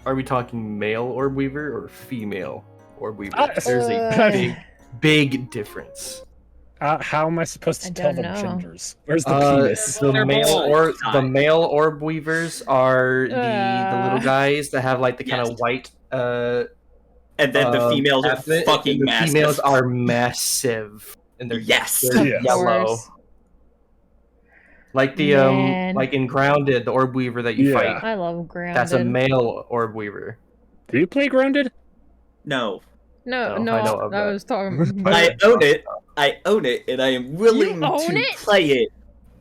are we talking male orb weaver or female orb weaver? There's a big difference. How am I supposed to tell them genders? Where's the penis? The male orb weavers are the little guys that have like the kind of white. And then the females are fucking massive. The females are massive, and they're yellow. Like the like in Grounded, the orb weaver that you fight. I love Grounded. That's a male orb weaver. Do you play Grounded? No. No, I was talking. I own it. I own it, and I am willing to play it.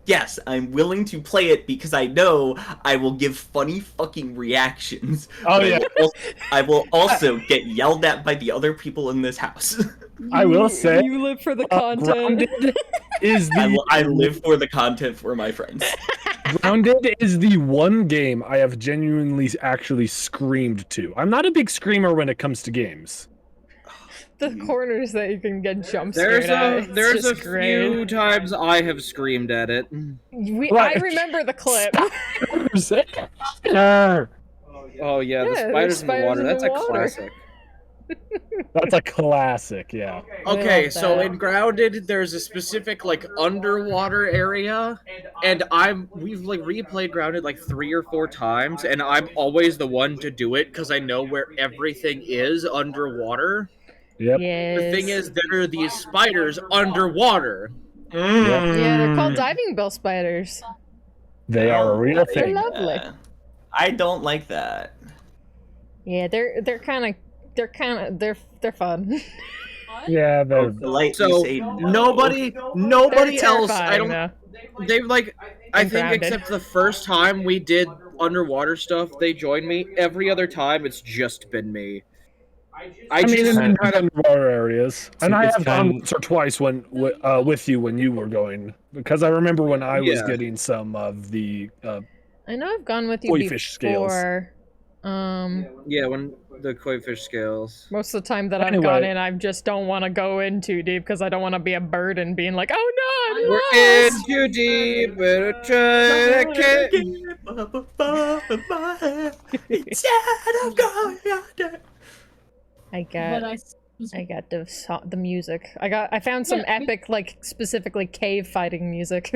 Yes, I'm willing to play it because I know I will give funny fucking reactions. Oh yeah. I will also get yelled at by the other people in this house. I will say you live for the content. I live for the content for my friends. Grounded is the one game I have genuinely actually screamed to. I'm not a big screamer when it comes to games. The corners that you can get jump scared at. There's a few times I have screamed at it. I remember the clip. Oh yeah, the spiders in the water. That's a classic. That's a classic, yeah. Okay, so in Grounded, there's a specific like underwater area, and we've like replayed Grounded like 3 or 4 times, and I'm always the one to do it because I know where everything is underwater. Yep. Yes. The thing is, there are these spiders underwater. Yeah, they're called diving bell spiders. They are a real thing. They're lovely. I don't like that. Yeah, they're fun. Yeah, they're so nobody else. I don't. They've like I think except the first time we did underwater stuff, they joined me. Every other time, it's just been me. I mean, in underwater areas, and I have gone once or twice when with you when you were going, because I remember when I was getting some of the. I know I've gone with you koi before. Fish scales. Yeah, when the koi fish scales. Most of the time that I've gone in, I just don't want to go in too deep because I don't want to be a burden, being like, "Oh no, I'm lost." We're in too deep. Better try I got the music. I found some epic, like specifically cave fighting music.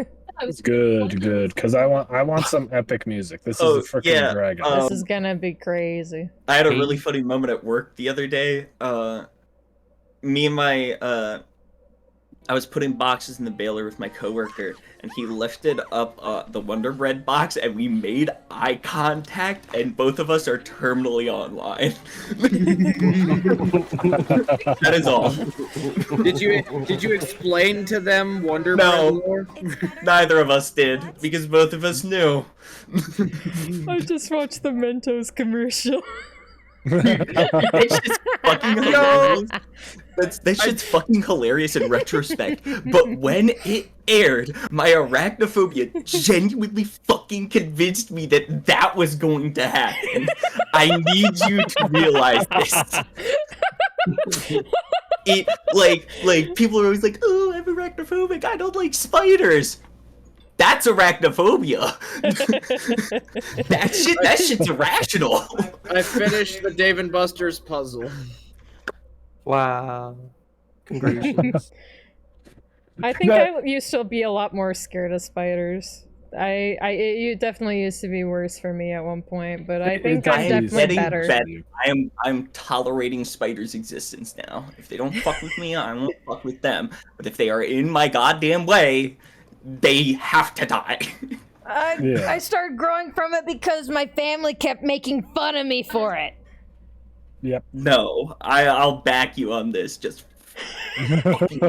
Good, because I want some epic music. This is a freaking dragon. This is gonna be crazy. I had a really funny moment at work the other day. Me and my I was putting boxes in the baler with my coworker, and he lifted up the Wonder Bread box, and we made eye contact, and both of us are terminally online. That is all. Did you explain to them Wonder Bread more? Neither of us did, because both of us knew. I just watched the Mentos commercial. It's just fucking hilarious. That shit's fucking hilarious in retrospect, but when it aired, my arachnophobia genuinely fucking convinced me that that was going to happen. I need you to realize this. Like people are always like, "Oh, I'm arachnophobic. I don't like spiders." That's arachnophobia. That shit's irrational. I finished the Dave & Buster's puzzle. Wow. Congratulations. I think I used to be a lot more scared of spiders. It definitely used to be worse for me at one point, but I think I'm definitely better. I'm tolerating spiders' existence now. If they don't fuck with me, I won't fuck with them. But if they are in my goddamn way, they have to die. I started growing from it because my family kept making fun of me for it. Yep. No, I'll back you on this. Just fucking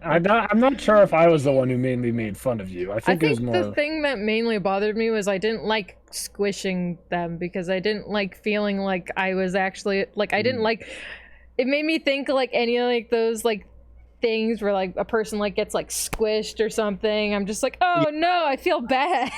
I'm not sure if I was the one who mainly made fun of you. I think it was more... the thing that mainly bothered me was I didn't like squishing them because I didn't like feeling like I was actually like I didn't like. It made me think like any like those like things where like a person like gets like squished or something. I'm just like, oh no, I feel bad.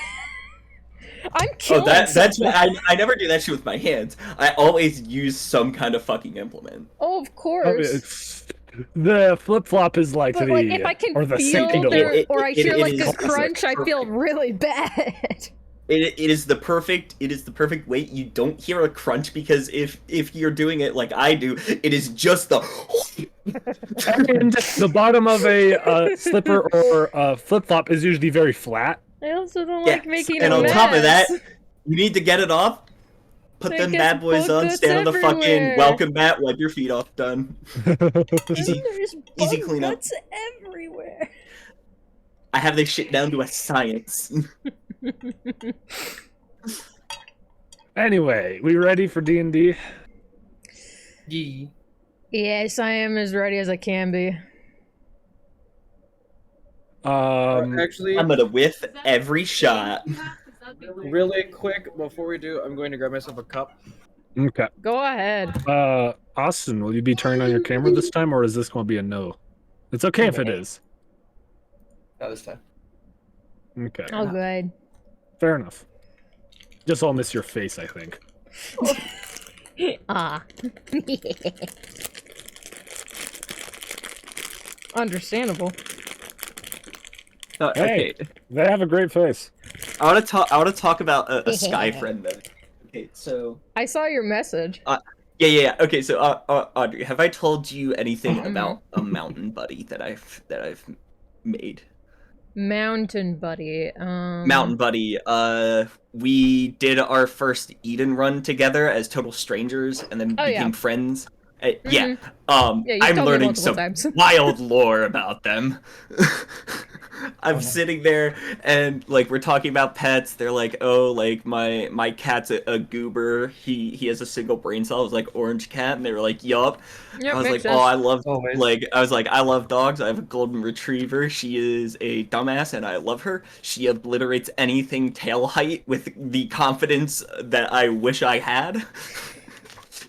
I'm killing. Oh, that's I never do that shit with my hands. I always use some kind of fucking implement. Oh, of course. The flip flop is like but, the like if I can or the feel single or I hear like a crunch, I feel really bad. It is the perfect weight. You don't hear a crunch because if you're doing it like I do, it is just the. And the bottom of a slipper or a flip flop is usually very flat. I also don't like making and a on mess. top of that, you need to get it off. Put They them get bad boys on. bug Stand on the guts fucking everywhere. welcome mat. Wipe your feet off. Done. Easy. There's Easy bug cleanup. guts everywhere. I have this shit down to a science. Anyway, we ready for D&D? Yeah. Yes, I am as ready as I can be. Actually, I'm gonna whiff every shot. really quick before we do, I'm going to grab myself a cup. Okay. Go ahead. Austin, will you be turning on your camera this time, or is this going to be a no? It's okay if it is. Not this time. Okay. Oh, good. Fair enough. Just I'll miss your face, I think. Ah. Understandable. Okay. They have a great face. I want to talk about a Sky friend then. Okay, so I saw your message. yeah. Okay, so Audrey, have I told you anything about a mountain buddy that I've made? Mountain buddy. Mountain buddy. We did our first Eden run together as total strangers, and then became friends. Yeah. Yeah, you've I'm told me learning multiple some times. wild lore about them. I'm sitting there and like we're talking about pets. They're like, oh, like my cat's a goober. He has a single brain cell. I was like, orange cat, and they were like, yup. Yep, I was makes like, sense. oh, I love Always. I love dogs. I have a golden retriever. She is a dumbass, and I love her. She obliterates anything tail height with the confidence that I wish I had.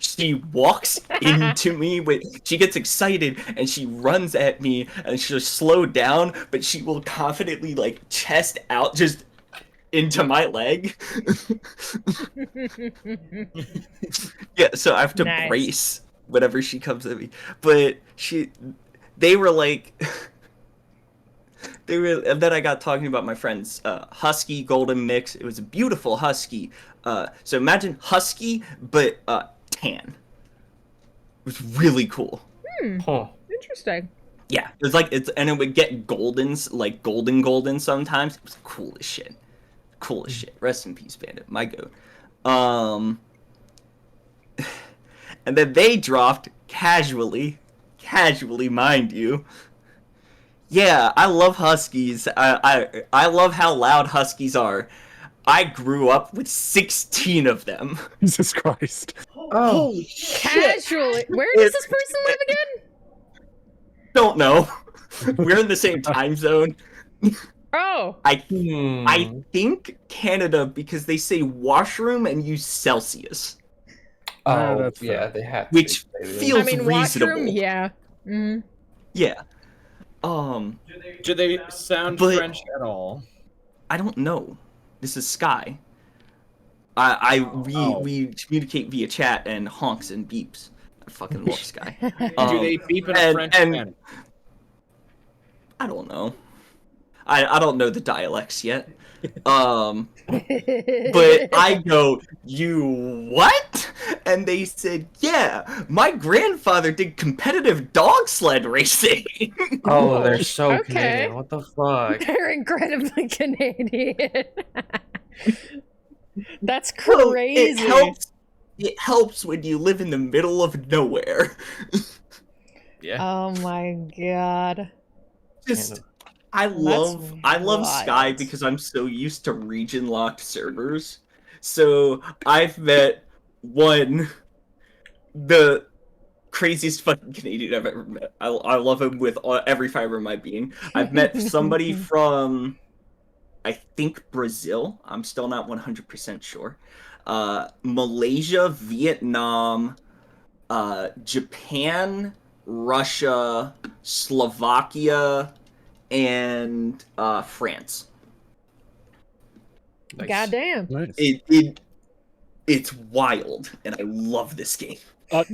She walks into me she gets excited and she runs at me and she'll slow down, but she will confidently like chest out just into my leg. Yeah, so I have to Nice. brace whenever she comes at me. But they were like and then I got talking about my friend's husky golden mix. It was a beautiful husky. So imagine husky but tan. It was really cool. Huh. Interesting. Yeah, it was like and it would get goldens, like golden sometimes. It was cool as shit. Cool as shit. Rest in peace, Bandit. My goat. And then they dropped casually, mind you. Yeah, I love huskies. I love how loud huskies are. I grew up with 16 of them. Jesus Christ. Oh, Casually. Where does this person live again? Don't know. We're in the same time zone. Oh. I think Canada because they say washroom and use Celsius, Oh, that's yeah, fair. they have. which to. feels I mean, reasonable. washroom, yeah. Mm. Yeah. Do they sound But- French at all? I don't know. This is Sky. We communicate via chat and honks and beeps. I fucking love Sky. Do they beep in a and- French and- manner? I don't know. I don't know the dialects yet. But I go, you what? And they said, yeah, my grandfather did competitive dog sled racing. Oh, they're so Okay. Canadian. What the fuck? They're incredibly Canadian. That's Well, crazy. It helps when you live in the middle of nowhere. Yeah. Oh my god. Just I love Sky wild. because I'm so used to region locked servers. So I've met the craziest fucking Canadian I've ever met. I love him with every fiber of my being. I've met somebody from I think Brazil. I'm still not 100% sure. Malaysia, Vietnam, Japan, Russia, Slovakia, and France. Nice. Goddamn. Nice. It's wild, and I love this game.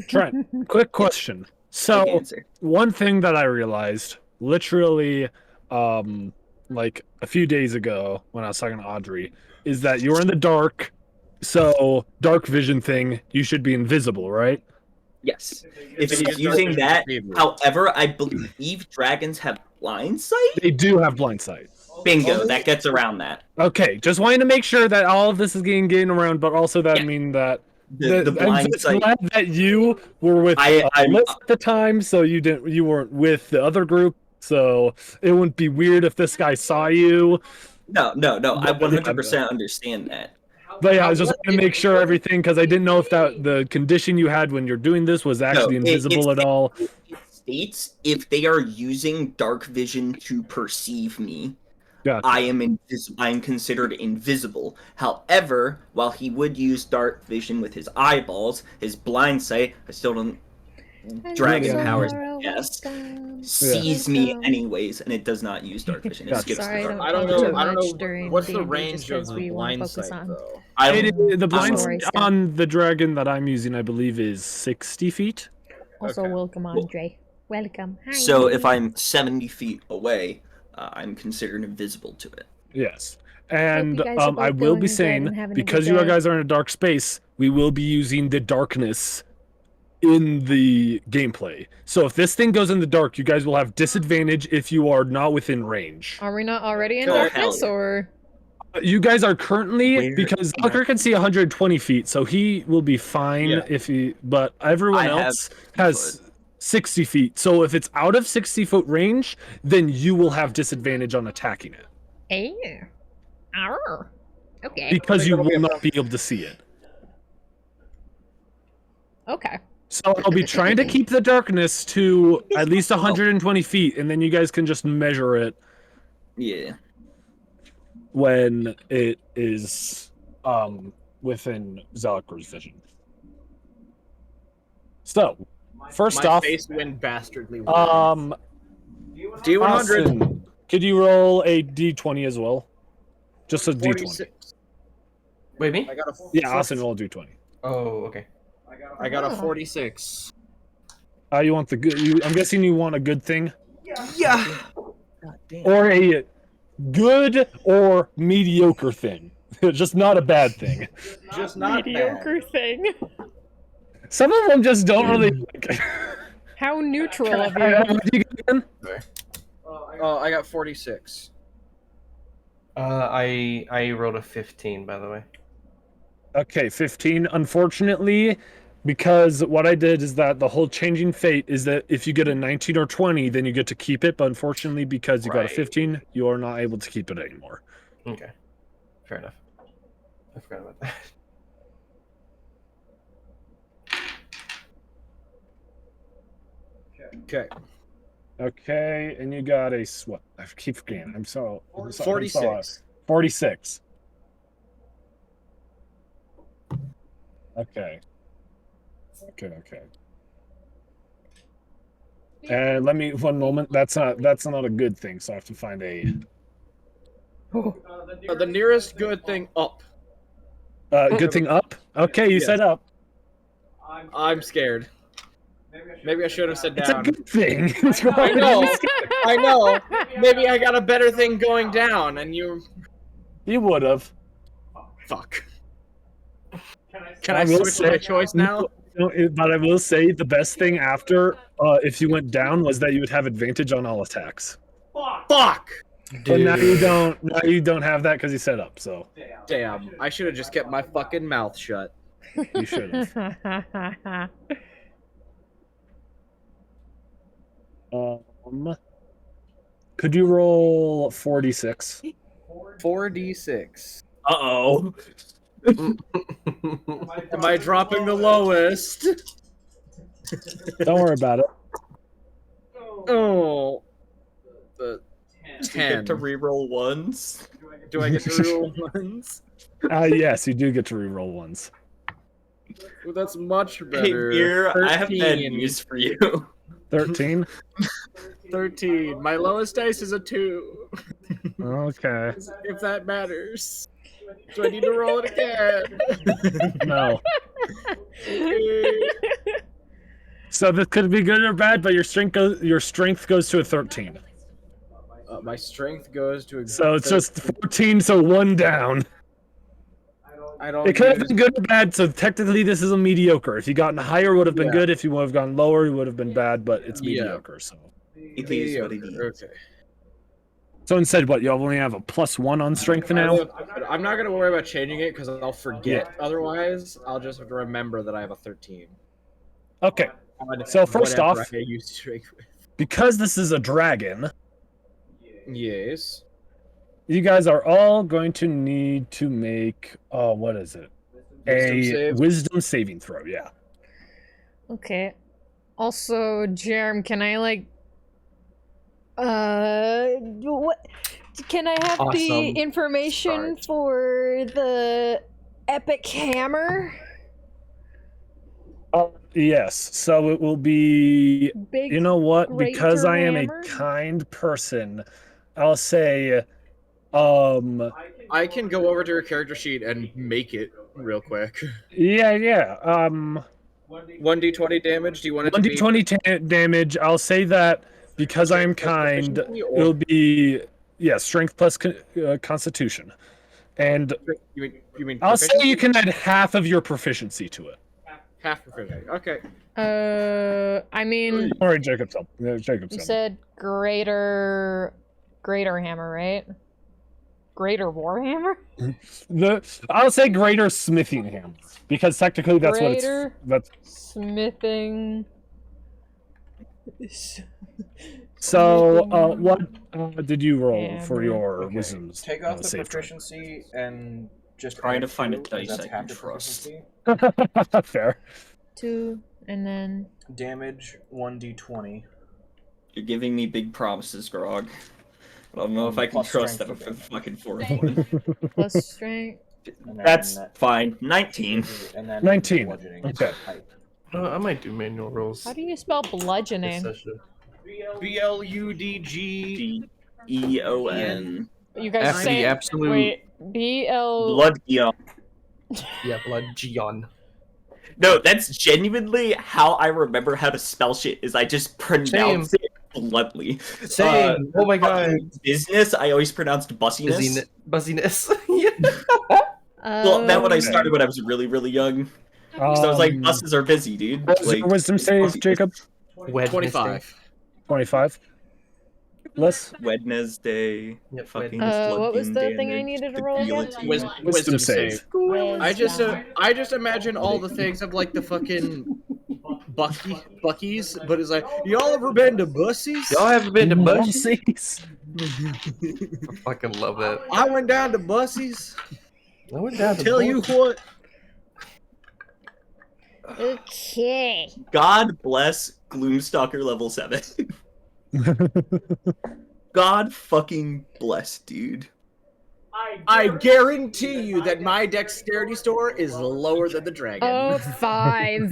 Trent, quick question. Quick So, answer. one thing that I realized, literally, like a few days ago when I was talking to Audrey, is that you're in the dark, so dark vision thing, you should be invisible, right? Yes. If If it's you using use that, dark vision. however, I believe dragons have blind sight. They do have blind sight. Bingo, that gets around that. Okay, just wanting to make sure that all of this is getting around, but also that Yeah. mean that The I'm blind just sight. glad that you were with I'm- Liz at the time, so you weren't with the other group, so it wouldn't be weird if this guy saw you. No. I But- 100% understand that. But yeah, I was just want to make sure everything, because I didn't know if that the condition you had when you're doing this was actually invisible at all. It states if they are using dark vision to perceive me, Gotcha. I am considered invisible. However, while he would use dark vision with his eyeballs, his blind sight, I still don't. Dragon powers, yes, sees me anyways, and it does not use dark vision. It Gotcha. skips Sorry, the don't dark I don't talk know. too I don't much know during what's the D&D range just of 'cause the we wanna blind focus sight, on though. The blind Story sight stuff. on the dragon that I'm using, I believe, is 60 feet. Also, Okay. welcome, Andre. Welcome. Hi. So if I'm 70 feet away, I'm considered invisible to it. Yes. And you guys are I both will doing be good saying, and having a because good you day. guys are in a dark space, we will be using the darkness in the gameplay. So if this thing goes in the dark, you guys will have disadvantage if you are not within range. Are we not already in Oh, darkness, hell yeah. or? You guys are currently, Where- because Zucker can see 120 feet, so he will be fine Yeah. if he, but everyone I have else 60 has 60 feet. So if it's out of 60-foot range, then you will have disadvantage on attacking it. Arr. Okay. Because you it'll be will a- not be able to see it. Okay. So I'll be trying to keep the darkness to at least 120 feet, and then you guys can just measure it Yeah. when it is within Zalakur's vision. So, first My off, face went bastardly wrong. D100. Austin, could you roll a d20 as well? Just a d20. 46. Wait, me? I got a Yeah, Austin, roll a d20. Oh, okay. I got a 46. You want the good? I'm guessing you want a good thing, Yeah. God damn. or a good or mediocre thing, just not a bad thing. Just not Mediocre thing. Some of them just don't really. Like, How neutral of what you. did you get again? Oh, I got 46. I rolled a 15, by the way. Okay, 15. Unfortunately, because what I did is that the whole changing fate is that if you get a 19 or 20, then you get to keep it. But unfortunately, because you got a Right. 15, you are not able to keep it anymore. Okay. Fair enough. I forgot about that. Okay. Okay, and you got a what? I keep forgetting. I'm so 46. 46. Okay. Okay. And let me 1 moment. That's not a good thing. So I have to find a The nearest good thing up. good thing up. Okay, you Yes. said up. I'm scared. Maybe I should have said It's a down. good thing. I know. I know. Maybe I got a better thing going down, and you. You would have. Fuck. Can I I will switch say- my choice now? No, but I will say the best thing after, if you went down, was that you would have advantage on all attacks. Fuck! But now you don't. Now you don't have that because you set up. So Damn, I should have just kept my fucking mouth shut. you should have. Could you roll 46? 4d6. Uh-oh. Am I dropping the lowest? Don't worry about it. Oh. The You 10. get to reroll ones. Do I get to roll ones? Yes, you do get to reroll ones. Ooh, that's much Hey, better. Beer, I have bad 13. news for you. 13. 13. My lowest dice is a 2. Okay. If that matters. Do I need to roll it again? No. So this could be good or bad, but your strength goes to a 13. My strength goes to. So it's just 14, so 1 down. I don't. It could have use- been good or bad, so technically this is a mediocre. If you gotten higher, would have been Yeah. good. If you would have gone lower, it would have been bad, but it's Yeah. mediocre, so. It is what it is. Okay. So instead, what, you only have a +1 on strength now? I'm not gonna worry about changing it because I'll forget. Otherwise, I'll just have to remember that I have a 13. Okay, On So first whatever off- I use strength with. because this is a dragon, Yes. you guys are all going to need to make, what is it? Wisdom A save. wisdom saving throw, yeah. Okay. Also, Jarom, can I like what can I have the Awesome information start. for the epic hammer? Yes, so it will be, Big you know what, greater because I am hammer? a kind person, I'll say, I can go over to her character sheet and make it real quick. yeah, 1d20 damage. Do you want it to be 1d20 damage, I'll say that because I am kind, proficiency or- it'll be, yeah, strength plus constitution. And You mean I'll say proficiency? you can add half of your proficiency to it. half proficiency. Okay. I mean, Don't worry, Jacob's up. Jacob's you up. said greater hammer, right? Greater warhammer? I'll say greater smithing hammer because technically that's Greater what it's. smithing. So, smithing what did you roll for hammer. your Okay, wisdom's Take off the save throw? proficiency and just Trying add to find a 2, 'cause dice that's I half can your trust. proficiency. Fair. 2 and then Damage 1d20. You're giving me big promises, Grog. I don't know if I can Plus trust strength that for for the fucking fourth one. plus strength. And then That's that- fine. 19. And then 19, bludgeoning okay. type. I might do manual rolls. How do you spell this bludgeoning? session. BLUDG. G-E-O-N. You guys After say the absolute wait, BL Blood Geon. yeah, blood Gion. No, that's genuinely how I remember how to spell shit, is I just pronounce it bluntly. Same. Oh my god. Business, I always pronounced bussiness. Buzziness. Yeah. Well, that when I Um, started when I was really, really young. So I was like, buses are busy, dude. What was Like, your wisdom save, Jacob? Wednesday. 25. 25. Less Wednesday. Yep, Fucking what was blood the thing I damage, needed to the roll again? guillotine. wisdom save. I just imagine all the things of like the fucking Buckies, but it's like, y'all ever been to Bussies? Y'all haven't been to Bush? Bussies. I fucking love that. I went down to Bussies. I went down to Tell you what, Okay. God bless Gloomstalker level 7. God fucking bless, dude. I guarantee you that my dexterity score is lower than the dragon. Oh, 5.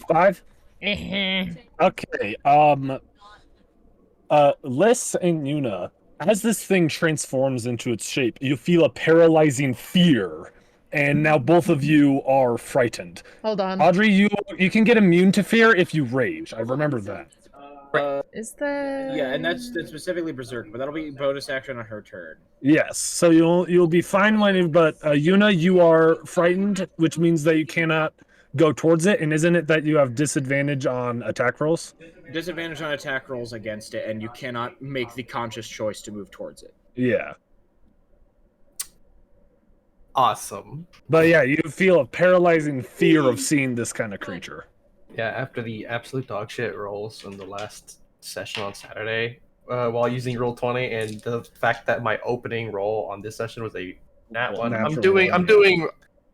5. Mhm. Okay. Liss and Yuna, as this thing transforms into its shape, you feel a paralyzing fear, and now both of you are frightened. Hold on. Audrey, you can get immune to fear if you rage. I remember that. Is that Yeah, and that's specifically Berserk, but that'll be bonus action on her turn. Yes, so you'll be fine when, but Yuna, you are frightened, which means that you cannot go towards it. And isn't it that you have disadvantage on attack rolls? Disadvantage on attack rolls against it, and you cannot make the conscious choice to move towards it. Yeah. Awesome. But yeah, you feel a paralyzing fear of seeing this kind of creature. Yeah, after the absolute dog shit rolls from the last session on Saturday, while using Roll20, and the fact that my opening roll on this session was a nat one. Natural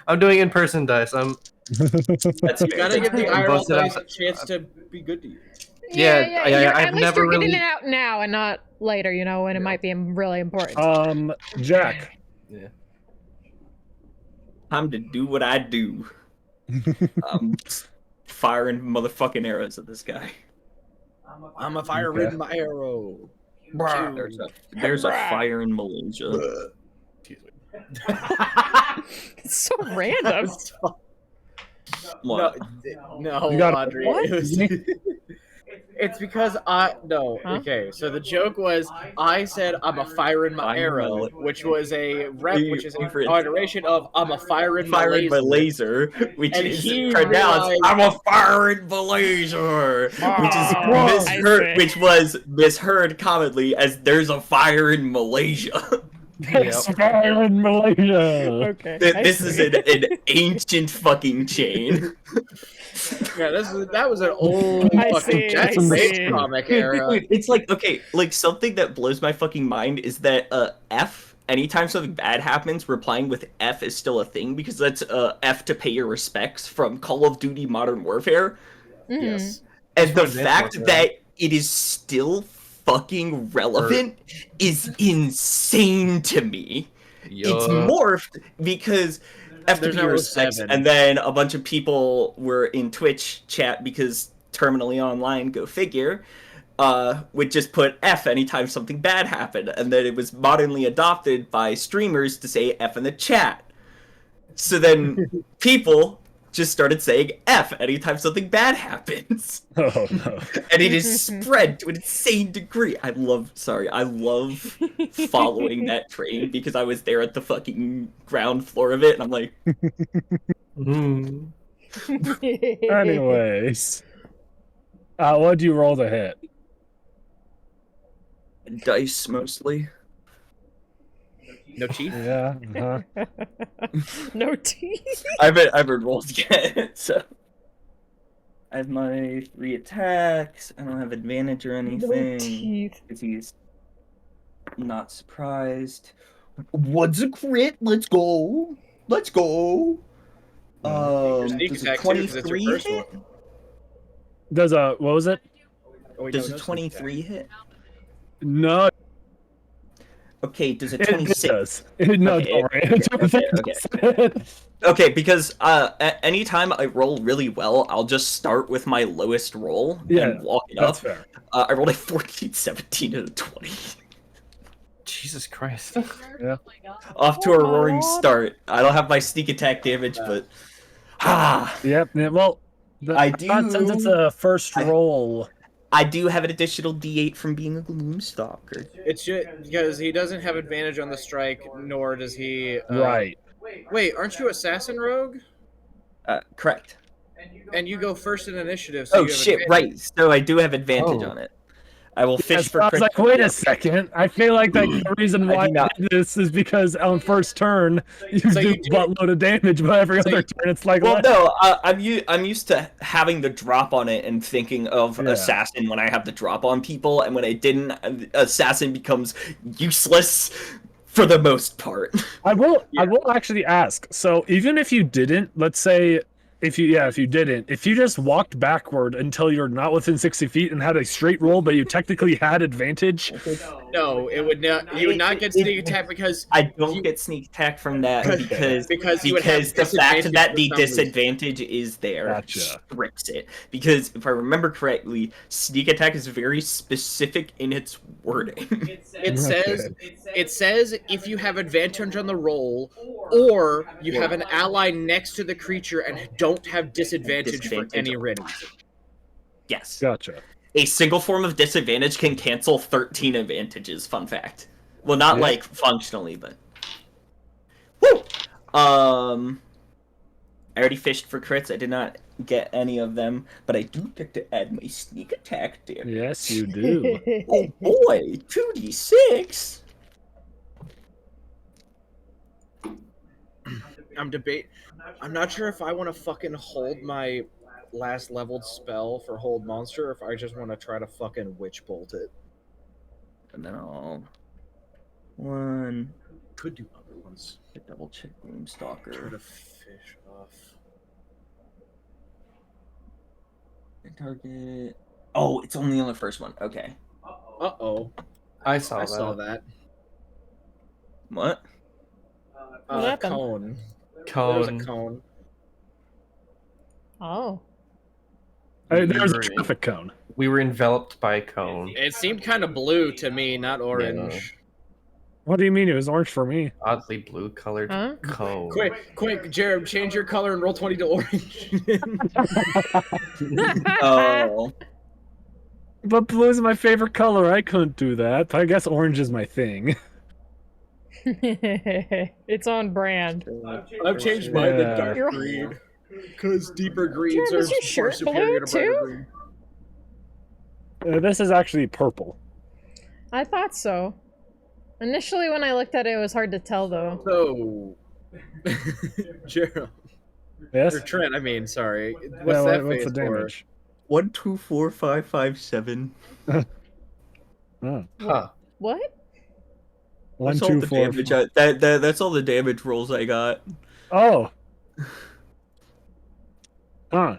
I'm doing in-person dice. That's You gotta give the I'm IRL busted dice out. a chance to be good to you. Yeah, you're- I've at least never you're getting really- it out now and not later, you know, when it might be really important. Jack. Yeah. Time to do what I do. I'm firing motherfucking arrows at this guy. I'm a fire-ridden my arrow. There's a fire in Malaysia. It's so random. What? No, You got- Audrey. What? It was, It's because no. Huh? Okay, so the joke was I said I'm a fire in my Fire arrow, my- which was a which is a Favorite. alliteration of I'm a fire in my Firing my laser. laser, which And is he pronounced realized- "I'm a firing my laser," which is Oh, misheard, I see. which was misheard commonly as "there's a fire in Malaysia." There's fire in Malaysia. Okay. This is an ancient fucking chain. Yeah, that was an old I fucking see, Jack I Bates see. comic Dude, era. it's like, okay, like something that blows my fucking mind is that F, anytime something bad happens, replying with F is still a thing because that's F to pay your respects from Call of Duty Modern Warfare. Mhm. Yes. And the Advanced fact Warfare. that it is still fucking relevant is insane to me. It's morphed because F to There's pay your now respects, 07. and then a bunch of people were in Twitch chat because Terminally Online, go figure, would just put F anytime something bad happened, and then it was modernly adopted by streamers to say F in the chat. So then people just started saying F anytime something bad happens. Oh no. And it is spread to an insane degree. I love following that train because I was there at the fucking ground floor of it, and I'm like, Mm. Anyways. What do you roll to hit? dice mostly. No teeth. Yeah. Uh-huh. No teeth. I haven't rolled yet, so I have my 3 attacks. I don't have advantage or No anything. teeth. Because he's not surprised. What's a crit? Let's go. Let's go. Your sneak Does a attack too, 'cause it's your 23 first hit? one. Does what was it? Oh, wait, Does no, a no sneak 23 hit? No, Okay, does a it 26 does. No, Okay, don't worry. okay. Okay, because anytime I roll really well, I'll just start with my lowest roll Yeah, and walk it That's up. fair. I rolled a 14, 17, and a 20. Jesus Christ. Off to a roaring start. I don't have my sneak attack damage, but Yep. Yeah, well, I thought since it's do- a first roll. I do have an additional D8 from being a Gloomstalker. It's just because he doesn't have advantage on the strike, nor does he. Right. Wait, aren't you assassin rogue? Correct. And you go first in initiative. So Oh you have shit! advantage. Right. So I do have advantage Oh. on it. I will fish Yes, for I was crit. like, wait a second. I feel like that the reason I why do not. I did this is because on first turn you So do you do- buttload of damage, but every So other you- turn it's like, Well, less. no, I'm used to having the drop on it and thinking of Yeah. assassin when I have the drop on people, and when I didn't, assassin becomes useless for the most part. I will actually ask. So even if you didn't, let's say if you didn't, if you just walked backward until you're not within 60 feet and had a straight roll, but you technically had advantage. No, it would not. You would not get sneak attack because I don't get sneak attack from that Because you would have the fact disadvantage that for the some reason. disadvantage is there Gotcha. strips it. Because if I remember correctly, sneak attack is very specific in its wording. It says if you have advantage on the roll, or you have an ally next to the creature and don't have disadvantage for Disadvantage. any reason. Yes. Gotcha. A single form of disadvantage can cancel 13 advantages, fun fact. Well, not Yeah. like functionally, but woo! I already fished for crits. I did not get any of them, but I do get to add my sneak attack damage. Yes, you do. Oh boy, 2d6. I'm not sure if I want to fucking hold my last leveled spell for hold monster, or if I just want to try to fucking witch bolt it. And then I'll Could do other ones. double check Try Gloomstalker. to fish off. Target. Oh, it's only on the first one. Okay. Uh-oh. I saw I that. saw that. What? What happened? Cone. There was a Cone. cone. Oh. There's a were- traffic cone. We were enveloped by a cone. It seemed kind of blue to me, not orange. What do you mean? It was orange for me. Oddly blue colored Huh? cone. Quick, Jarom, change your color and roll 20 to orange. Oh. But blue is my favorite color. I couldn't do that. But I guess orange is my thing. It's on brand. I've changed mine to Yeah. dark You're- green because deeper greens Jarom, are is your far shirt superior blue, to brighter too? green. This is actually purple. I thought so. Initially, when I looked at it, it was hard to tell, though. So, Jarom, Yes? or Trent, I mean, sorry. What's Yeah, that what's phase the damage? 1, 2, 4, 5, 5, 7. Oh. Huh. What? One, That's all two, the four. damage. Five. That's all the damage rolls I got. Oh. Huh.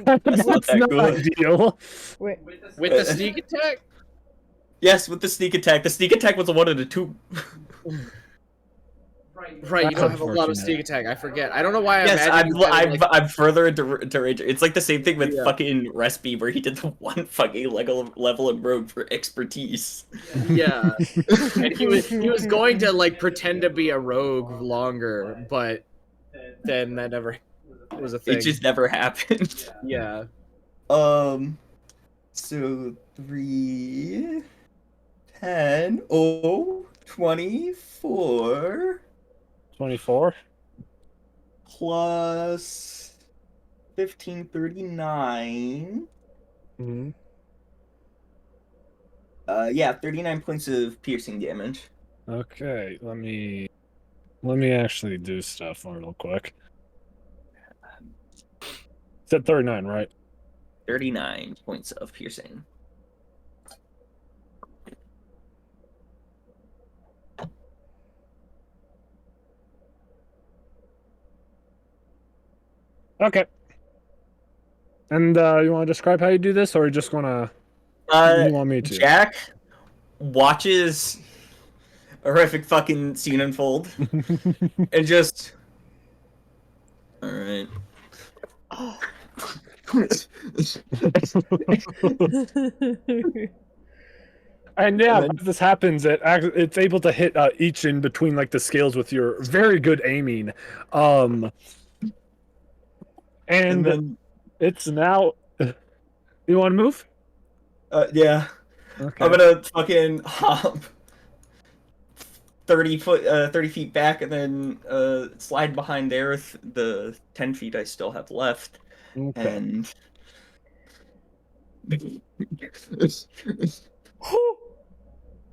That's not that good. ideal. Wait. With the sneak attack? Yes, with the sneak attack. The sneak attack was a 1 and a 2. Right, you That's don't have a lot of unfortunate. sneak attack. I forget. I don't know why I Yes, imagine you having, like, I'm further into Rage. It's like the same thing with Yeah. fucking Respi, where he did the 1 fucking level in Rogue for expertise. yeah. And he was going to like pretend to be a rogue longer, but then that never was a thing. It just never happened. yeah. So 3, 10, 24 24. plus 15, 39. Mm-hmm. Yeah, 39 points of piercing damage. Okay, let me actually do stuff real quick. It's at 39, right? 39 points of piercing. Okay. And you want to describe how you do this, or you just want to? You want me to? Jack watches a horrific fucking scene unfold and just. Alright. And yeah, And then- as this happens, it's able to hit each in between like the scales with your very good aiming. And then, it's now. You want to move? yeah. Okay. I'm gonna fucking hop 30 feet back and then slide behind there with the 10 feet I still have left. Okay. And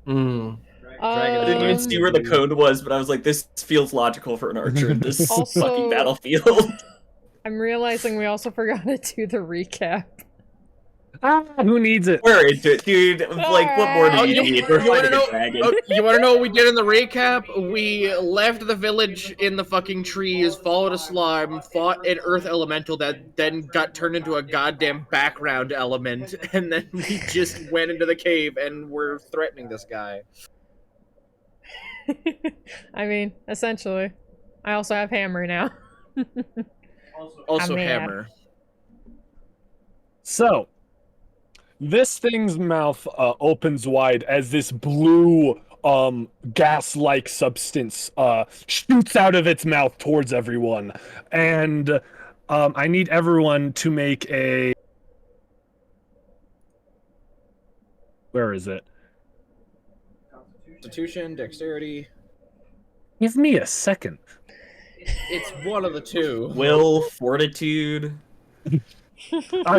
Mm. I didn't even see where the code was, but I was like, this feels logical for an archer in this Also- fucking battlefield. I'm realizing we also forgot to do the recap. Who needs it? We're into it, dude. Like, what more do Oh, you you- need? We're you wanna fighting a know- dragon. Oh, you want to know what we did in the recap? We left the village in the fucking trees, followed a slime, fought an earth elemental that then got turned into a goddamn background element, and then we just went into the cave and we're threatening this guy. I mean, essentially. I also have hammer now. Also, I'm mad. hammer. So, this thing's mouth opens wide as this blue gas-like substance shoots out of its mouth towards everyone, and I need everyone to make a. Where is it? Constitution, dexterity. Give me a second. It's one of the two. Will, fortitude.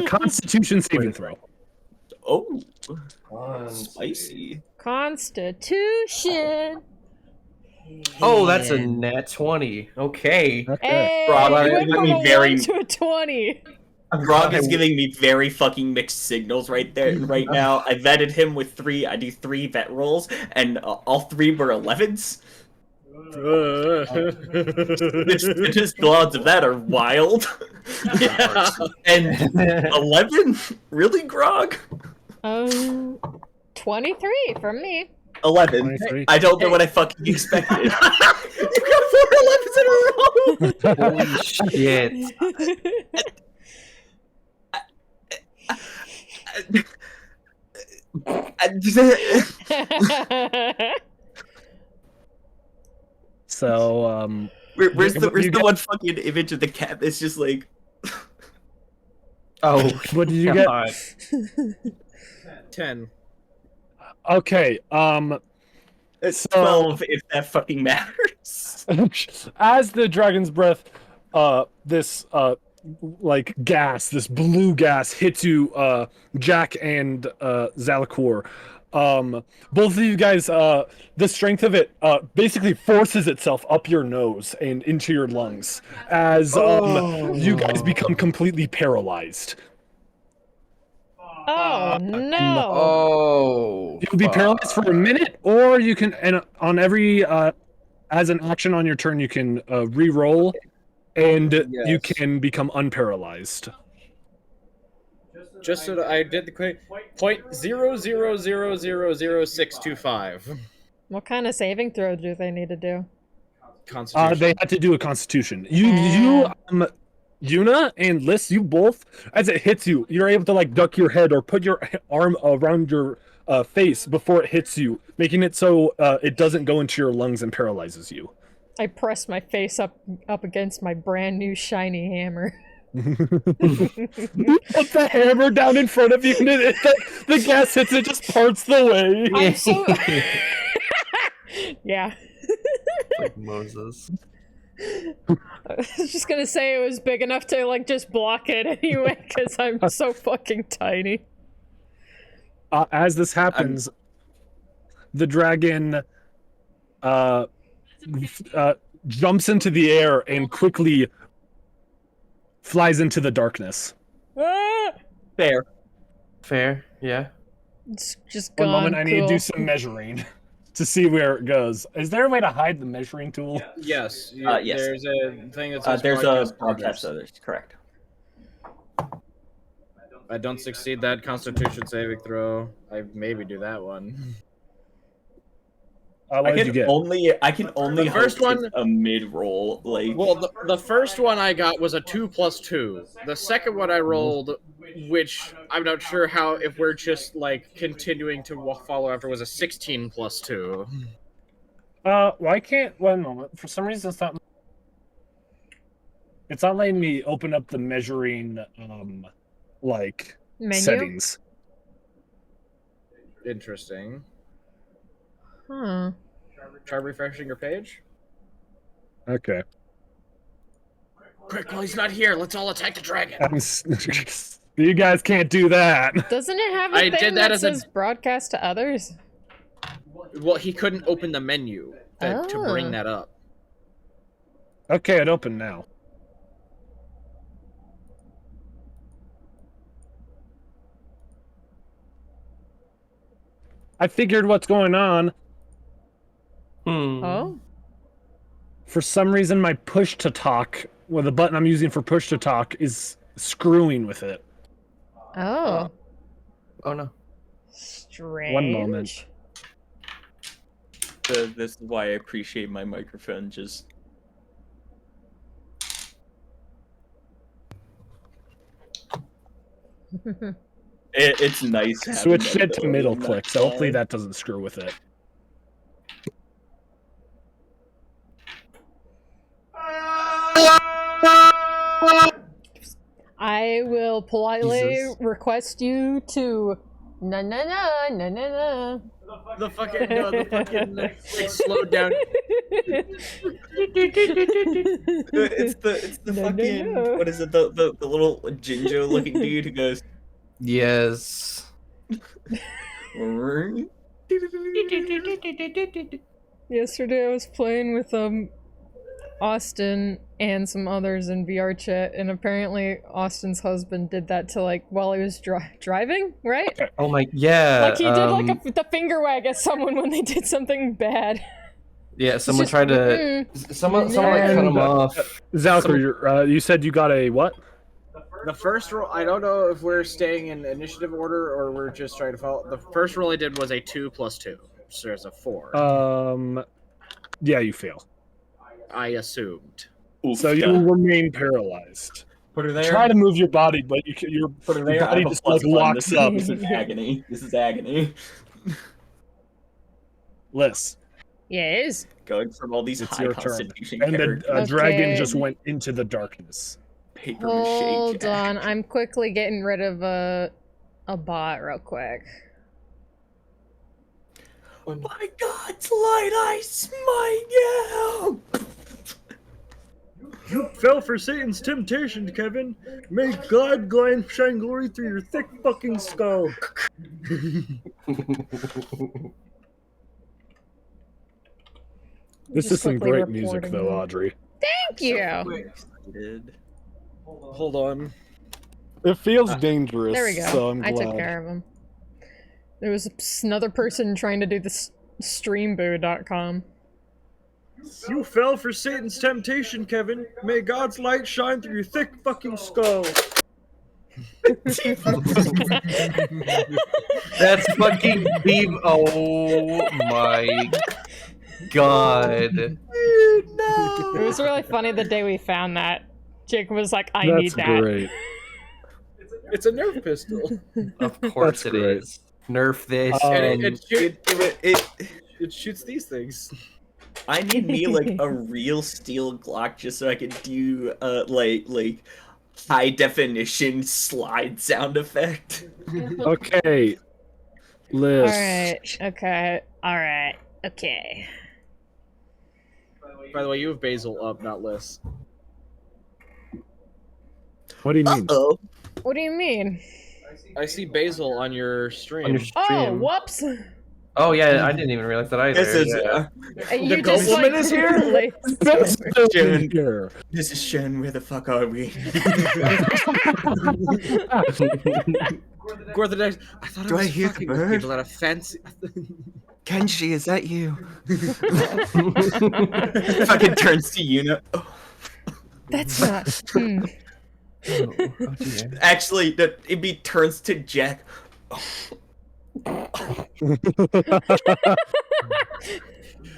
Constitution saving throw. Oh, spicy. Constitution. Oh, that's a nat 20. Okay. Okay. Hey, Rob, you you're went giving from me a very- 1 to a 20. Grog is giving me very fucking mixed signals right there, right now. I vetted him with 3. I do 3 vet rolls, and all 3 were 11s. The just odds of that are wild. Yeah. And 11? Really, Grog? 23 from me. 11. 23. I don't know what I fucking expected. You got 4 11s in a row! Holy shit. So, Where's You the get- one fucking image of the cat that's just like Oh, What did you get? God. 10. Okay. It's So- 12 if that fucking matters. As the dragon's breath, this like gas, this blue gas hits you, Jack and Zalakor. Both of you guys, the strength of it basically forces itself up your nose and into your lungs as you guys become completely paralyzed. Oh no! Oh. You can be paralyzed for a minute, or you can, and on every as an action on your turn, you can re-roll, and you Yes. can become unparalyzed. Just so that I did the quick 0.00000625. What kind of saving throw do they need to do? Constitution. They had to do a Constitution. Ah. Yuna and Liz, you both, as it hits you, you're able to like duck your head or put your arm around your face before it hits you, making it so it doesn't go into your lungs and paralyzes you. I press my face up against my brand new shiny hammer. You put the hammer down in front of you, and the gas hits it, just parts the way. I'm so yeah. Like Moses. I was just gonna say it was big enough to like just block it anyway because I'm so fucking tiny. As this happens, the dragon jumps into the air and quickly flies into the darkness. Ah! Fair. Fair, yeah. It's just One gone. moment, I need to cool. do some measuring to see where it goes. Is there a way to hide the measuring tool? Yes. Yes. There's a thing that says There's a broadcast broadcast others. others, correct. I don't succeed that Constitution saving throw. I maybe do that one. What did you get? I can only The first hope it's one- a mid roll. Like, Well, the first one I got was a 2+2. The second one I rolled, which I'm not sure how if we're just like continuing to follow after, was a 16+2. Why can't, one moment, for some reason it's not letting me open up the measuring, like, Menu? settings. Interesting. Huh. Try refreshing your page. Okay. Quick, while he's not here, let's all attack the dragon. You guys can't do that. Doesn't it have a I thing did that that as a- says broadcast to others? Well, he couldn't open the menu to bring Oh. that up. Okay, it opened now. I figured what's going on. Oh? For some reason, my push to talk, well, the button I'm using for push to talk is screwing with it. Oh. Oh no. Strange. One moment. this is why I appreciate my microphone. Just it's nice. having Switched that it to ability middle in click, that so hopefully song. that doesn't screw with it. I will politely Jesus. request you to na na na na na na. The fucking like, slowed down. It's the No, no, fucking no. what is it? The little Jinjo looking dude who goes. Yes. Yesterday I was playing with Austin and some others in VR chat, and apparently Austin's husband did that to like while he was driving, right? Oh my, yeah. Like he did like the finger wag at someone when they did something bad. Yeah, someone just- tried to. mm. Someone like cut him off. Zalker, you said you got a what? The first roll, I don't know if we're staying in initiative order or we're just trying to follow. The first roll I did was a 2+2, so there's a 4. Yeah, you fail. I assumed. So you will remain paralyzed. Put her there. Try to move your body, but your Put her there. body I have a just plus like one. locks This is- up. This is agony. This is agony. Liz, Yes. Going from all these It's high your turn. constitution and the characters. dragon Okay. just went into the darkness. paper mache. Hold Jack. on, I'm quickly getting rid of a bot real quick. Oh my God's light, I smite you! You fell for Satan's temptation, Kevin. May God shine glory through your thick fucking skull. This Just is some quickly great music, reporting though, it. Audrey. Thank you. Excited. Hold on. It feels dangerous, There we go. so I'm I glad. took care of him. There was another person trying to do this streamboo.com. You fell for Satan's temptation, Kevin. May God's light shine through your thick fucking skull. That's fucking deep. Oh my god. Dude, no! It was really funny the day we found that. Jake was like, I That's need that. great. It's a Nerf pistol. Of course That's it great. is. Nerf this. And It, it shoots these things. I need me like a real steel Glock just so I can do like high definition slide sound effect. Okay. Liz. Alright, okay, alright, okay. By the way, you have Basil up, not Liz. What do you mean? Oh, What do you mean? I see Basil on your stream. On your Oh, stream. whoops! Oh yeah, I didn't even realize that either. this is yeah. You goat just woman like is here? completely- Sharon. Here. This is Shen. Where the fuck are we? Gorthodex, I thought Do I I was hear the fucking with bird? people that are fancy. Kenshi, is that you? Fucking turns to Yuna. Oh. That's not. Oh, oh dear. Actually, it'd be turns to Jack.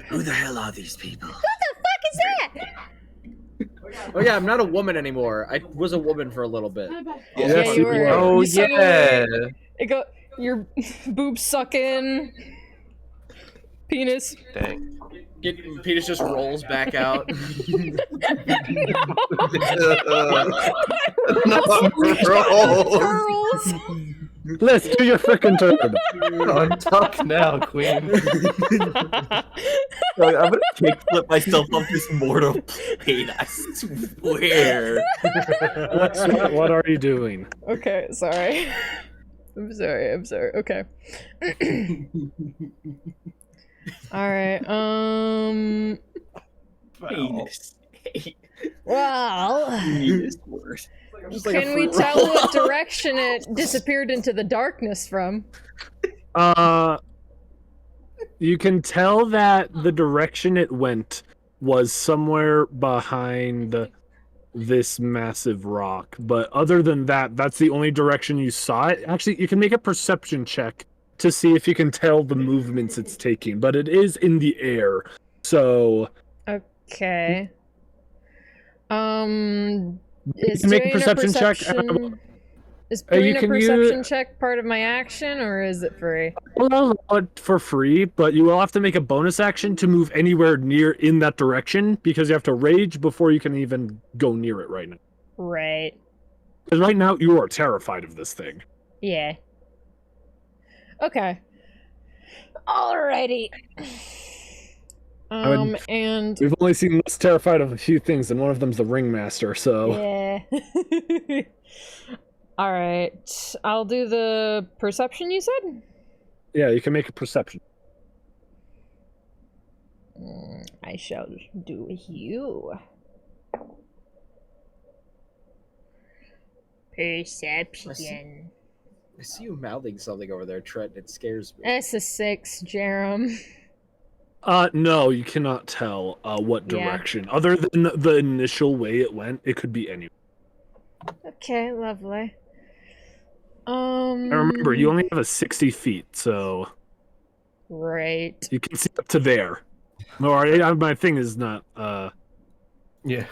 Who the hell are these people? What is that? Oh yeah, I'm not a woman anymore. I was a woman for a little bit. Yeah, you were. Oh You suddenly- yeah. It go your boob sucking penis. Dang. Penis just rolls back out. No, rolls. Curls. Liz, do your frickin' turn. Talk now, Queen. I'm gonna kickflip myself off this mortal plane, I swear. What are you doing? Okay, sorry. I'm sorry. Okay. Alright, Penis. well, Penis word. Just like a can we fruit tell roll. what direction it disappeared into the darkness from? You can tell that the direction it went was somewhere behind this massive rock, but other than that, that's the only direction you saw it. Actually, you can make a perception check to see if you can tell the movements it's taking, but it is in the air, so Okay. Is can make a doing perception check. Is You doing a can use- perception check part of my action, or is it free? I'll allow it for free, but you will have to make a bonus action to move anywhere near in that direction because you have to rage before you can even go near it right now. Right. Because right now you are terrified of this thing. Yeah. Okay. Alrighty. would- And We've only seen less terrified of a few things, and one of them's the ringmaster. So yeah. All right. I'll do the perception you said. yeah, you can make a perception. I shall do you. Perception. I see you mouthing something over there, Trent. It scares me. That's a 6, Jarom. No, you cannot tell what Yeah. direction. Other than the initial way it went, it could be anywhere. Okay, lovely. And remember, you only have a 60 feet, so Right. you can see up to there. No, my thing is not. Yeah.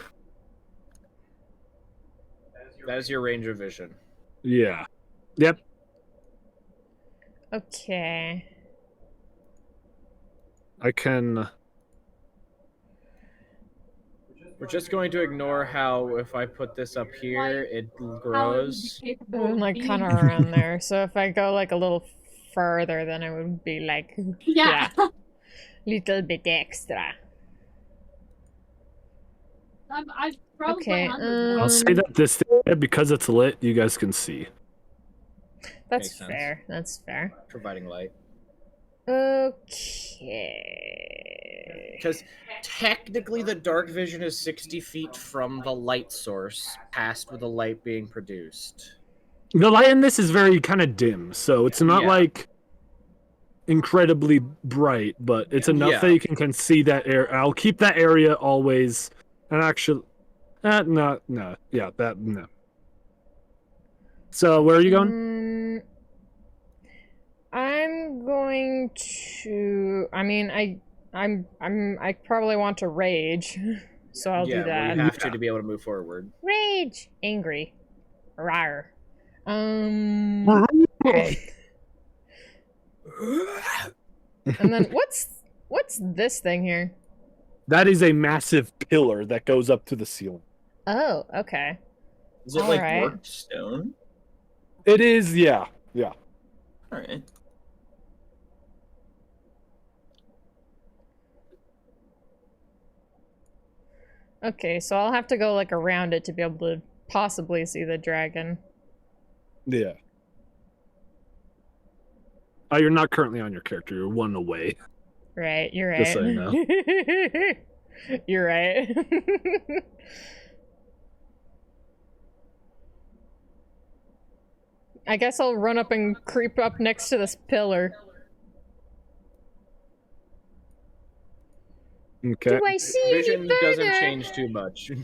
That is your range of vision. Yeah. Yep. Okay. I can. We're just going to ignore how if I put this up here, it grows. I'm like kind of around there. So if I go like a little further, then it would be like Yeah. little bit extra. I froze Okay. my I'll say that this thing, because it's lit, you guys can see. That's Makes sense. fair. That's fair. Providing light. Okay. Because technically the dark vision is 60 feet from the light source, past with the light being produced. The light in this is very kind of dim, so it's not Yeah. like incredibly bright, but it's enough Yeah. that you can see that area. I'll keep that area always. And actually, no. So where are you going? I'm going to. I mean, I probably want to rage, so I'll do that. We have to be able to move forward. Rage, angry, rawr. And then what's this thing here? That is a massive pillar that goes up to the ceiling. Oh, okay. Is it like Alright. worked stone? It is, yeah. Alright. Okay, so I'll have to go like around it to be able to possibly see the dragon. Yeah. Oh, you're not currently on your character. You're one away. Right, you're right. Just so you know. You're right. I guess I'll run up and creep up next to this pillar. Okay. Do I see Vision any further? doesn't change too much. Do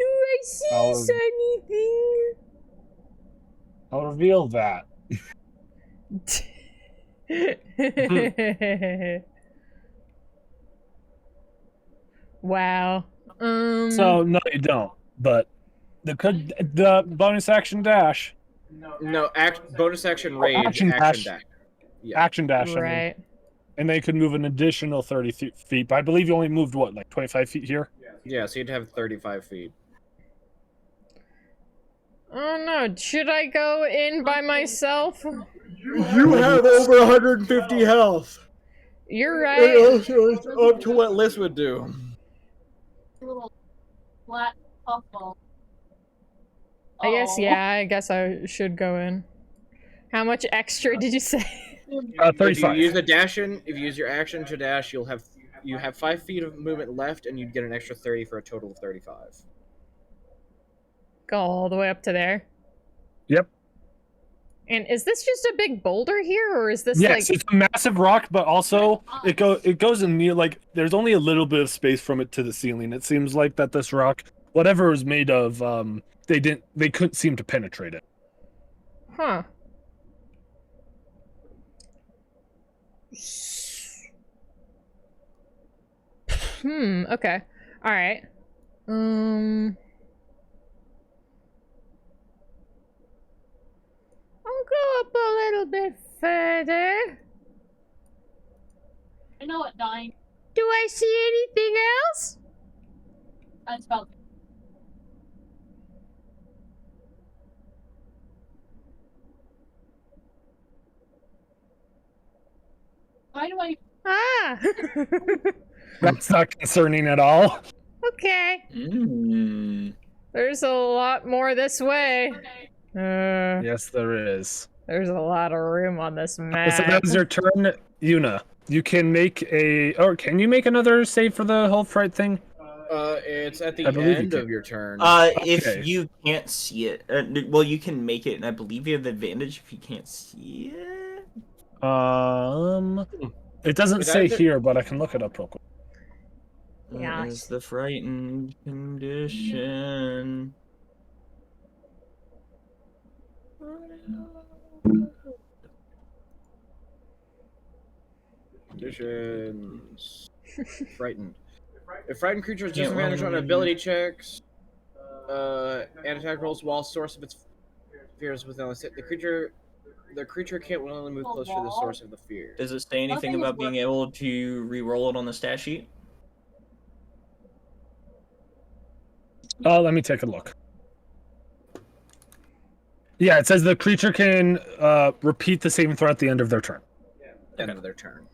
I see anything? I'll reveal that. Wow. So no, you don't. But the bonus action dash, No, bonus action rage, action dash. dash. Yeah. action dash, I mean. Right. And they could move an additional 30 feet. But I believe you only moved what, like 25 feet here? Yeah, so you'd have 35 feet. Oh no, should I go in by myself? You have over 150 health. You're right. Up to what Liz would do. little flat puffball. I guess, yeah, I guess I should go in. How much extra did you say? If 35. you use the dash in, if you use your action to dash, you have 5 feet of movement left, and you'd get an extra 30 for a total of 35. Go all the way up to there. Yep. And is this just a big boulder here, or is this Yes, like? it's a massive rock, but also it goes in near, like, there's only a little bit of space from it to the ceiling. It seems like that this rock, whatever it was made of, they couldn't seem to penetrate it. Huh. Okay. All right. I'll go up a little bit further. I know what dying. Do I see anything else? That's about. Why do I? Ah. That's not concerning at all. Okay. Mm. There's a lot more this way. Yes, there is. There's a lot of room on this map. So that was your turn, Yuna. You can make can you make another save for the whole fright thing? It's at the I believe you end can. of your turn. Okay. If you can't see it, well, you can make it, and I believe you have advantage if you can't see it. It doesn't Is that say the- here, but I can look it up real quick. Yeah. Is the frightened condition? Conditions. Frightened. If frightened creature has Can't disadvantage on roll. ability checks, and attack rolls while source of its fear is within the creature can't willingly move closer to the source of the fear. Does it say anything Nothing is about being able to re-roll it on the stat sheet? Let me take a look. Yeah, it says the creature can repeat the saving throw at the end of their turn. End of their turn.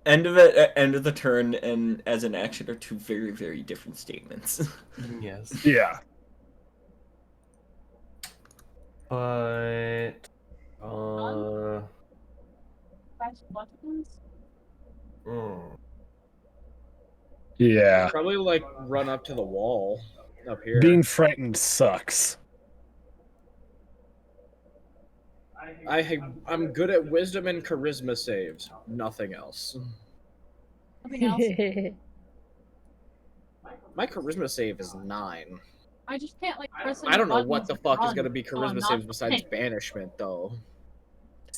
End of it, end of the turn, and as an action are two very, very different statements. Yes. Yeah. But Press buttons. mm, Yeah. Probably like run up to the wall up here. Being frightened sucks. I'm good at wisdom and charisma saves. Nothing else. Something else. My charisma save is 9. I just can't like press. I don't know what buttons the and fuck is run. gonna be charisma not saves besides playing. banishment, though.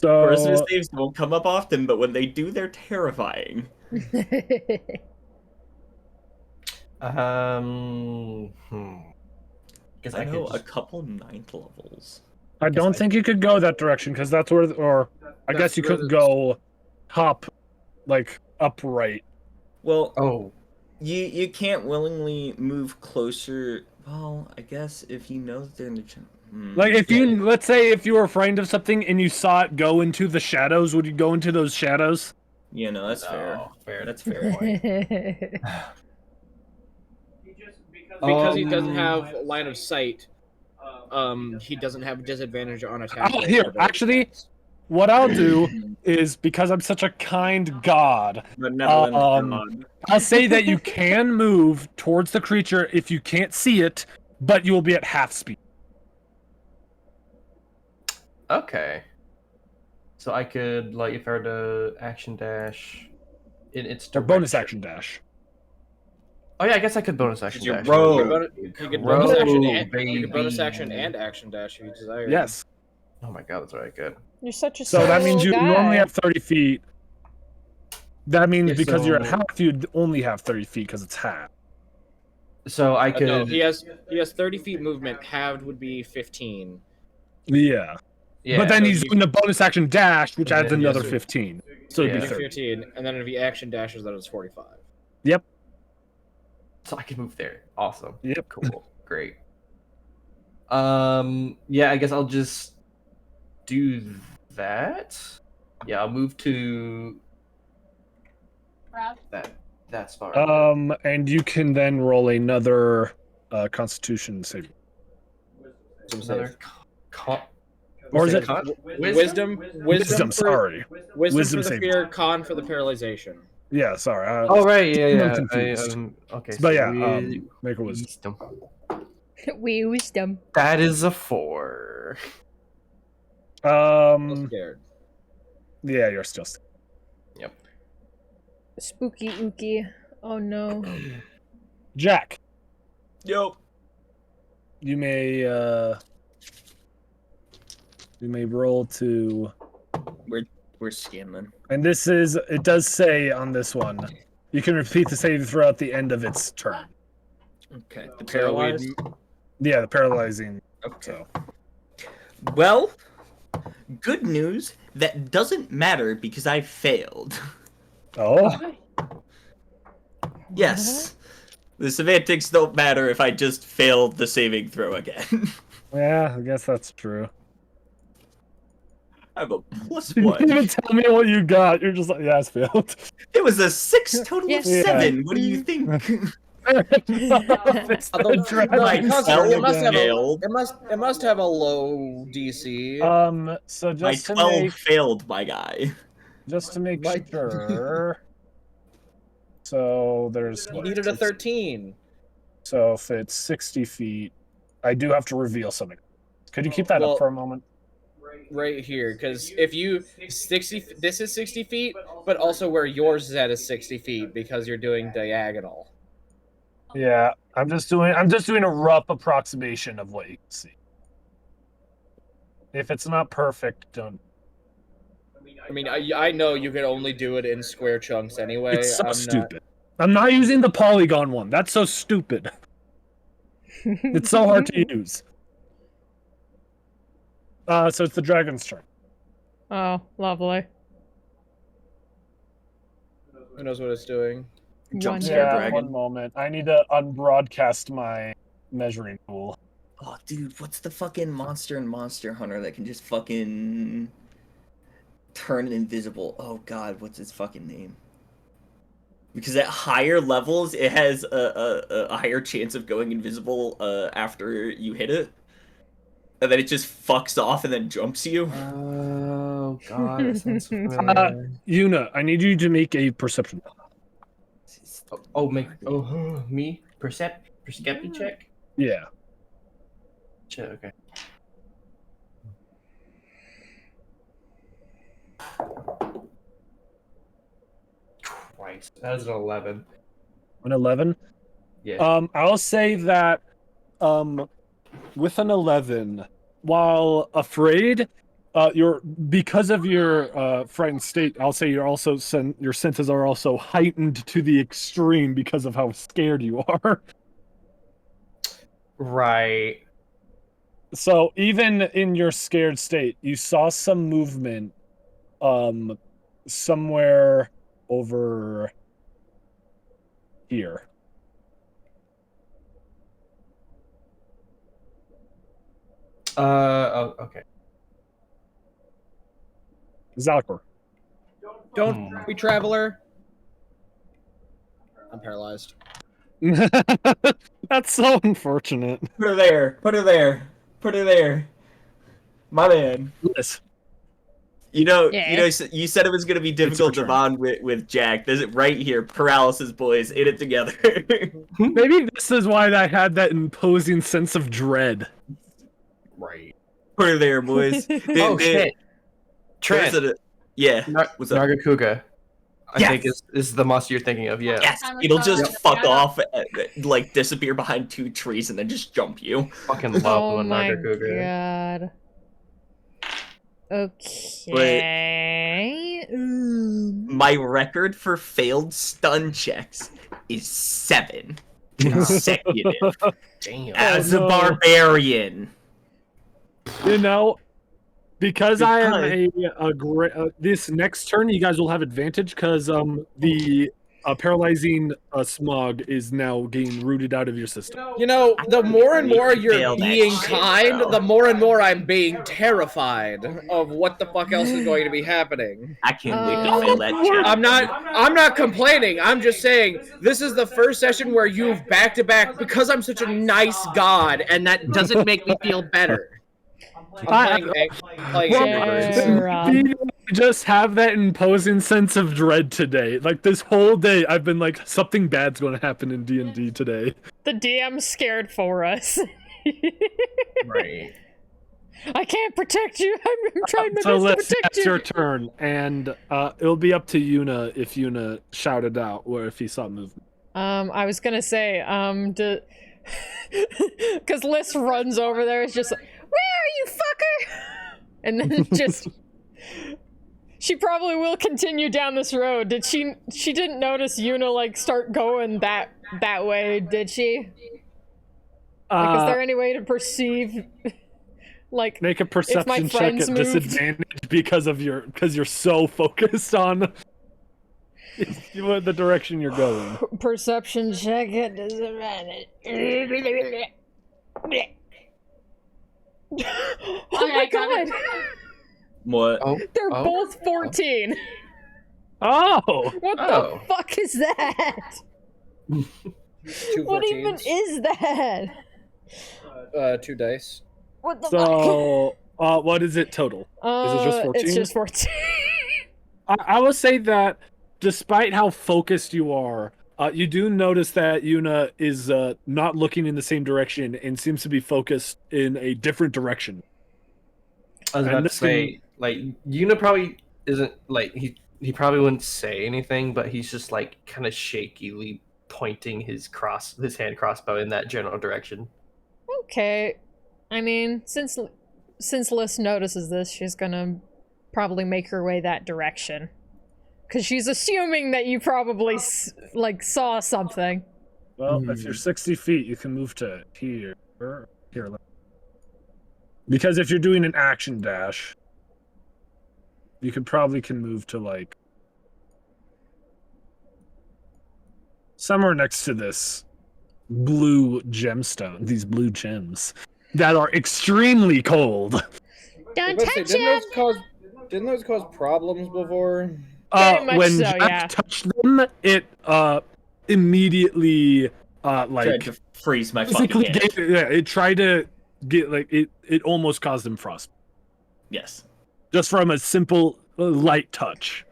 Charisma So saves won't come up often, but when they do, they're terrifying. Guess I I know could a just, couple 9th levels. I don't think you could go that direction because that's where, or I guess That's you where couldn't the- go hop like upright. Well, oh, you can't willingly move closer. Well, I guess if you know that they're in the Like if you, let's say if you were frightened of something and you saw it go into the shadows, would you go into those shadows? Yeah, no, that's fair. no, fair. That's fair. Because he doesn't have line of sight, he doesn't have disadvantage on attack. Oh, rolls here, for those actually, attacks. what I'll do is because I'm such a kind god, Benevolent Um, God. I'll say that you can move towards the creature if you can't see it, but you will be at half speed. Okay. So I could, like, if I were to action dash in its Or bonus direction- action dash. Oh yeah, I guess I could bonus action you dash. roll. You could bonus action and baby. you could bonus action and action dash if you desire. Yes. Oh my god, that's right. Good. You're such a So that means you guy. normally have 30 feet. That means Yeah, because you're at so- half, you'd only have 30 feet because it's half. So I could. No, he has 30 feet movement. Halved would be 15. Yeah. yeah. But then so he's you- doing a bonus action dash, which Yeah, adds yeah, another so- 15. So it'd Yeah. be It'd be 30. 15, and then if he action dashes, then it's 45. Yep. So I can move there. Awesome. Yep. Cool. Great. Yeah, I guess I'll just do that. Yeah, I'll move to Grab. that spot. And you can then roll another Constitution save. Another Or is it Wisdom Wisdom? for, Sorry. Wisdom Wisdom for the save. fear, con for the paralyzation. Yeah, sorry. Oh right, yeah, I'm yeah. confused. Okay, But yeah, we- make a wisdom. We wisdom. That is a 4. I'm scared. Yeah, you're still. Spooky ooky. Oh no. Jack, Yo. you may roll to, We're scamming. and this is, it does say on this one, you can repeat the save throughout the end of its turn. Okay. The So paralyzed. Yeah, the paralyzing. Okay. So Well, good news. That doesn't matter because I failed. oh, Yes. The semantics don't matter if I just failed the saving throw again. yeah, I guess that's true. I'm a plus You didn't even one. tell me what you got. You're just like, yeah, it's failed. It was a 6 total of Yeah. 7. What do you think? It's the Although- dragon My it must- spell it must have a- failed. It must have a low DC. So My just to 12 make failed, my guy. My- sure. So there's you what, needed a 13. So if it's 60 feet, I do have to reveal something. Could you keep that Well- up for a moment? Right here, because if you 60, this is 60 feet, but also where yours is at is 60 feet because you're doing diagonal. Yeah, I'm just doing a rough approximation of what you can see. If it's not perfect, don't. I mean, I know you can only do it in square chunks anyway. It's so I'm stupid. I'm not using the polygon one. That's so stupid. It's so hard to use. So it's the dragon's turn. Oh, lovely. Who knows what it's doing? Jump One scare down. dragon. One moment. I need to unbroadcast my measuring tool. Oh, dude, what's the fucking monster in Monster Hunter that can just fucking turn invisible? Oh god, what's its fucking name? Because at higher levels, it has a higher chance of going invisible after you hit it. And then it just fucks off and then jumps you. Oh god, that sounds familiar. Yuna, I need you to make a perception. Me? Perception check? Yeah. Okay. Christ. That is an 11. An 11? Yeah. I'll say that with an 11, while afraid, because of your frightened state, I'll say you're also your senses are also heightened to the extreme because of how scared you are. Right. So even in your scared state, you saw some movement somewhere over here. Oh, okay. Zalcor. Don't be traveler. I'm paralyzed. That's so unfortunate. Put her there. Put her there. Put her there. My man. Yes. You know, Yeah. you said it was gonna be difficult to turn. bond with Jack. There's it right here. Paralysis, boys, in it together. Maybe this is why I had that imposing sense of dread. Right. Put her there, boys. Oh, shit. Trent. Yeah. Nar- What's up? Nargacuga. I Yes. think is the monster you're thinking of, yeah. Yes, it'll just fuck off, like disappear behind 2 trees, and then just jump you. Fucking love Oh the my Nargacuga. god. Okay. My record for failed stun checks is 7 consecutive. Damn. As Oh, a no. barbarian. You know, because I am a great. This next turn, you guys will have advantage because the paralyzing smog is now getting rooted out of your system. You know, the more and more Fail you're that being shit, kind, bro. the more and more I'm being terrified of what the fuck else is going to be happening. I can't wait to fail that check. I'm not complaining. I'm just saying this is the first session where you've back to back because I'm such a nice god, and that doesn't make me feel better. I'm playing Jarom. You just have that imposing sense of dread today. Like this whole day, I've been like, something bad's going to happen in D&D today. The DM's scared for us. Right. I can't protect you. I'm trying my So best to let's protect that's you. your turn, and it'll be up to Yuna if Yuna shouted out or if he saw movement. I was gonna say, because Liz runs over there, is just like, where are you, fucker? And then just, she probably will continue down this road. Did she? She didn't notice Yuna like start going that way, did she? Like, is there any way to perceive? Like, Make a perception check friends at moved- disadvantage because you're so focused on the direction you're going. perception check at disadvantage. Oh my god! What? Oh. They're Oh. both 14. Oh! What Oh. the fuck is that? 2 What even 14s, is that? 2 dice. What the So, what is it total? fuck? is it just 14? It's just 14. I will say that despite how focused you are, you do notice that Yuna is not looking in the same direction and seems to be focused in a different direction. I was And about to this can- say, like, Yuna probably isn't, like, he probably wouldn't say anything, but he's just, like, kind of shakily pointing his hand crossbow in that general direction. Okay. I mean, since Liz notices this, she's gonna probably make her way that direction. Because she's assuming that you probably, like, saw something. Well, if you're 60 feet, you can move to here. Here. Because if you're doing an action dash, you can move to, like, somewhere next to this blue gemstone, these blue gems that are extremely cold. Don't Let's see, touch it. didn't those cause problems before? Very much When so, Jack yeah. touched them, it immediately Tried like to freeze my fucking physically hand. it tried to get like it almost caused him frost Yes. just from a simple light touch.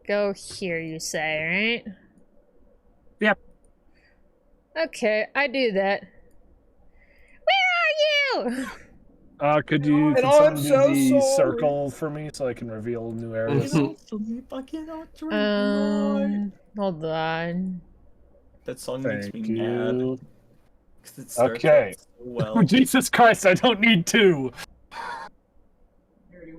Go here, you say, right? Yep. Okay, I do that. Where are you? Could you And someone I'm do so the sorry. circle for me so I can reveal new areas? Hold on. That song makes Thank me mad. you. 'Cause it starts Okay. out so well. Oh, Jesus Christ! I don't need two.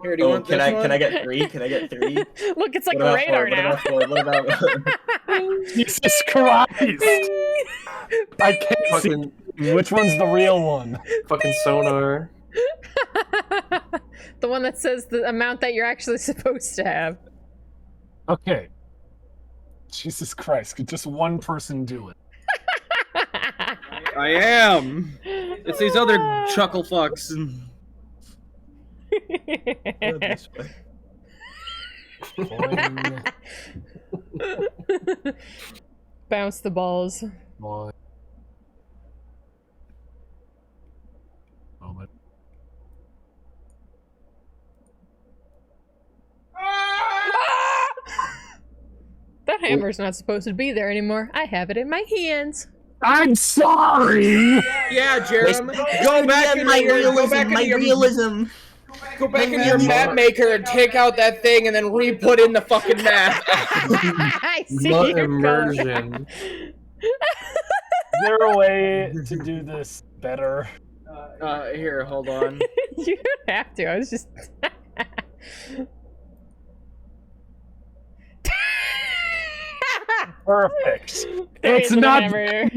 Here, do you Oh, want can this I one? get 3? Can I get 3? Look, it's like What about radar 4? What now. about 4? What about Jesus Christ! I can't see Fucking, which one's the real one. fucking sonar. The one that says the amount that you're actually supposed to have. Okay. Jesus Christ! Could just one person do it? I am. It's these other chuckle fucks. this way? One, Bounce the balls. one. Moment. That hammer's not supposed to be there anymore. I have it in my hands. I'm sorry. Yeah, Jarom. Go back into your realism. Go back into your map maker and take out that thing and then re-put in the fucking map. I see Nut your color. immersion. Is there a way to do this better? Here, hold on. You don't have to. I was just. Perfect. Praise It's the not. hammer.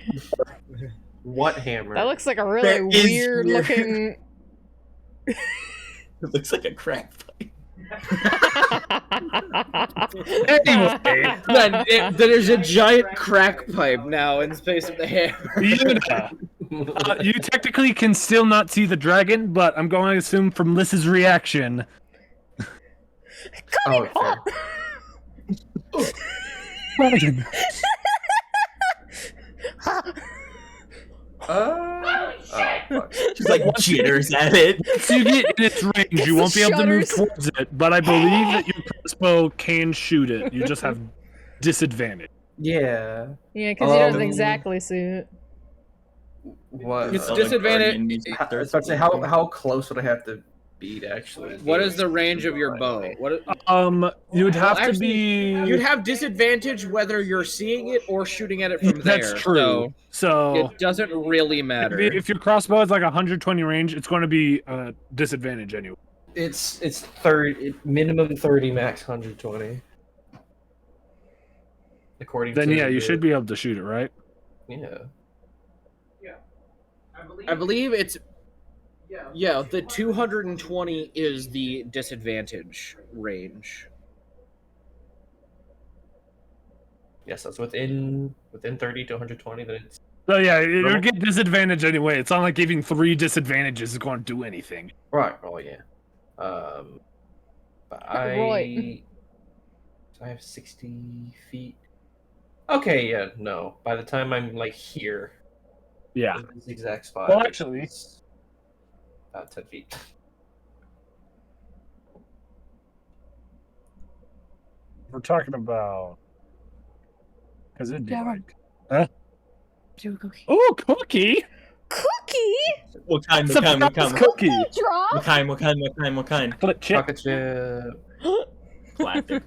What hammer? That looks like a really That is weird weird. looking. It looks like a crack pipe. Anyway, There's a giant crack pipe now in space of the hammer. Yuna, you technically can still not see the dragon, but I'm going to assume from Liss's reaction. Oh, fair. Dragon. Oh, fuck. She's like jitters at it. Once you get in its range, you won't be able to move Shudders. towards it, but I believe that your crossbow can shoot it. You just have disadvantage. Yeah. Yeah, because you don't Um, exactly see it. What? It's Sounds like disadvantage- Guardian music I was starts about to say, how close would I have to be to actually? What is the range of your bow? What? You would have Well, to be. You'd have disadvantage whether you're seeing it or shooting at it from there. That's true. So So it doesn't really matter. if your crossbow is like 120 range, it's going to be disadvantage anyway. It's 30 minimum 30, max 120. According Then to yeah, you the- should be able to shoot it, right? Yeah. I believe it's. Yeah, the 220 is the disadvantage range. Yes, that's within 30 to 120. Then it's So yeah, it Roll. would get disadvantage anyway. It's not like giving 3 disadvantages is going to do anything. right. Oh yeah. But Right. I have 60 feet. Okay, yeah, no. By the time I'm like here, Yeah. in this exact spot. Well, actually- it's about 10 feet. We're talking about because it'd be Jarom. like, oh, cookie! Cookie? What kind? It's a cookie. Drop? What kind? Flip chip. Chocolate chip. Plastic.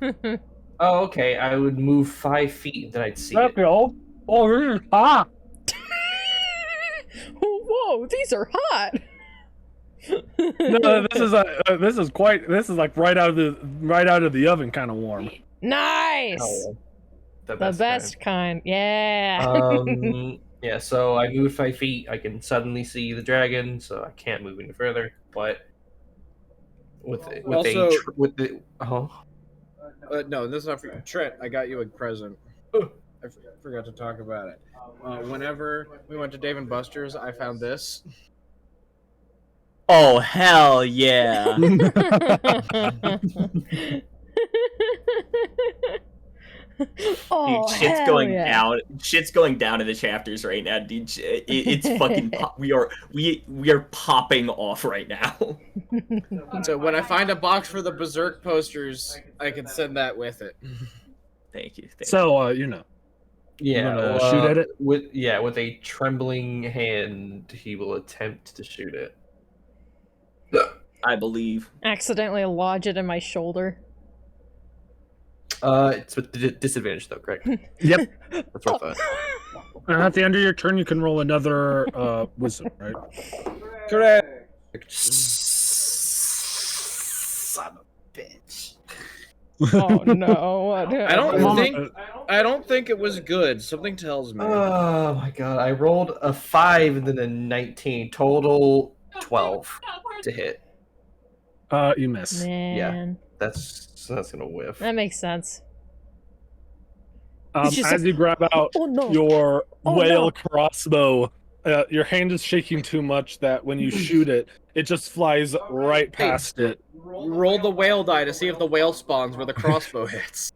Oh, okay. I would move 5 feet, then I'd see There it. you go. Oh, this is hot. Whoa, these are hot. No, this is like right out of the oven, kind of warm. Nice. Oh, The best kind. Yeah. Yeah, so I moved 5 feet. I can suddenly see the dragon, so I can't move any further. But with Also- with the No, this is not for you. Trent, I got you a present. forgot to talk about it. Whenever we went to Dave and Buster's, I found this. Oh hell yeah! Oh, Dude, shit's hell going yeah. down. Shit's going down in the chapters right now, dude. It's fucking. We are popping off right now. So when I find a box for the Berserk posters, I can send that with it. Thank you. So, you know. Yeah, gonna well, shoot at it? with a trembling hand, he will attempt to shoot it. I believe. Accidentally lodge it in my shoulder. It's with disadvantage though, correct? Yep. That's what I thought. And at the end of your turn, you can roll another wisdom, right? Correct. Son of a bitch. Oh no! What I don't Mama- think. I don't think it was good. Something tells me. Oh my god! I rolled a 5 and then a 19. Total 12 to hit. You miss. Man, That's gonna whiff. that makes sense. As just you grab out Oh no! your Oh, whale no. crossbow, your hand is shaking too much that when you shoot it, it just flies right past it. Roll the whale die to see if the whale spawns where the crossbow hits.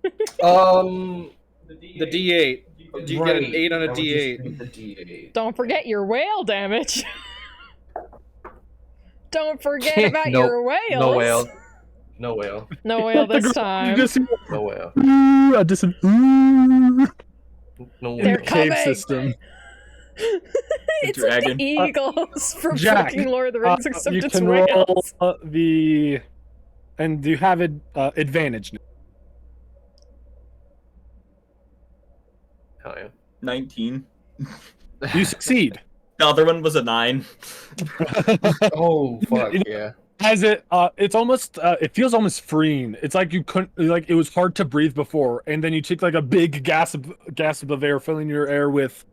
The The D8. Do you get an 8 on a D8? The D8. Don't forget your whale damage. Don't forget Can't- about nope, your whales. No whale. No whale. No whale this You time. just see No whale. a distant in No They're the whale. cave coming! system. It's like Dragon. the eagles from Jack, fucking Lord of the Rings, except you it's can roll whales. the, and you have advantage. Hell yeah. 19. You succeed. The other one was a 9. Oh fuck yeah. As it's almost, it feels almost freeing. It's like you couldn't, like it was hard to breathe before, and then you take like a big gasp of air, filling your air with,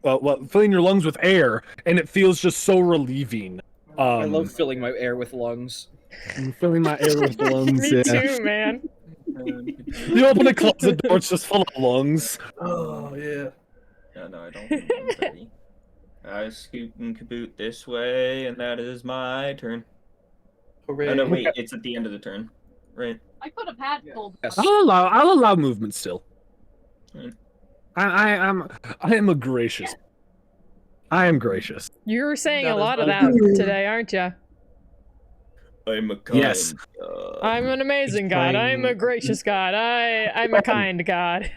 filling your lungs with air, and it feels just so relieving. I love filling my air with lungs. I'm filling my air with lungs. Me yeah. too, man. You open a closet door, it's just full of lungs. Oh yeah. Yeah, no, I don't think I'm ready. I scoot and caboot this way, and that is my turn. Hooray. Oh no, wait, it's at the end of the turn. Right. I could have had gold. Yes. I'll allow movement still. Hmm. I am a gracious. I am gracious. You were saying That a is lot of my that turn. today, aren't you? I'm a kind. Yes. I'm an amazing god. I'm a gracious god. I'm a kind god.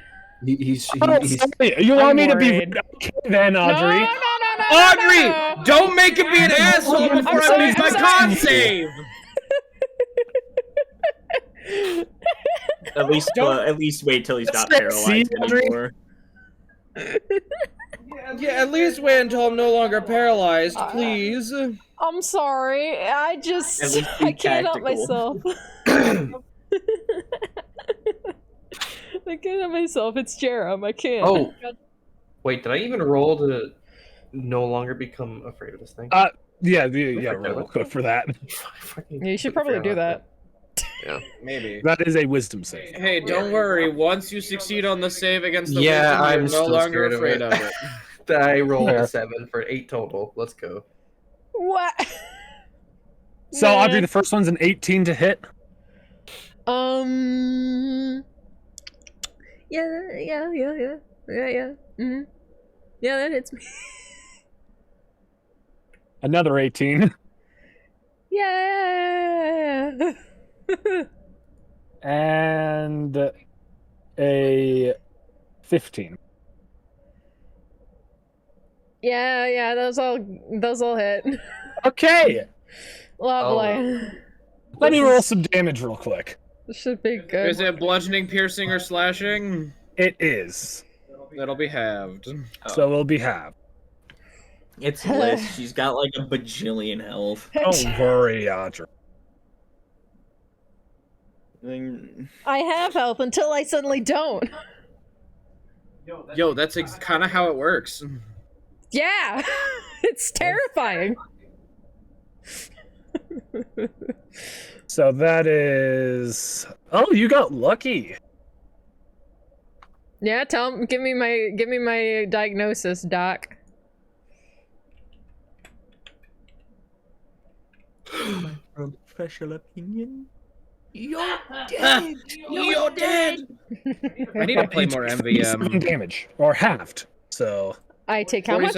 He's Oh, sorry. You want me to be worried. okay then, Audrey? No. Audrey! Don't make him be an asshole before I lose my con save! At least wait till he's not Sexy, paralyzed Audrey. anymore. Yeah, at least wait until I'm no longer paralyzed, please. I'm sorry. I At just least be I can't help tactical. myself. I can't help myself. It's Jarom. I can't. Oh. Wait, did I even roll to no longer become afraid of this thing? Yeah, roll quick for that. Fucking Yeah, you should probably do that. Maybe. That is a wisdom save. Hey, don't worry. Once you succeed on the save against the Yeah, wisdom, I'm you're no still longer scared of afraid it. of it. I rolled Fair. a 7 for 8 total. Let's go. What? So, Audrey, Man. the first one's an 18 to hit. Yeah. Mm-hmm. Yeah, that hits me. Another 18. Yeah. And a 15. Yeah, those all hit. Okay. Lovely. Let me roll some damage real quick. This should be good. Is it bludgeoning, piercing, or slashing? It is. That'll be halved. So it'll be half. It's Liz. She's got like a bajillion health. Don't worry, Audrey. I have health until I suddenly don't. Yo, that's kind of how it works. Yeah, it's terrifying. So that is... Oh, you got lucky. Yeah, give me my diagnosis, doc. My professional opinion. You're dead. You're dead. I need to play more 47 MVM. damage, or halved. So I take how much?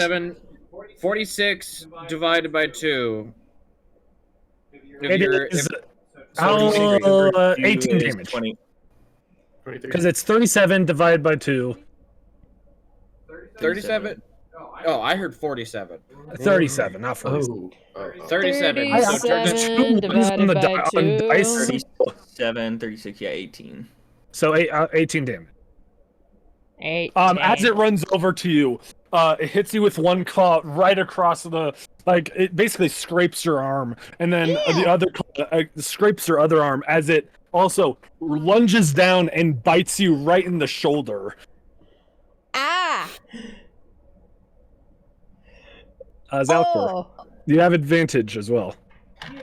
46 divided by 2. it is So 18 is damage. 20. 23. Because it's 37 divided by 2. 37? Oh, I heard 47. 37, not 47. 37. So turn 37 divided by 2. 37, 36, yeah, 18. So 18 damage. 8. As it runs over to you, it hits you with one claw right across the, like, it basically scrapes your arm, and then the other claw scrapes your other arm as it also lunges down and bites you right in the shoulder. Ah! Zalcor, Oh. you have advantage as well.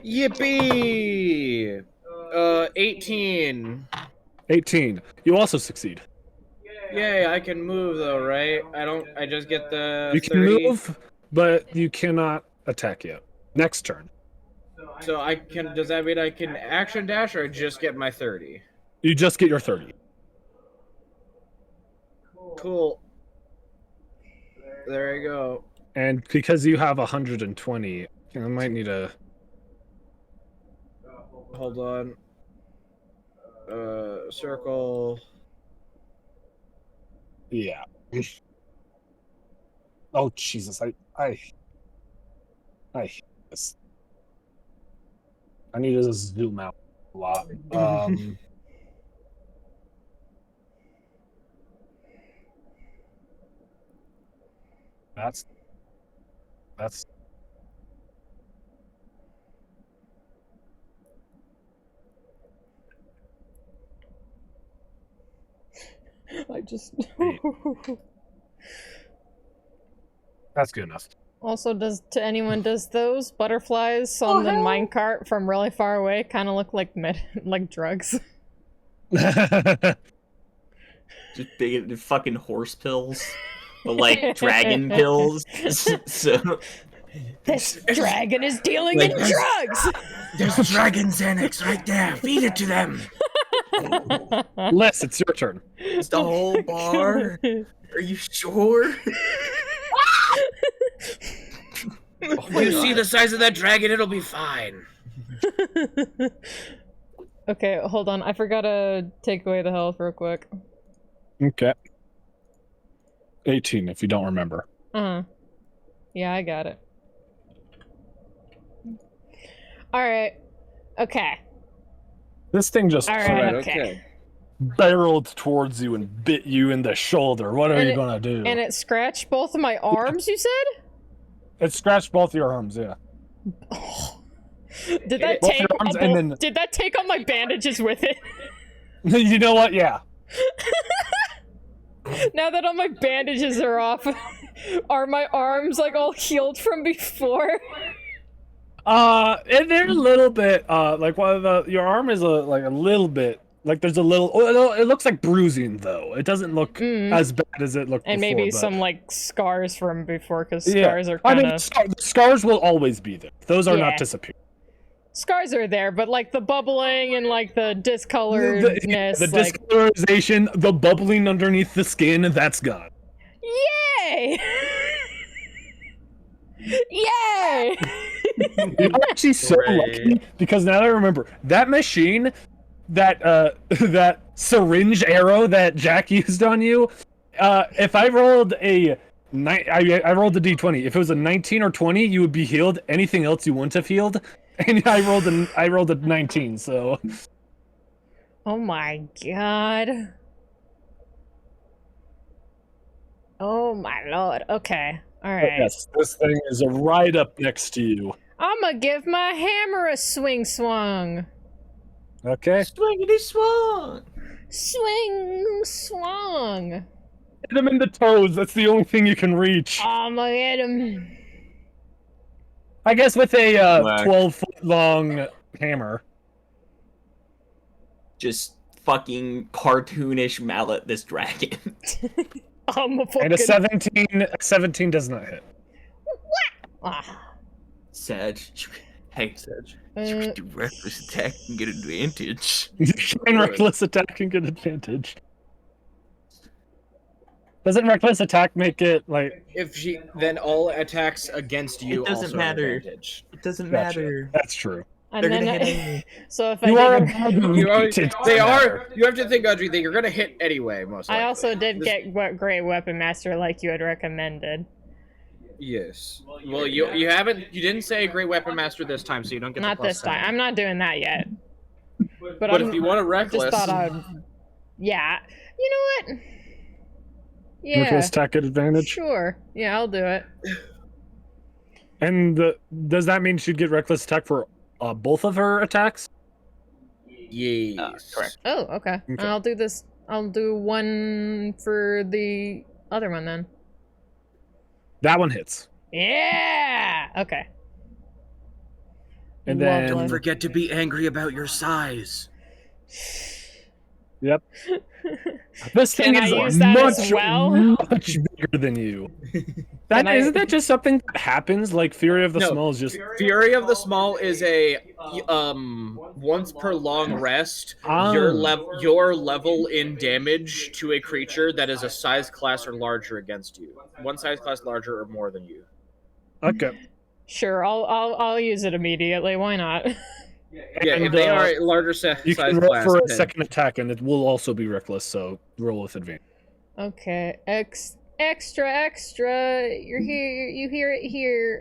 Yippee! 18. 18. You also succeed. Yay, I can move though, right? I just get the You can 30. move, but you cannot attack yet. Next turn. So does that mean I can action dash or just get my 30? You just get your 30. Cool. There you go. And because you have 120, I might need a... Hold on. Circle. Yeah. Oh, Jesus. I hate this. I need to zoom out a lot. That's I just. that's good enough. Also, does those butterflies on the minecart from really far away kind of look like like drugs? Just big fucking horse pills. But like dragon pills. So This dragon is dealing Like, in drugs. There's dragon Xanax right there. Feed it to them. Les, it's your turn. it's the whole bar. Are you sure? You see the size of that dragon, it'll be fine. Okay, hold on. I forgot to take away the health real quick. Okay. 18, if you don't remember. Yeah, I got it. Alright. Okay. This thing just Alright, okay. barreled towards you and bit you in the shoulder. What are And you it- gonna do? And it scratched both of my arms, you said? It scratched both your arms, yeah. Did that Both take your arms and then- Did that take all my bandages with it? You know what? Yeah. Now that all my bandages are off, are my arms like all healed from before? And they're a little bit, like, your arm is a little bit, like, there's a little, it looks like bruising, though. It doesn't look as bad as it looked And before. maybe but... some like scars from before, because Yeah. scars are I kind mean, of scars will always be there. Those are Yeah. not disappearing. scars are there, but like the bubbling and like the discoloredness, The like discolorization, the bubbling underneath the skin, that's gone. yay, yay! You're actually so lucky because now that I remember that machine, that that syringe arrow that Jack used on you. If I rolled a I rolled a d20. If it was a 19 or 20, you would be healed. Anything else, you wouldn't have healed. And I rolled a 19. So. Oh my god. Oh my lord. Okay. All right. Yes, this thing is right up next to you. I'm gonna give my hammer a swing swung. Okay. Swingity swung. Swing swung. Hit him in the toes. That's the only thing you can reach. I'm gonna get him. I guess with a Whack. 12-foot long hammer. Just fucking cartoonish mallet this dragon. I'm a fucking... And a 17 does not hit. Ah. Sag. Hey, Sedge. you can do reckless attack and get advantage. You can reckless attack and get advantage. Doesn't reckless attack make it like? If she then all attacks against you It doesn't also matter. advantage. It doesn't Gotcha. matter. That's true. And They're then, gonna hit anyway. so if You I are did, You are, amalgamated. they are. You have to think, Audrey, that you're gonna hit anyway. Most likely. I also did This- get Great Weapon Master like you had recommended. Yes. Well, you didn't say Great Weapon Master this time, so you don't get. Not the plus this time. 10. I'm not doing that yet. But But I'm, if you want to just reckless, thought I'd. Yeah. You know what? Yeah. Reckless attack at advantage. Sure. Yeah, I'll do it. And does that mean she'd get reckless attack for both of her attacks? yes, Correct. Oh, okay. Okay. I'll do this. I'll do one for the other one then. That one hits. Yeah. Okay. And then- Lovely. Don't forget to be angry about your size. Yep. This Can thing I is use that much, as well? much bigger than you. Isn't that just something that happens? Like Fury of the No. Small is just Fury of the Small is a once per long rest. Ah. Your level in damage to a creature that is a size class or larger against you. One size class larger or more than you. okay. Sure. I'll use it immediately. Why not? Yeah, And, if they are a larger You size can roll class, for a then- second attack, and it will also be reckless. So roll with advantage. Okay. Extra. You're here. You hear it here.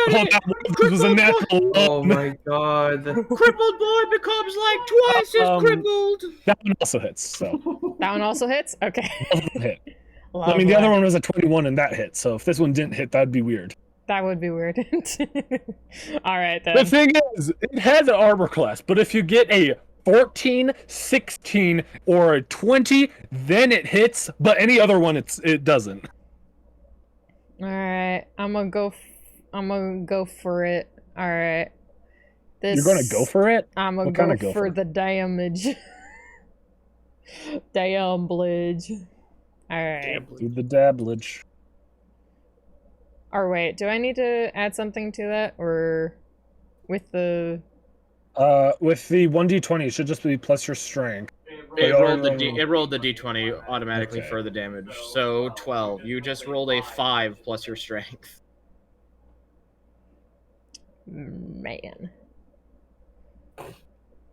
Oh, that was a natural. Oh my god. Crippled boy becomes like twice as crippled. That one also hits. So That one also hits. Okay. both of them hit. I mean, the Lovely. other one was a 21, and that hit. So if this one didn't hit, that'd be weird. That would be weird. All right The then. thing is, it has an armor class, but if you get a 14, 16, or a 20, then it hits. But any other one, it doesn't. All right. I'm gonna go for it. All right. This. You're gonna go for it. I'm gonna What kind of go go for for? the damage. Damage. All right. Do the dabblage. Or wait, do I need to add something to that, or with the? With the 1d20, it should just be plus your strength. It Oh, rolled the no, no. it rolled the d20 automatically Okay. for the damage. So 12. You just rolled a 5 plus your strength. Man.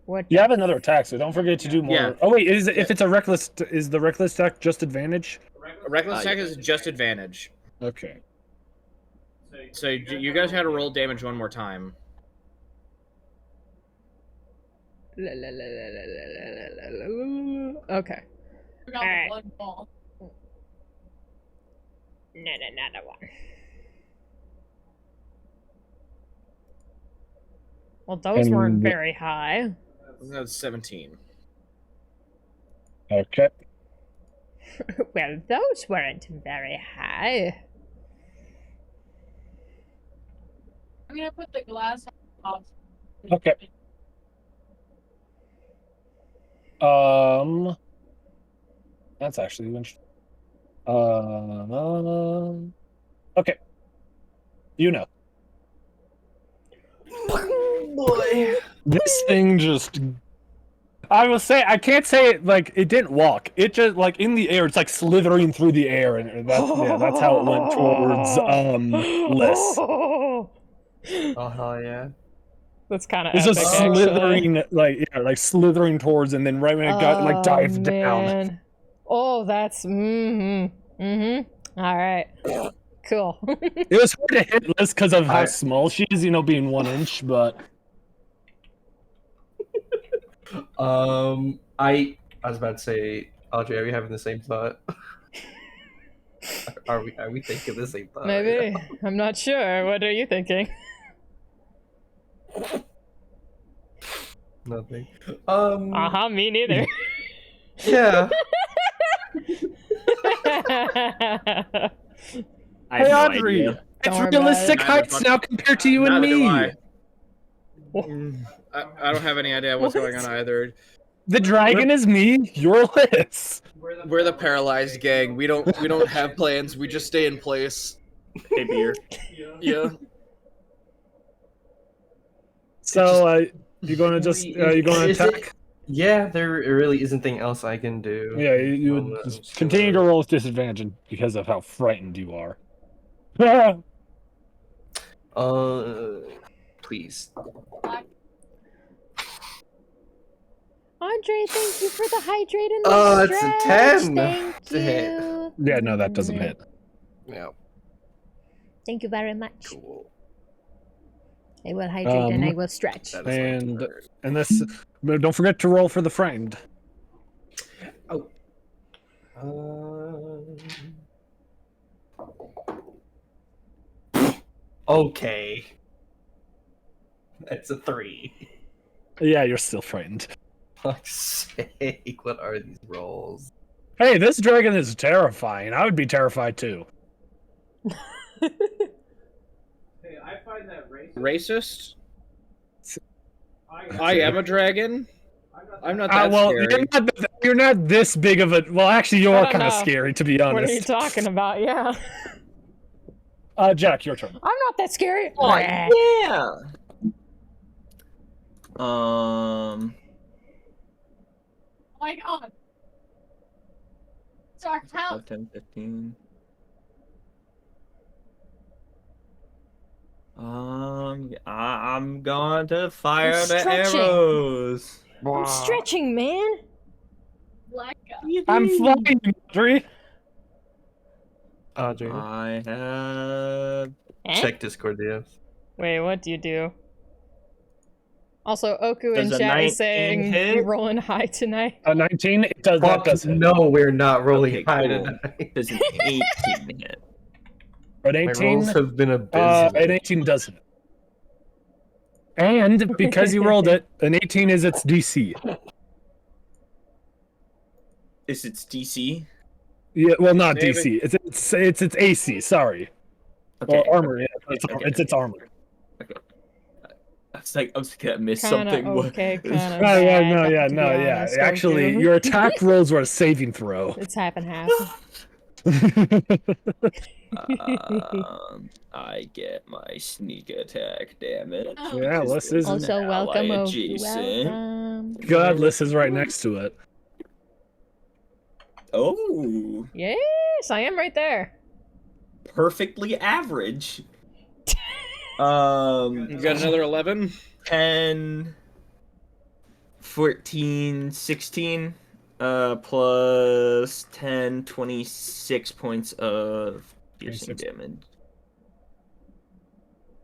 What? You have another attack, so don't forget to do more. Yeah. Oh wait, if it's a reckless, is the reckless attack just advantage? Reckless attack is just advantage. Okay. So you guys had to roll damage one more time. Okay. Forgot the Alright. blood ball. No, another one. Well, those And- weren't very high. That's 17. Okay. Well, those weren't very high. I'm gonna put the glass on. Okay. That's actually interesting. Okay. You know. Boy. This thing just. I will say, I can't say it like it didn't walk. It just like in the air, it's like slithering through the air, and that's how it went towards Liss. Oh hell yeah. That's kind of It's epic, just actually. slithering, like slithering towards, and then right when it got like dived down. Man. Oh, that's All right. Cool. It was hard to hit Liz because of how I- small she is, being 1 inch, but I was about to say, Audrey, are we having the same thought? Are we thinking the same thought? Maybe. I'm not sure. What are you thinking? Nothing. Me neither. Yeah. I hey have no Audrey, idea. it's Don't worry realistic about it. heights now compared to you and Neither do me. I. I don't have any idea what's going on either. The dragon is me. You're Liz. We're the paralyzed gang. We don't have plans. We just stay in place. Hey, beer. Yeah. So, you gonna attack? Yeah, there really isn't anything else I can do. Yeah, you would just continue to roll with disadvantage because of how frightened you are. Please. Andre, thank you for the hydrate and the Oh, it's a stretch. 10 Thank to hit. you. Yeah, no, that doesn't hit. Yeah. Thank you very much. Cool. I will hydrate and I will stretch. That is my turn. And this, but don't forget to roll for the frightened. Oh. Okay. That's a 3. Yeah, you're still frightened. Fuck's sake, what are these rolls? Hey, this dragon is terrifying. I would be terrified too. Hey, I find that Racist? I am a dragon. I'm not that Well, scary. you're not this big of a. Well, actually, you I are don't kind of know. scary, to be honest. What are you talking about? Yeah. Jack, your turn. I'm not that scary. Oh, yeah. Oh my god. Sorry, how? 10, 15. I'm going to fire I'm the stretching. arrows. I'm stretching, man. Black guy. I'm flying, Audrey. Audrey, I have. check Discord DMs. Wait, what do you do? Also, Oku in Does a chat 19 is saying hit? you rolling high tonight. A 19. It does. That Fuck, does hit. no, we're not rolling Okay, high cool. tonight. There's an 18 hit. An My 18. rolls have been abysmal. An 18 does hit. And because you rolled it, an 18 is its DC. Is it DC? Yeah, well, not Maybe. DC. It's its AC. Sorry. Okay. Or armor. Yeah, Okay. it's its armor. I was gonna miss Kinda something. okay, kinda Yeah, bad, to be yeah. honest, Actually, Oku. your attack rolls were a saving throw. It's half and half. I get my sneak attack damage. Oh. Yeah, Liz is. Also, Ally welcome, Oku. adjacent. Welcome. God, Liz is right next to it. Oh, Yes, I am right there. perfectly average. You got another 11? 10, 14, 16, plus 10, 26 points of piercing 26. damage.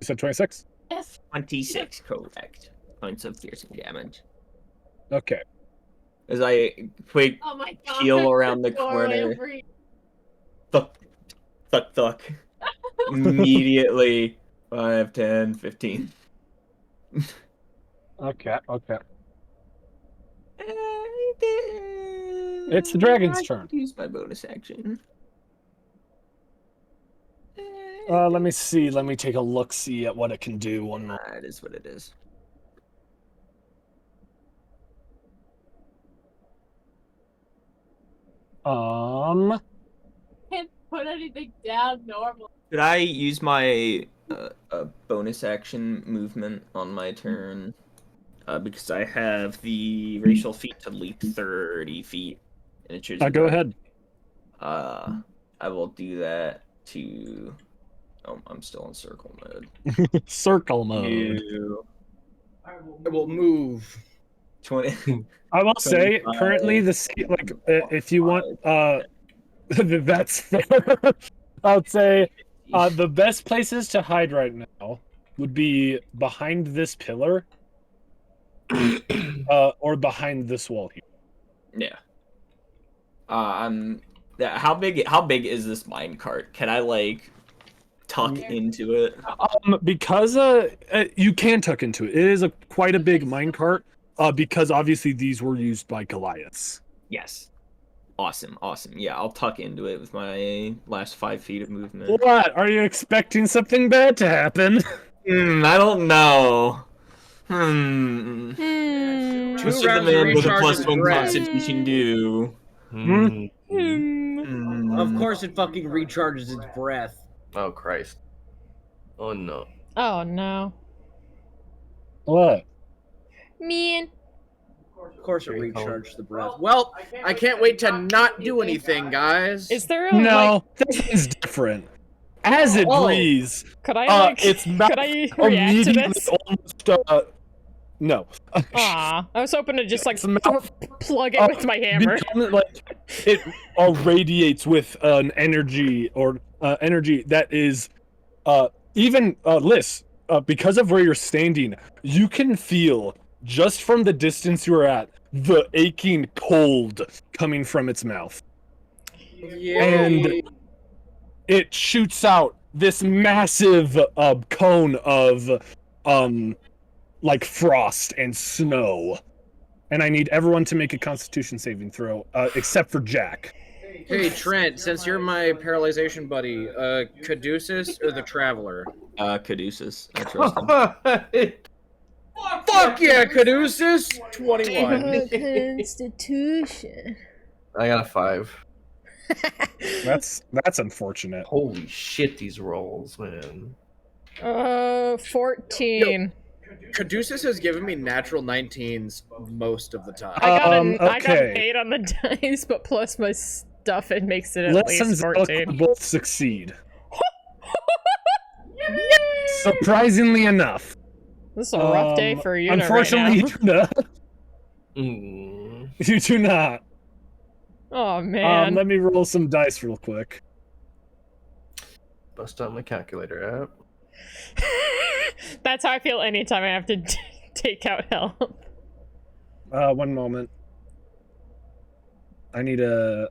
You said 26? Yes. 26, correct. Points of piercing damage. Okay. As I quick Oh my god. peel around the Doorway corner, free. thuck, thuck, thuck. Immediately, 5, 10, 15. Okay. It's the dragon's turn. Use my bonus action. Let me see. Let me take a look-see at what it can do. One more. That is what it is. Can't put anything down normal. Could I use my bonus action movement on my turn? Because I have the racial feat to leap 30 feet. And it chooses. Go ahead. I will do that to. Oh, I'm still in circle mode. Circle mode. To I will move. 20. I will say, 25, currently, if you want, that's fair. I would say the best places to hide right now would be behind this pillar, or behind this wall here. Yeah. How big is this minecart? Can I like tuck into it? Because you can tuck into it. It is quite a big minecart. Because obviously these were used by Goliaths. Yes. Awesome. Yeah, I'll tuck into it with my last 5 feet of movement. What? Are you expecting something bad to happen? I don't know. Hmm. Hmm. Two What should the rounds of man with a recharge is +1 breath. constitution do? Hmm. Of course, it fucking recharges its breath. Oh Christ. Oh no. Oh no. What? Man. Of course, it Here you go. recharged the breath. Well, I can't wait to not do anything, guys. Is there a No, this one's different. As it Oh. breathes, could I its mouth could I react to this? almost, no. Aw, I was hoping to just like Its mouth, plug it with my hammer. It radiates with an energy or energy that is even Liz, because of where you're standing, you can feel just from the distance you are at the aching cold coming from its mouth. Yeah. And it shoots out this massive cone of like frost and snow. And I need everyone to make a Constitution saving throw, except for Jack. Hey Trent, since you're my paralyzation buddy, Caduceus or the Traveler? Caduceus. I trust him. Fuck yeah, Caduceus! 21. Constitution. I got a 5. That's unfortunate. Holy shit, these rolls, man. 14. Caduceus has given me natural 19s most of the time. I got an okay. 8 on the dice, but plus my stuff, it makes it at Let's least 14. both succeed. Surprisingly enough. This is a rough day for you. Unfortunately, right now. You do not. Oh man. Let me roll some dice real quick. Bust out my calculator app. That's how I feel anytime I have to take out help. 1 moment. I need a.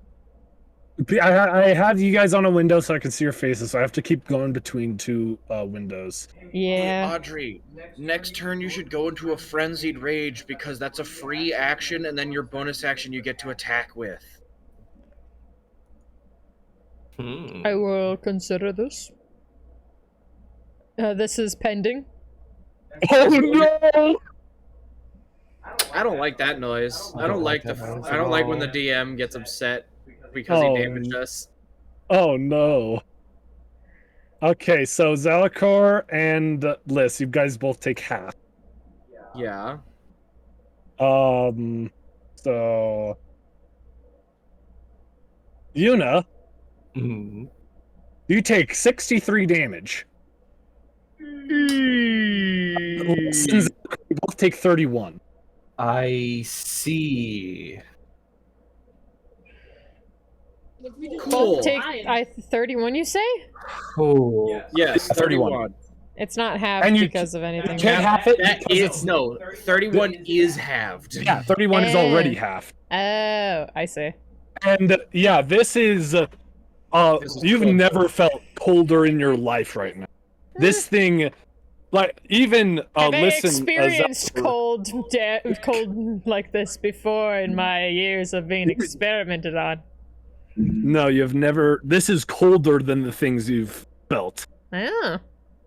I have you guys on a window so I can see your faces, so I have to keep going between 2 windows. Yeah. Audrey, next turn you should go into a frenzied rage because that's a free action, and then your bonus action you get to attack with. I will consider this. This is pending. Oh no! I don't like that noise. I don't like the. that noise I don't at like when all. the DM gets upset because he damaged us. Oh no. Okay, so Zalakor and Liz, you guys both take half. Yeah. So Yuna, you take 63 damage. Liz and Zalakor, you both take 31. I see. Cool. Both take 31, you say? Oh. Yes, 31. It's not half And you because of anything. can't half it That because is it's no. 31 is halved. yeah, 31 is already half. Oh, I see. And yeah, this is is you've cold. never felt colder in your life right now. This thing, like even Have I listen, experienced Zalakor- cold like this before in my years of being experimented on? No, you've never. This is colder than the things you've felt, Yeah.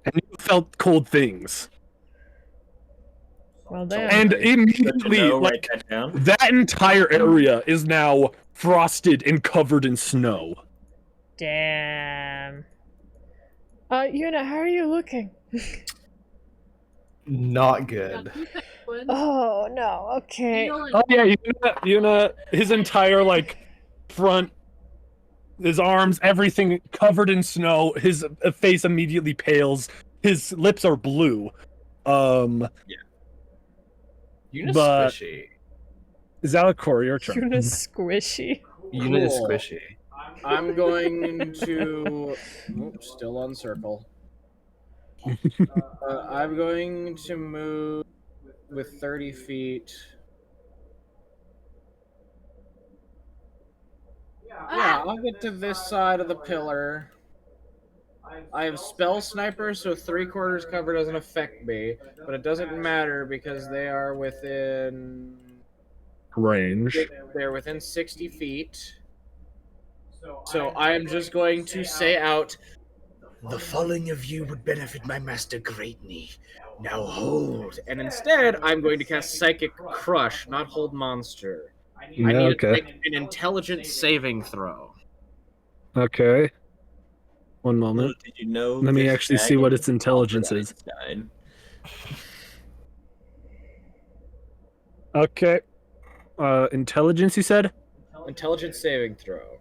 and you felt cold things. Well, damn. And immediately, No, write like that down. that entire area is now frosted and covered in snow. Damn. Yuna, how are you looking? Not good. Oh no. Okay. Oh yeah, Yuna, his entire like front, his arms, everything covered in snow. His face immediately pales. His lips are blue. Yuna's But- squishy. Zalakor, your turn. Yuna's squishy. Yuna is Cool. squishy. I'm going to. Oops, still on circle. I'm going to move with 30 feet. Yeah, I'll get to this side of the pillar. I have spell sniper, so 3/4 cover doesn't affect me, but it doesn't matter because they are within. Range. They're within 60 feet. So I am just going to say out, The falling of you would benefit my master greatly. Now hold. And instead, I'm going to cast Psychic Crush, not Hold Monster. I need to Okay. make an intelligence saving throw. Okay. One moment. Did you know? Let me this actually see what dragon its intelligence Albert is. Einstein? Okay. Intelligence, you said? Intelligence saving throw.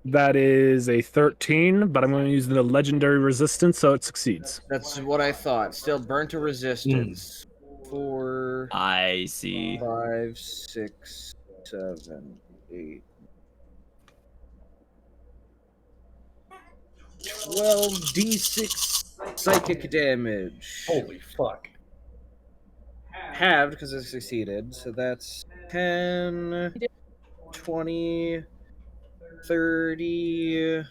That is a 13, but I'm going to use the legendary resistance, so it succeeds. That's what I thought. Still burn to resistance. 4, I see. 5, 6, 7, 8. 12d6 psychic damage. Holy fuck. Halved because I succeeded. So that's 10, 20, 30,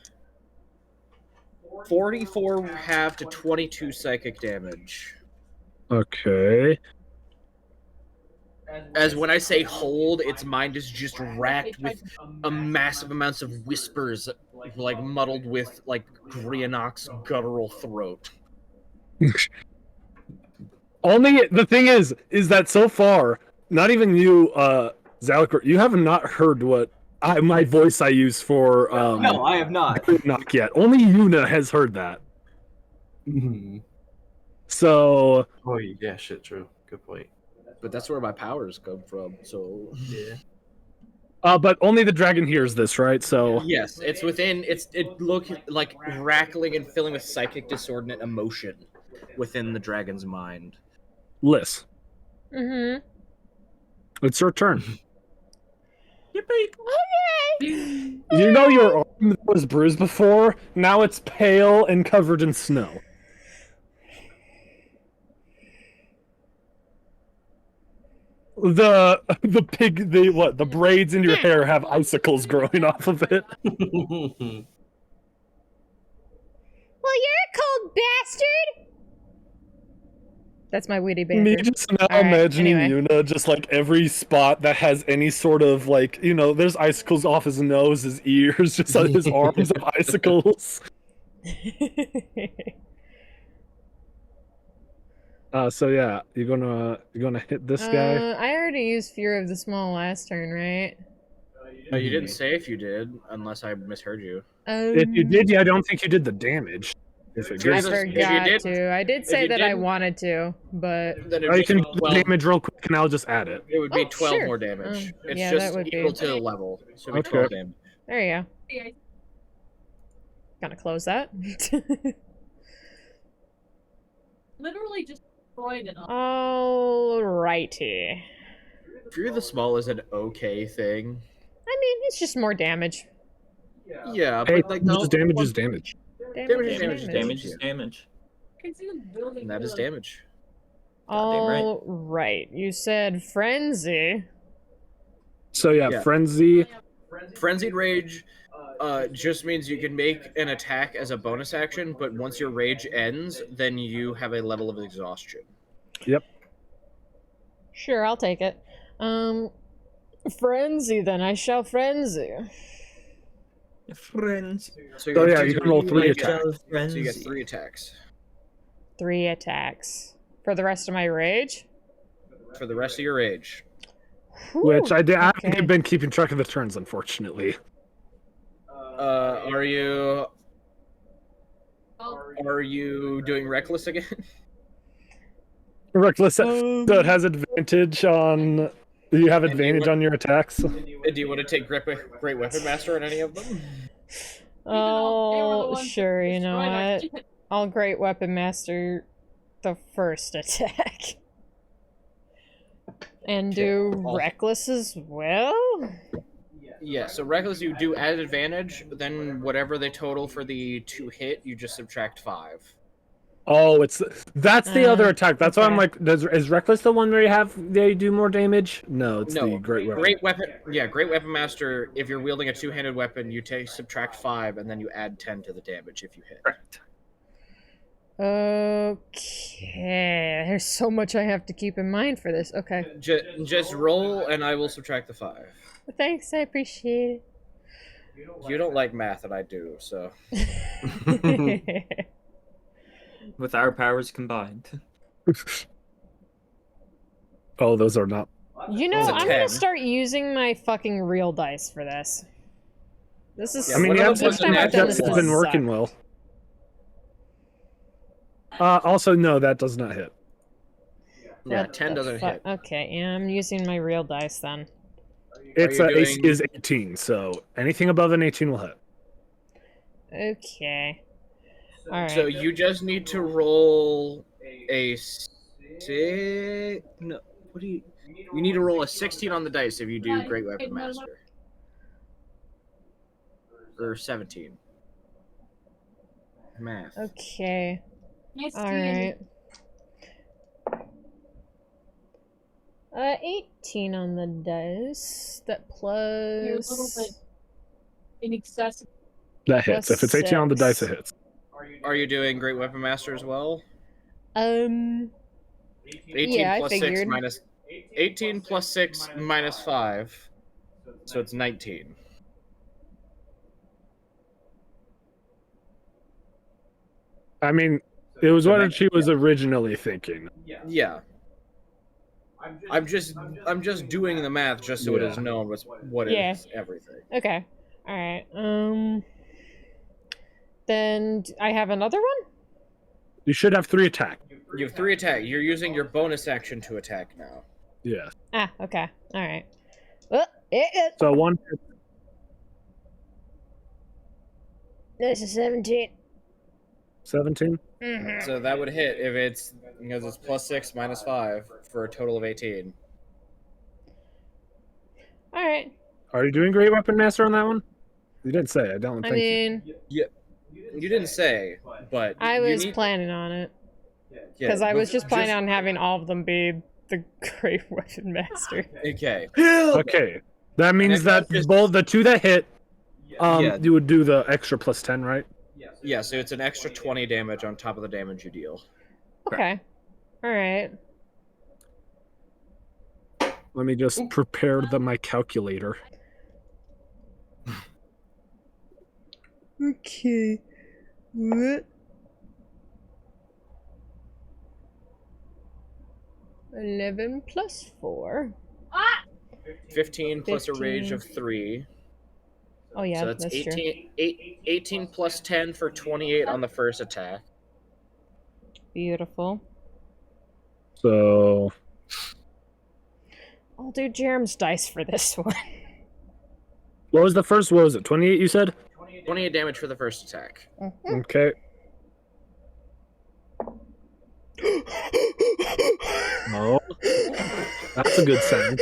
44 halved to 22 psychic damage. Okay. As when I say hold, its mind is just racked with a massive amounts of whispers, like muddled with like Grianok's guttural throat. Only the thing is that so far, not even you, Zalakor, you have not heard what my voice I use for No, I have not. knock yet. Only Yuna has heard that. So Oh yeah, shit, true. Good point. But that's where my powers come from. So Yeah. but only the dragon hears this, right? So yes, it's within. It look like rackling and filling with psychic disordinate emotion within the dragon's mind. Liz, Mm-hmm. it's your turn. Okay. You know your arm was bruised before. Now it's pale and covered in snow. The braids in your hair have icicles growing off of it. Well, you're a cold bastard. That's my witty banter. Me just now All right, imagining anyway. Yuna just like every spot that has any sort of like, there's icicles off his nose, his ears, just on his arms have icicles. So yeah, you're gonna hit this guy. I already used Fear of the Small last turn, right? No, you didn't say if you did, unless I misheard you. If you did, yeah, I don't think you did the damage. If it I I gives, if you forgot did- to. I did say you that I didn't- wanted to, but Then or you can do be the 12, damage real quick, and I'll just add it. it would be Oh, 12 sure. more damage. It's yeah, just that would equal be. to the level, so it'd be Okay. 12 damage. There you go. Yeah, Gonna close that. literally just destroyed it. Alrighty. Fear the Small is an okay thing. I mean, it's just more damage. Yeah, Hey, but like just damage is damage. Damage is Damage, damage. damage is damage. I can see them building. And that is damage. Goddamn right. All right. You said frenzy. So yeah, Yeah. frenzy. Frenzied Rage just means you can make an attack as a bonus action, but once your rage ends, then you have a level of exhaustion. Sure, I'll take it. Frenzy. Then I shall frenzy. Friends. So Oh, yeah, get you can roll 3 like, attacks. So you get 3 attacks 3 attacks for the rest of my rage. for the rest of your rage. Which I okay. haven't been keeping track of the turns, unfortunately. Are you doing reckless again? Reckless, so it has advantage on. You have advantage on your attacks. Do you want to take Great Weapon Master on any of them? Oh, sure. You know what? I'll Great Weapon Master the first attack. And do I'll- Reckless as well? Yeah, so reckless you do add advantage, then whatever the total for the 2 hit, you just subtract 5. Oh, that's the other attack. That's why I'm okay. like, is Reckless the one where they do more damage? No, it's No, the Great Weapon. Great Weapon Master, if you're wielding a 2-handed weapon, you subtract 5 and then you add 10 to the damage if you hit. Correct. Okay. There's so much I have to keep in mind for this. Okay. Just roll and I will subtract the 5. Thanks, I appreciate it. You don't like math, and I do. So With our powers combined. Oh, those are not. You know, It's a I'm 10. gonna start using my fucking real dice for this. This is. Yeah, I mean, one yeah, of them was a time I've done that's this. natural been This working sucked. well. Also, no, that does not hit. yeah, What 10 the doesn't fuck? hit. Okay, yeah, I'm using my real dice then. It's you AC doing- is 18, so anything above an 18 will hit. Okay. All right. So you just need to roll a No, what do you? You need to roll a 16 on the dice if you do Great Weapon Master. Or 17. Math. Okay. Nice All to meet you. right. 18 on the dice. That You're a little plus. bit in excess. That hits. Plus If it's 18 on the dice, it 6. hits. Are you doing Great Weapon Master as well? 18 18 I plus 6 figured. minus 18 plus 6 minus 5. So it's 19. I mean, it was So what next- she was originally thinking. Yeah. I'm just doing the math just so it is Yeah. known what Yeah. is everything. Okay. All right. Then I have another one. You should have 3 attack. You have 3 attack. You're using your bonus action to attack now. Yeah. Ah. Okay. All right. So 1. This is 17. 17. So that would hit if it's because it's plus 6 minus 5 for a total of 18. All right. Are you doing Great Weapon Master on that one? You didn't say. I don't I think. mean, You didn't say, but I you was need- planning on it yeah, because I but was just planning on having all of them be the Great Weapon Master. Okay. Okay. That means And that that's just- both the 2 that hit, Yeah. you would do the extra plus 10, right? Yeah, so it's an extra 20 damage on top of the damage you deal. Okay. All right. Let me just prepare my calculator. Okay. What? 11 plus 4. 15 plus a rage 15. of 3. Oh yeah, So that's that's 18, 18 plus 10 for 28 on the first attack. true. Beautiful. So I'll do Jarom's dice for this one. what was the first? What was it? 28 you said? 28 damage for the first attack. Okay. Oh, that's a good sound.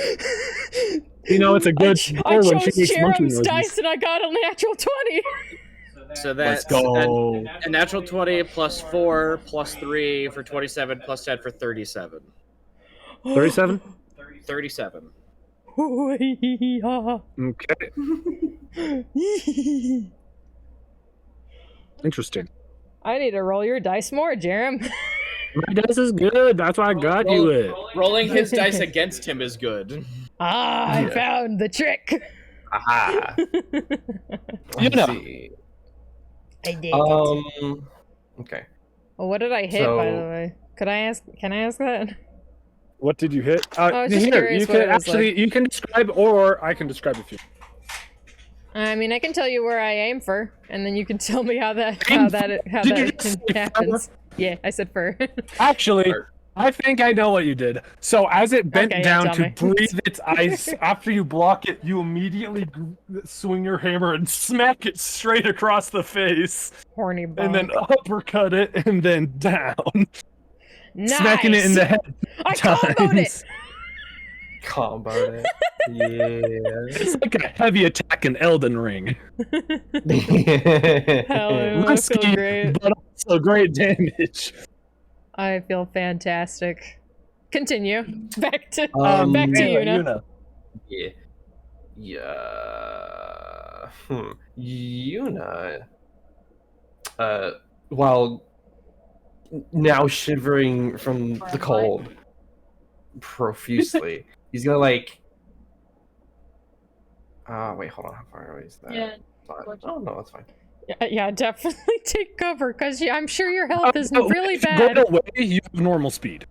You know, it's a good I roll when she chose makes monkey Jarom's noises. dice and I got a natural 20. So Let's that's go. a natural 20 plus 4 plus 3 for 27 plus 10 for 37. 37? 37. Okay. Interesting. I need to roll your dice more, Jarom. My dice is good. That's why I got you it. Rolling his dice against him is good. Ah, I found the trick. Aha. You know. See. I did. Okay. Well, what did I hit, by the so- way? Could I ask? Can I ask that? What did you hit? I was just curious you what can it was actually you can describe, or I can describe if you. I mean, I can tell you where I aim for, and then you can tell me how that Did you just say happens. Yeah, I said fur. Actually, I think I know what you did. So as it bent Okay, yeah, down tell to me. breathe its ice, after you block it, you immediately swing your hammer and smack it straight across the face, Horny bone. and then uppercut it, and then down, nice. smacking it in the head. I comboed it. Comboed it. Yeah. It's like a heavy attack in Elden Ring. Hell, yeah, I feel Risky, great. but also great damage. I feel fantastic. Continue. Back to Back to you, Yuna. Yuna. Yeah. Yeah. Yuna. While now shivering from the cold profusely, he's gonna like. Wait, hold on. How far away is that? Yeah. Oh no, that's fine. Yeah, definitely take cover, because I'm sure your health is But really if you bad. go away, you have normal speed.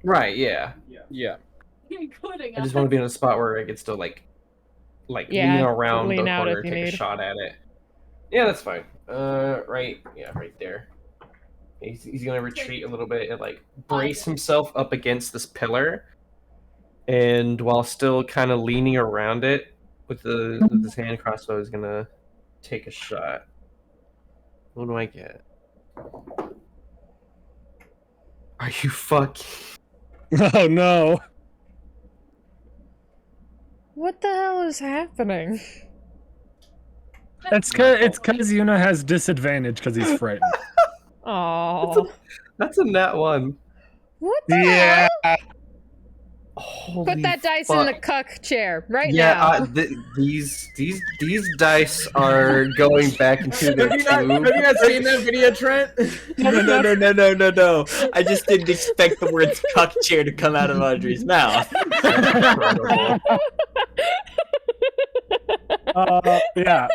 Right. Yeah. Yeah. Including I just want to be in a spot where I can still like Yeah, lean around lean the out corner if and you take a need. shot at it. Yeah, that's fine. Right. Yeah, right there. He's gonna retreat a little bit and like brace himself up against this pillar, and while still kind of leaning around it with his hand crossbow, he's gonna take a shot. What do I get? Are you fucking? Oh no. What the hell is happening? It's cause Yuna has disadvantage because he's frightened. Oh, That's a nat one. what the Yeah. hell? Holy Put that dice in the fuck. cuck chair right Yeah, now. these dice are going back into their Have you tube. not seen that video, Trent? No. I just didn't expect the words cuck chair to come out of Audrey's mouth. Yeah.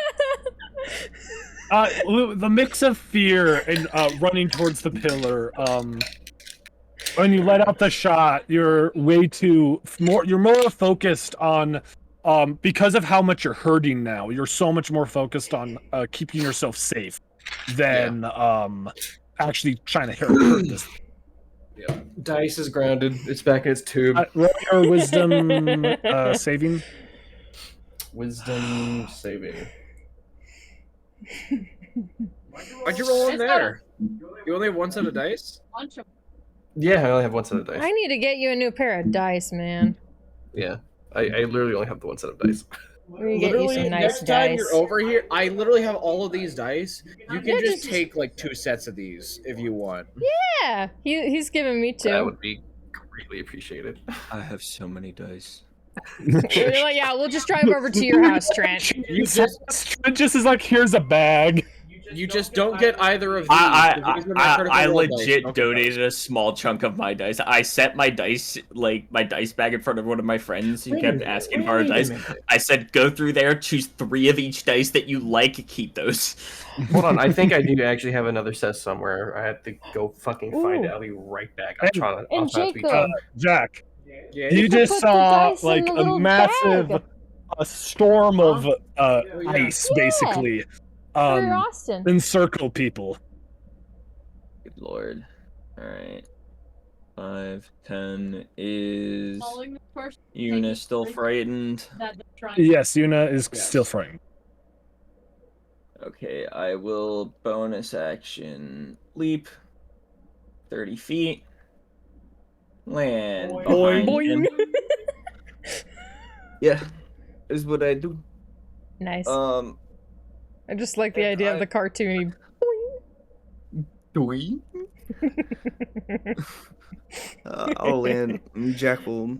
The mix of fear and running towards the pillar. When you let out the shot, you're more focused on because of how much you're hurting now. You're so much more focused on keeping yourself safe than actually trying to hurt this. Yeah. Dice is grounded. It's back in its tube. Roll your wisdom saving. Wisdom saving. Why'd you roll in there? You only have one set of dice? Bunch of Yeah, I only have one set of dice. I need to get you a new pair of dice, man. Yeah, I literally only have the one set of dice. We get you Literally, some nice next time dice. you're over here, I literally have all of these dice. You can Yeah, just just- take like 2 sets of these if you want. Yeah, he's giving me That two. would be greatly appreciated. I have so many dice. You're like, yeah, we'll just drive over to your house, Trent. You just is like, here's a bag. You just don't get either of these. 'cause these are my critical I role dice. legit Don't get donated a small chunk of my dice. I set my dice bag in front of one of my friends who kept asking for dice. I said, go through there, choose 3 of each dice that you like, keep those. Hold on, I think I do actually have another set somewhere. I have to go fucking find it. I'll be right back. I'm trying to. And Jacob, Jack, Yeah, you could just put the saw dice in like the a little massive bag. storm of yeah. ice, Yeah. basically, for Austin. encircle people. Good lord. Alright. 5, 10 is... calling the person Una still frightened. that they're trying Yes, Yuna is Yes. still frightened. Okay, I will bonus action leap 30 feet. Land behind Boing. him. Yeah, is what I do. Nice. I I just like the idea of the cartoony. Doing. I'll land. Jack will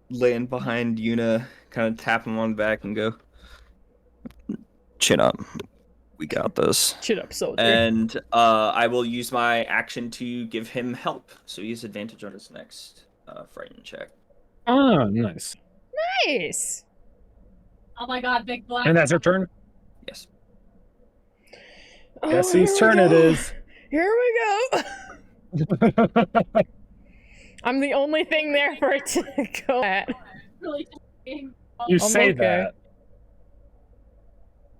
land behind Yuna, kind of tap him on the back and go, chin up. We got this. Chin up, soldier. And I will use my action to give him help. So he has advantage on his next frightened check. Oh, nice. Nice. Oh my god, big black. And that's her turn? Yes. Yes, here whose we turn it go. is. Here we go. I'm the only thing there for it to go at. Really taking- You I'm say okay. that.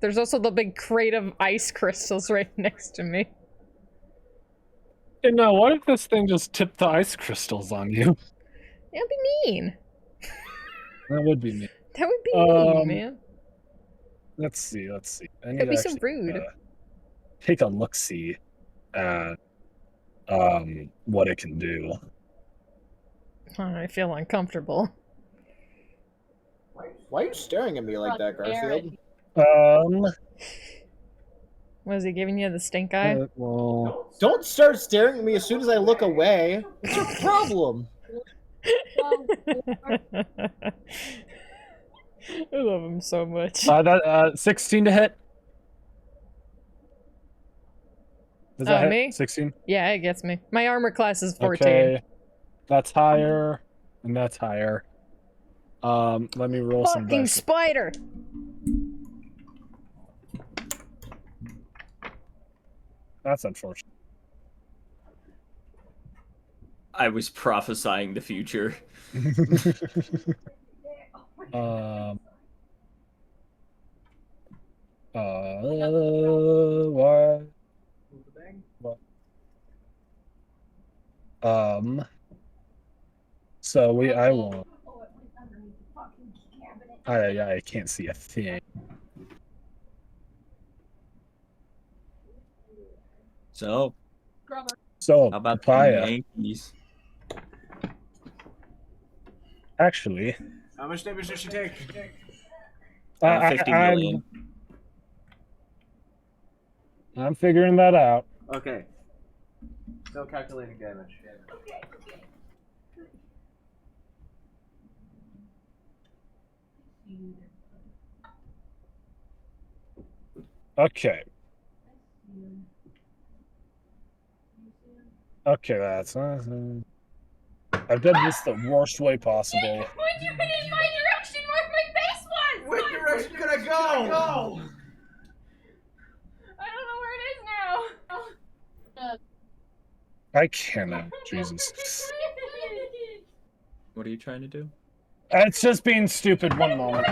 There's also the big crate of ice crystals right next to me. You know, what if this thing just tipped the ice crystals on you? That'd be mean. That would be me. That would be mean, Um, man. Let's see. I need That'd be to so actually, rude. take a look-see at what it can do. I feel uncomfortable. Why are you staring at me like that, Garfield? Was he giving you the stink eye? Well, Don't start staring at me as soon as I look away. What's your problem? I love him so much. that 16 to hit. Does that hit? Me? 16. Yeah, it gets me. My armor class is 14. Okay, that's higher, and that's higher. Let me roll some Fucking dice. spider! That's unfortunate. I was prophesying the future. What? So I won't. I can't see a thing. So, So how about the papaya. Yankees? Actually, How much damage does she take? 50 million. I'm figuring that out. Okay. Still calculating damage. Okay. Okay, that's. I've done this the worst way possible. Why'd you put it in my direction where my face was? What direction could I go? I don't know where it is now. I cannot. Jesus. What are you trying to do? It's just being stupid. One moment.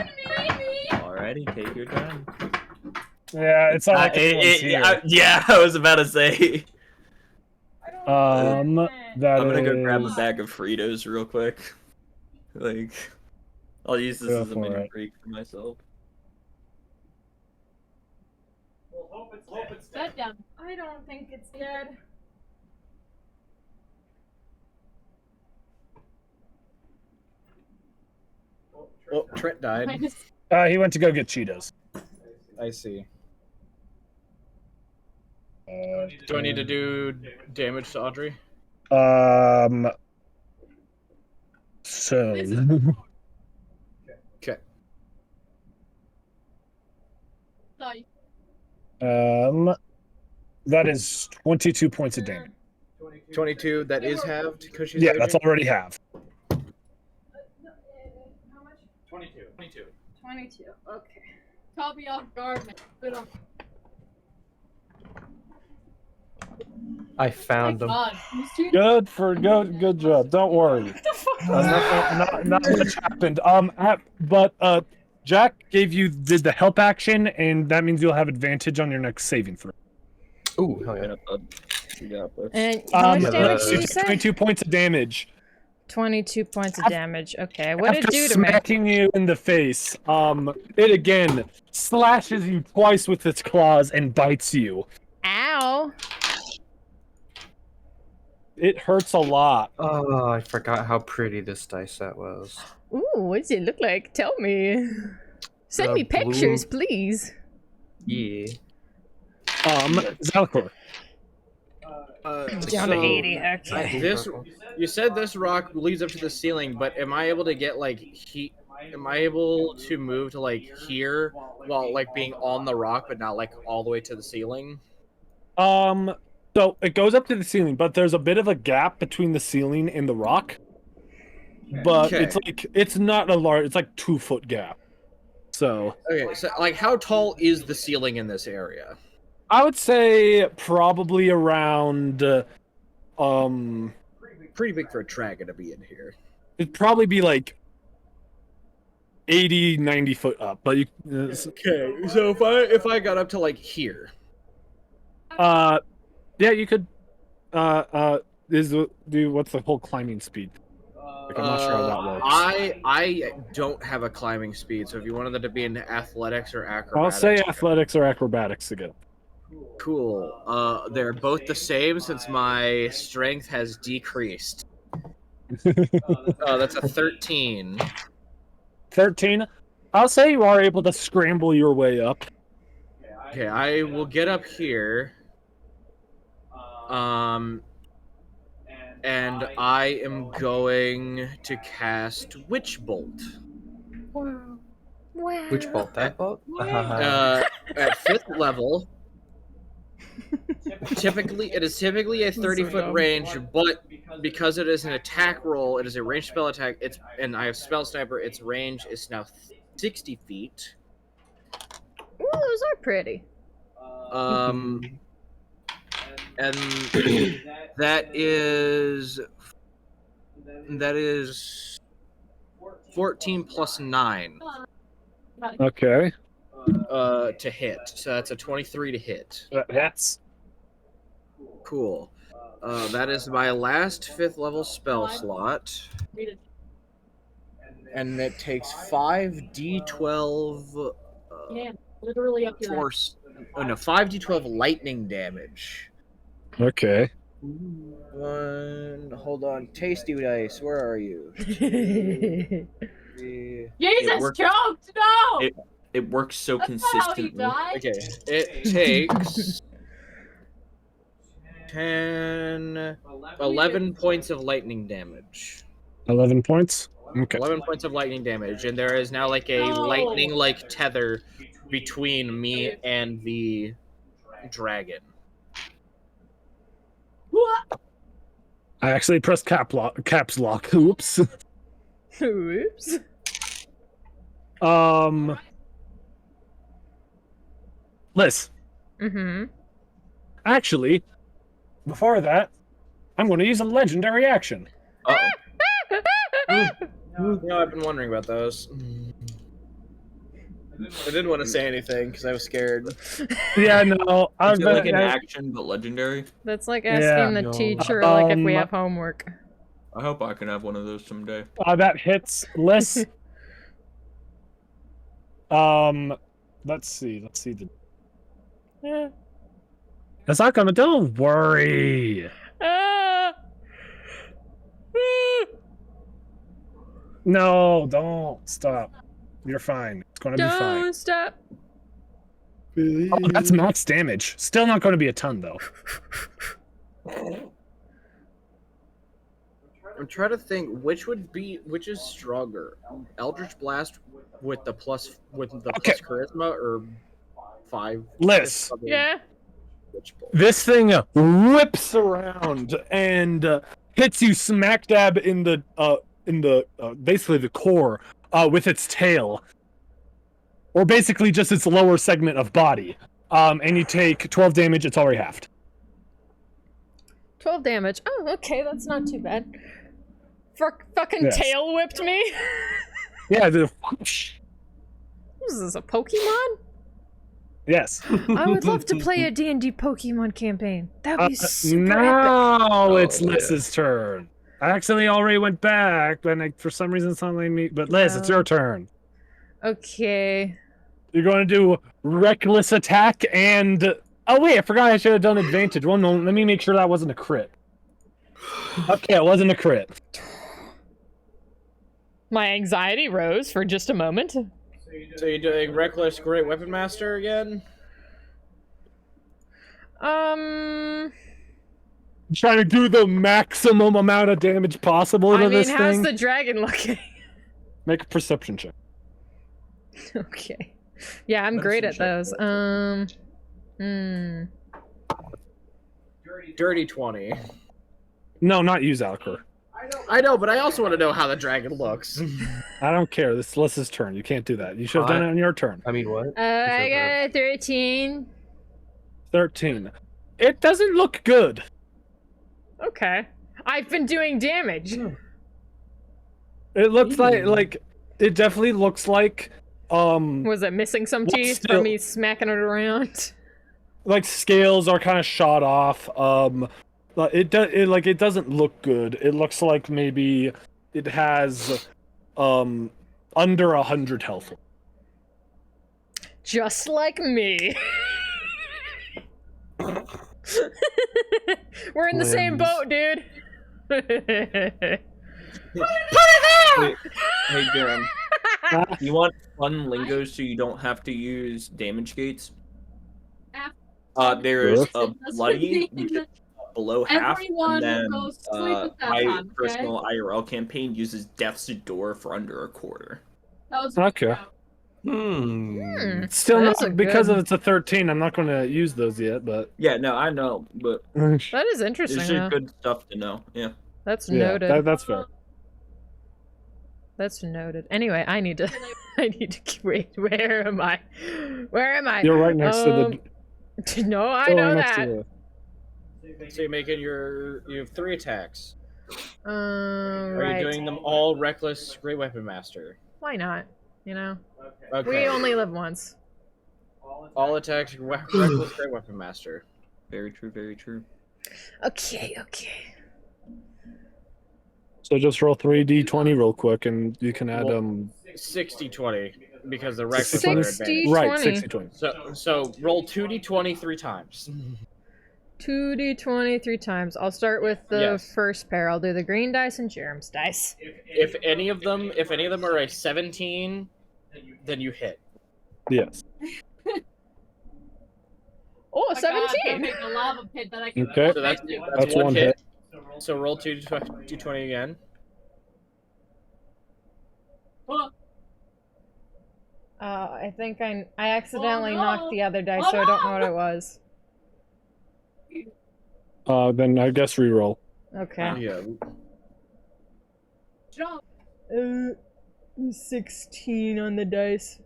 Alrighty, take your time. Yeah, it's all like here. Yeah, I was about to say. That I'm gonna go grab a is- bag of Fritos real quick. Like, I'll use this Go as a for mini it. break for myself. Set down. I don't think it's dead. Oh, Trent died. He went to go get Cheetos. I see. Do I need to do damage to Audrey? So. Okay. That is 22 points of damage. 22. That is halved because she's Yeah, raging? that's already half. How much? 22. 22. Okay. Caught me off guard, man. Put on. I found them. God, who's cheating? Good job. Don't worry. Not much happened. But Jack did the help action, and that means you'll have advantage on your next saving throw. Ooh, hell yeah. You got this. And how much damage you did you take say? 22 points of damage. 22 points of damage. Okay, what did After it do to me? smacking you in the face, it again slashes you twice with its claws and bites you. Ow! It hurts a lot. Oh, I forgot how pretty this dice set was. Ooh, what does it look like? Tell me. Send me blue- pictures, please. Yeah. Zalcor. Down to 80. Okay. This, you said this rock leads up to the ceiling, but am I able to get like heat? Am I able to move to like here while like being on the rock, but not like all the way to the ceiling? So it goes up to the ceiling, but there's a bit of a gap between the ceiling and the rock. But Okay. it's not a large. It's like 2-foot gap. So Okay, so like how tall is the ceiling in this area? I would say probably around. Pretty big for a dragon to be in here. It'd probably be like 80, 90 foot up. But you. Okay, so if I got up to like here, Yeah, you could. What's the whole climbing speed? Like, I'm not sure how that works. I don't have a climbing speed, so if you wanted that to be in athletics or acrobatics, I'll say athletics or acrobatics again. Cool. They're both the same since my strength has decreased. That's a 13. 13. I'll say you are able to scramble your way up. Okay, I will get up here. And I am going to cast Witch Bolt. Wow. Which bolt? That bolt? At 5th level. It is typically a 30-foot range, but because it is an attack roll, it is a ranged spell attack. And I have Spell Sniper. Its range is now 60 feet. Ooh, those are pretty. and that is 14 plus 9 Okay. to hit. So that's a 23 to hit. That's Cool. That is my last 5th level spell slot. And it takes 5d12 Literally up to force. Oh no, 5d12 lightning damage. okay. Hold on. Tasty dice, where are you? Jesus, choked! No! It works so That's not how you consistently. die. Okay, it takes 11 points of lightning damage. 11 points. Okay. 11 points of lightning damage, and there is now like a lightning-like tether between me and the dragon. What? I actually pressed caps lock. Oops. Oops. Liz. Mm-hmm. Actually, before that, I'm going to use a legendary action. No, I've been wondering about those. I didn't want to say anything because I was scared. Yeah, no. Is it like an action but legendary? That's like asking the No. teacher like if we have homework. I hope I can have one of those someday. That hits Liz. Let's see the. Yeah. That's not gonna. Don't worry. No, don't stop. You're fine. It's gonna be fine. Don't stop. Oh, that's max damage. Still not going to be a ton though. I'm trying to think which is stronger, Eldritch Blast with the plus charisma or 5. Liz. Yeah. This thing whips around and hits you smack dab in the basically the core with its tail, or basically just its lower segment of body. And you take 12 damage. It's already halved. 12 damage. Oh, okay, that's not too bad. Fucking Yes. tail whipped me. Yeah. Is this a Pokemon? Yes. I would love to play a D&D Pokemon campaign. That would be super epic. Now it's Oh, yeah. Liz's turn. I accidentally already went back, but for some reason it's not letting me. But Liz, it's your turn. Okay. You're going to do reckless attack and. Oh wait, I forgot I should have done advantage. One moment, let me make sure that wasn't a crit. Okay, it wasn't a crit. My anxiety rose for just a moment. So you're doing Reckless Great Weapon Master again? I'm trying to do the maximum amount of damage possible to I mean, this how's thing. the dragon looking? Make a perception check. Okay. Yeah, I'm great at those. Dirty 20. No, not you, Zalker. I know, but I also want to know how the dragon looks. I don't care. This is Liz's turn. You can't do that. You should have done it on your turn. I mean, what? I got a 13. 13. It doesn't look good. Okay. I've been doing damage. It looks like it definitely looks like Was it missing some What's teeth still- from me smacking it around? like scales are kind of shot off. It doesn't look good. It looks like maybe it has under 100 health. Just like me. We're in the same Limbs. boat, dude. Hey, Jarom. You want fun lingo so you don't have to use damage gates? There's a bloody, which is below half, Everyone and then goes sleep with that my on, okay? personal IRL campaign uses Death's Door for under a quarter. That was Okay. Still That's not a because good- it's a 13. I'm not going to use those yet, but Yeah, no, I know, but That is it's interesting, just though. good stuff to know. Yeah. That's yeah, noted. that's fair. That's noted. Anyway, I need to. Wait. Where am I? Where am I? You're right next to the. No, I you're know right next that. to So you're making you have 3 attacks. Are Right. you doing them all reckless great weapon master? Why not? You know, Okay. we only live once. All attacks reckless great weapon master. Very true, very true. Okay, okay. So just roll 3d20 real quick, and you can add Well, 60-20 because the reckless 20? are advantage. Right, 20. 60-20. So roll 2d20 3 times. 2d20 3 times. I'll start with the Yes. first pair. I'll do the green dice and Jarom's dice. If any of them are a 17, then you hit. Yes. Oh, Oh my God, don't 17! make a lava pit that I can Okay. So that's That's one one hit. So roll 2d20 again. Oh, I think I accidentally Oh, no. knocked the other dice, Oh, so I don't know no. what it was. Then I guess reroll. Okay. Yeah. jump. 16 on the dice.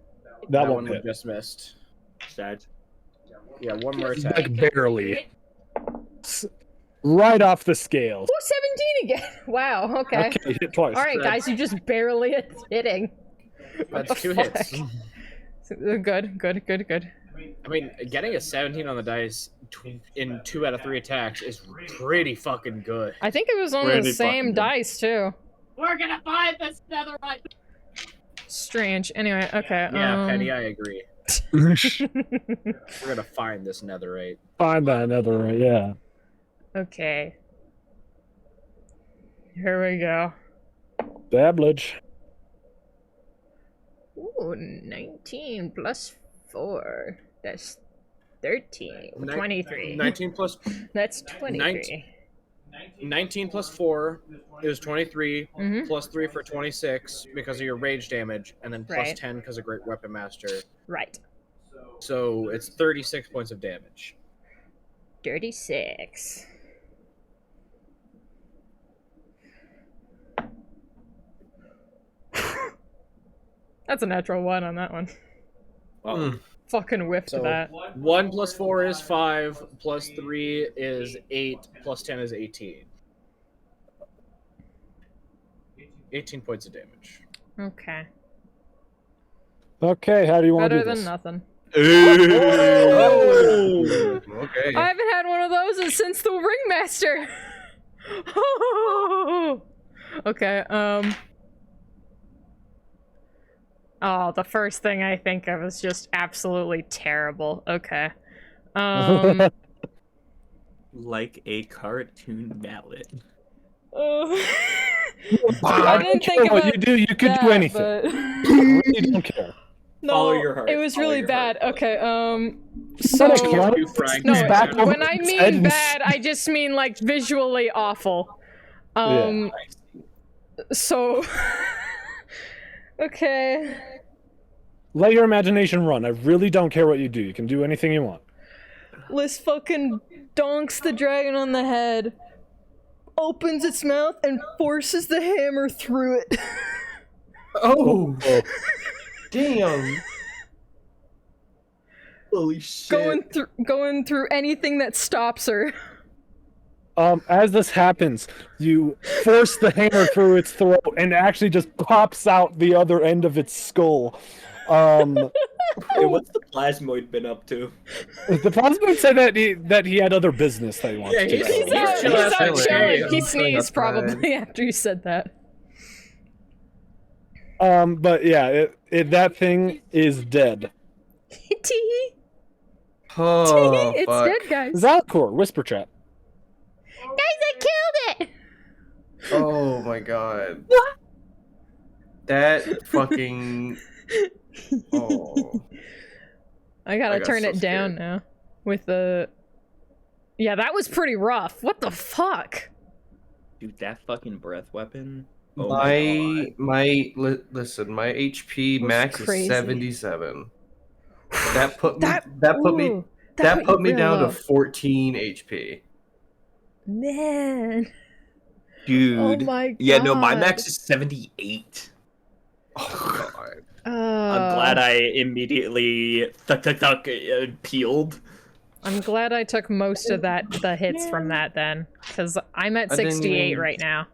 That one won't hit. just missed. Sad. Yeah, one more attack. Like barely. Right off the scale. Oh, 17 again! Wow, okay. Okay, hit twice. Alright, guys, you just barely hitting. That's the 2 fuck? hits. Good. I mean, getting a 17 on the dice in 2 out of 3 attacks is pretty fucking good. I think it was on the Pretty same fucking good. dice, too. We're gonna find this netherite. Strange. Anyway, okay. Yeah, Penny, I agree. Find We're gonna find this netherite. that another, yeah. Okay. Here we go. Dablage. Ooh, 19 plus 4. That's 13. Ni- 23. 19 plus That's 23. 19 plus 4 is 23, Mhm. plus 3 for 26 because of your rage damage, and then plus Right. 10 because of Great Weapon Master. Right. So it's 36 points of damage. 36. That's a natural 1 on that one. Well, Fucking whiffed So- that. 1 plus 4 is 5, plus 3 is 8, plus 10 is 18. 18 points of damage. Okay. Okay, how do you want to Better do than this? nothing. Oh, okay. I haven't had one of those since the ringmaster. Okay, Oh, the first thing I think of is just absolutely terrible. Okay. Like a cartoon mallet. I didn't think what about you do. You could that, do anything. but- You really don't care. No, Follow your heart. it was Follow really your bad. heart. Okay, Is so that a clown? You, Frank. no, back over when I his head mean and bad, I just mean like visually awful. So okay. Let your imagination run. I really don't care what you do. You can do anything you want. Liz fucking donks the dragon on the head, opens its mouth, and forces the hammer through it. Oh, damn. Holy shit. going through anything that stops her. As this happens, you force the hammer through its throat and it actually just pops out the other end of its skull. Hey, what's the plasmoid been up to? The plasmid said that he had other business that he wants Yeah, to he's- do. He's out chilling. chilling. He I'm sneezed fine. probably after you said that. But yeah, that thing is dead. Tee. Oh, It's fuck. dead, guys. Zalcor, whisper chat. Guys, I killed it! Oh my god. That fucking. Oh. I gotta I got turn so it down scared. now. With the... Yeah, that was pretty rough. What the fuck? Dude, that fucking breath weapon. Oh my God. Listen, my HP Was max crazy. is 77. That put me That- that put me Ooh, that put you me real down low. to 14 HP. Man. Dude. Oh my god. Yeah, no, my max is 78. Oh god. I'm glad I immediately peeled. I'm glad I took most of the hits from that then, because I'm at I didn't 68 even- right now.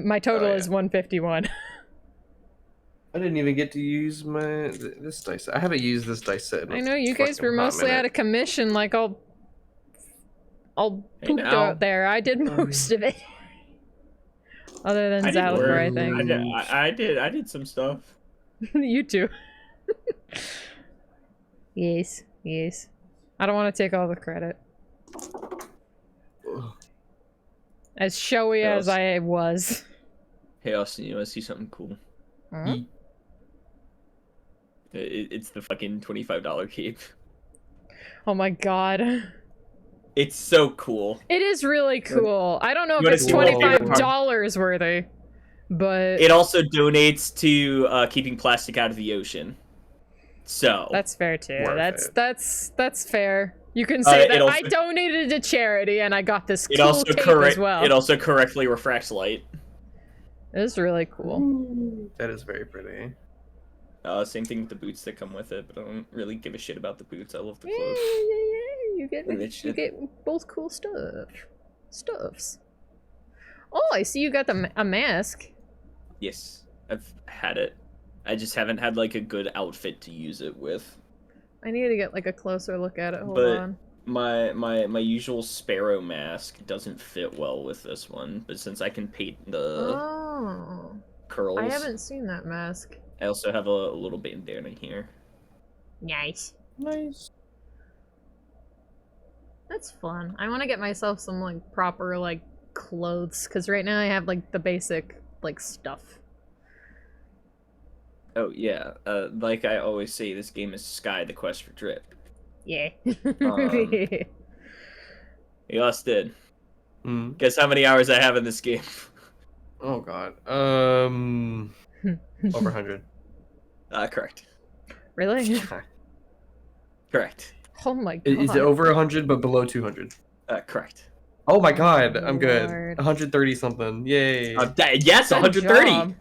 My total Oh, is yeah. 151. I didn't even get to use this dice set. I haven't used this dice set. I know you guys were mostly out of commission, like all Hey, pooped now. out there. I did most of it. Other than Zalakor, I think. I did some stuff. You too. Yes, yes. I don't want to take all the credit. As showy as I was. Hey Austin, you wanna see something cool? Huh? It's the fucking $25 cape. Oh my god. It's so cool. It is really cool. I don't know You if it's wanna see my favorite $25 worthy, but It also donates to keeping plastic out of the ocean. So that's fair too. Worth That's fair. You can say that also- I donated to charity and I got this it cool also cape correct. as well. It also correctly refracts light. It is really cool. That is very pretty. Same thing with the boots that come with it, but I don't really give a shit about the boots. I love the Yeah, clothes. you get And that you shit. get both cool stuffs. Oh, I see you got a mask. Yes, I've had it. I just haven't had like a good outfit to use it with. I need to get like a closer look at it. Hold But- on. My usual sparrow mask doesn't fit well with this one, but since I can paint the Oh, curls, I haven't seen that mask. I also have a little bandana here. Nice. Nice. That's fun. I want to get myself some like proper like clothes because right now I have like the basic like stuff. Oh yeah, like I always say, this game is Sky: The Quest for Drip. Yeah. You lost it. Mm. Guess how many hours I have in this game? Oh god. Over 100. Correct. Really? Correct. Oh my god. Is it over 100 but below 200? Correct. Oh my god, I'm good. Lord. 130 something. Yay. Yes, Good 130. job.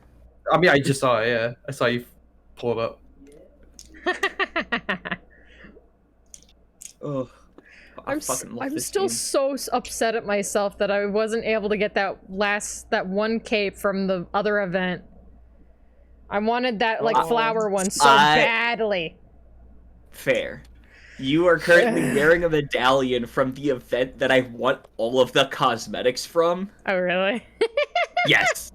I mean, I just saw it, yeah. I saw you pull it up. Oh, I fucking love I'm this still game. so upset at myself that I wasn't able to get that one cape from the other event. I wanted that like flower one so badly. Fair. You are currently wearing a medallion from the event that I want all of the cosmetics from. Oh really? Yes.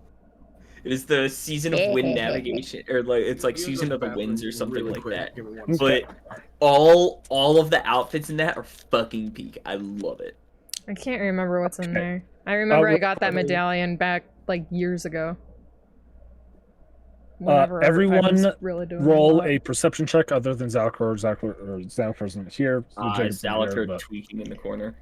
It is the Season of Wind Navigation, or like it's like Season of the Winds or something like that. But all of the outfits in that are fucking peak. I love it. I can't remember what's in there. I remember I got that really- medallion back like years ago. Whenever I everyone was really doing Roll lot. a perception check other than Zalcor. Zalcor isn't here. Legitimately here, Zalakor but- tweaking in the corner.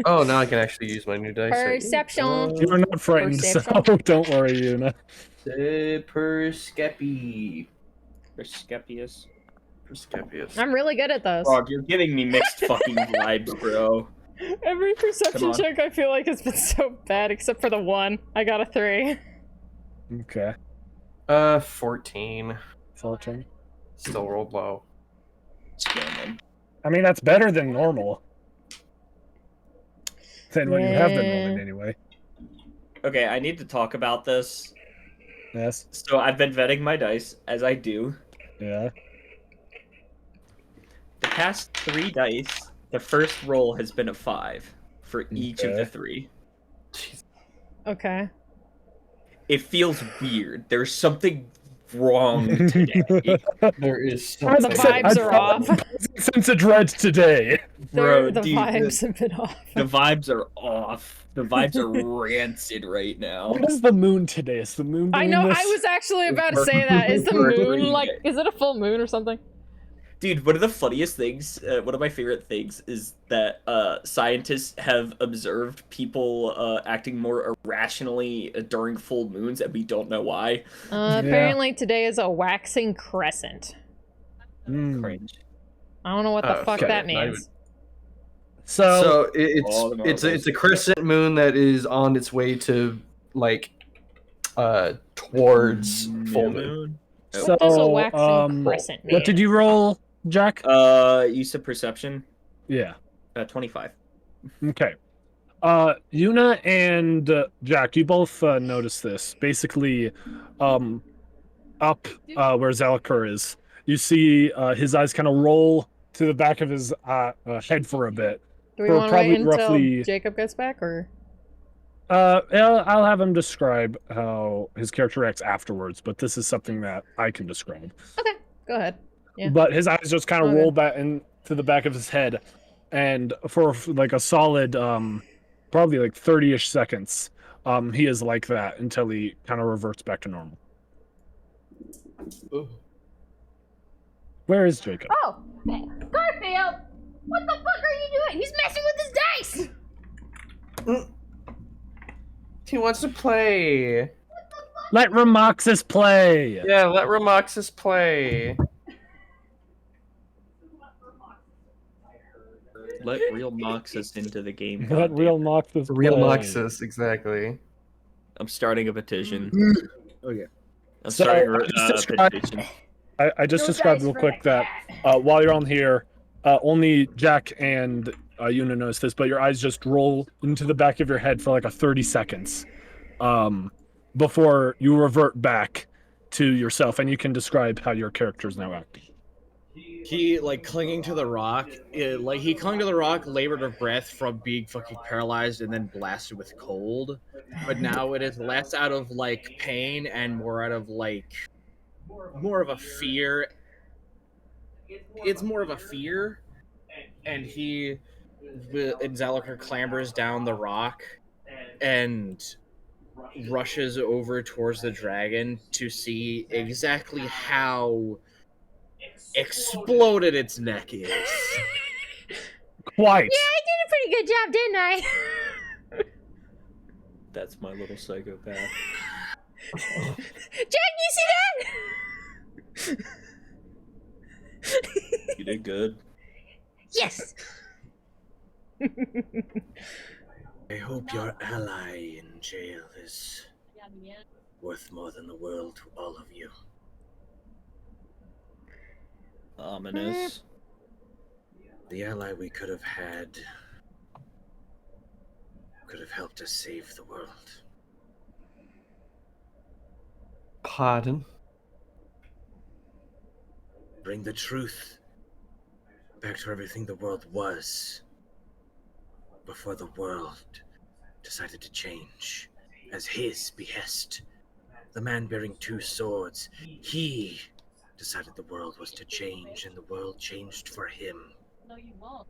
Oh, now I can actually use my new dice. Perception. You are not frightened, so Perception. don't worry, Yuna. Perskepi. Skepius. Perskepius. I'm really good at those. Frog, you're giving me mixed fucking vibes, bro. Every perception Come on. check I feel like has been so bad, except for the one. I got a 3. Okay. 14. 14. Still rolled low. Scamming. I mean, that's better than normal. Than what you have been Yeah. rolling anyway. Okay, I need to talk about this. Yes. So I've been vetting my dice, as I do. Yeah. The past 3 dice, the first roll has been a 5 for each of the Okay. 3. Okay. It feels weird. There's something wrong today. There is The vibes are off. Since a dread today. Bro, The dude, vibes have been off. the vibes are off. The vibes are rancid right now. What is the moon today? Is the moon I doing know, this? I was actually about to say that. Is the moon, like, is it a full moon or something? Dude, one of the funniest things, one of my favorite things, is that scientists have observed people acting more irrationally during full moons, and we don't know why. Apparently today is a waxing crescent. Mm. Cringe. I don't know what the Oh, fuck okay. that Not means. So, So All the it's marbles. a crescent moon that is on its way to like towards full moon. Moon. so What does a waxing crescent mean? what did you roll? Jack? You said perception. Yeah. 25. Okay. Yuna and Jack, you both notice this. Basically, up where Zalakar is, you see his eyes kind of roll to the back of his head for a bit. Do we For want to wait probably until roughly- Jacob gets back, or? I'll have him describe how his character acts afterwards, but this is something that I can describe. Okay, go ahead. Yeah. But his eyes just kind of Okay. roll back into the back of his head, and for like a solid, probably like 30-ish seconds, he is like that until he kind of reverts back to normal. Where is Jacob? Oh, Garfield! What the fuck are you doing? He's messing with his dice! He wants to play. Let Ramoxis play. Yeah, let Ramoxis play. Let real Moxus into the game. Let goddamn. real Moxis play. Real Moxus, exactly. I'm starting a petition. Okay. I'm So, starting I just a described- petition. I just No described dice real for quick the that while you're on here, only Jack and Yuna notice this, but your eyes just roll into the back of your head for like a 30 seconds before you revert back to yourself, and you can describe how your character is now acting. He like clinging to the rock, he clung to the rock, labored of breath from being fucking paralyzed and then blasted with cold. But now it is less out of like pain and more out of like more of a fear. It's more of a fear, and Zalakar clambers down the rock and rushes over towards the dragon to see exactly how exploded its neck is. Quite. Yeah, I did a pretty good job, didn't I? That's my little psychopath. Jack, you see that? You did good. Yes. I hope your ally in jail is worth more than the world to all of you. Ominous. The ally we could have had could have helped us save the world. Pardon? Bring the truth back to everything the world was before the world decided to change as his behest. The man bearing two swords, he decided the world was to change, and the world changed for him. No, you won't.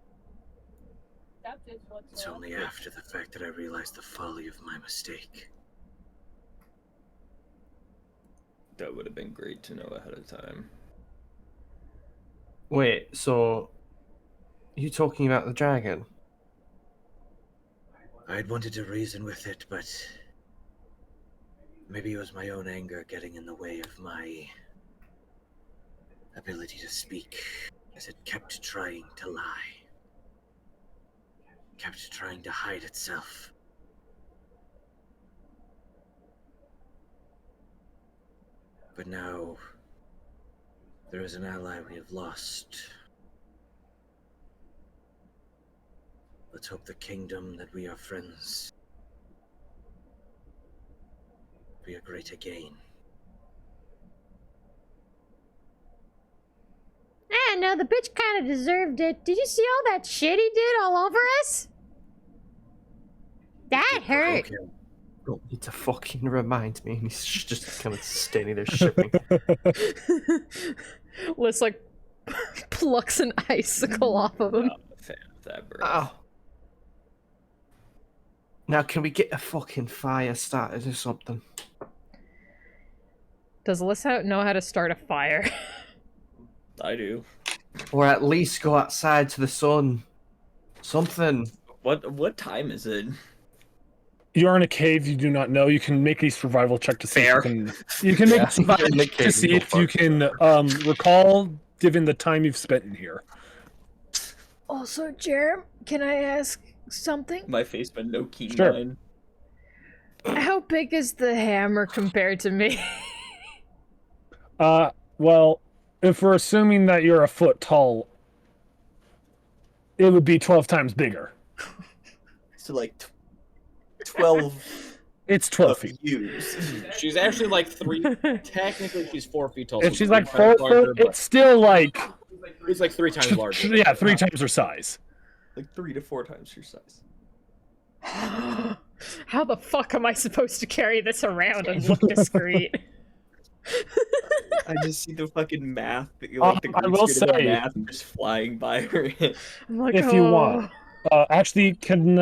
It's only after the fact that I realized the folly of my mistake. That would have been great to know ahead of time. Wait, so you talking about the dragon? I'd wanted to reason with it, but maybe it was my own anger getting in the way of my ability to speak, as it kept trying to lie, kept trying to hide itself. But now, there is an ally we have lost. Let's hope the kingdom that we are friends be a great again. Ah, no, the bitch kind of deserved it. Did you see all that shit he did all over us? That hurt. Okay. Don't need to fucking remind me. He's just kind of standing there shipping. Liz like plucks an icicle off of him. I'm a fan of that, bro. Ow. Now, can we get a fucking fire started or something? Does Alyssa know how to start a fire? I do. Or at least go outside to the sun. Something. What time is it? You're in a cave you do not know. You can make a survival check to see Fair. if you can make Yeah. a survival In the check to cave, see go if for you it. can recall given the time you've spent in here. Also, Jarom, can I ask something? My face been no key Sure. mine. How big is the hammer compared to me? Well, if we're assuming that you're a foot tall, it would be 12 times bigger. So like 12 It's 12 of feet. yous. She's actually like 3. Technically, she's 4 feet tall. If so she's 3 like times 4 larger, foot, but it's still like it's like 3 times larger. yeah, 3 times her size. Like 3 to 4 times your size. How the fuck am I supposed to carry this around and look discreet? I just see the fucking math. The I green will screen of the say- math just flying by her. I'm like, If you want. Actually, can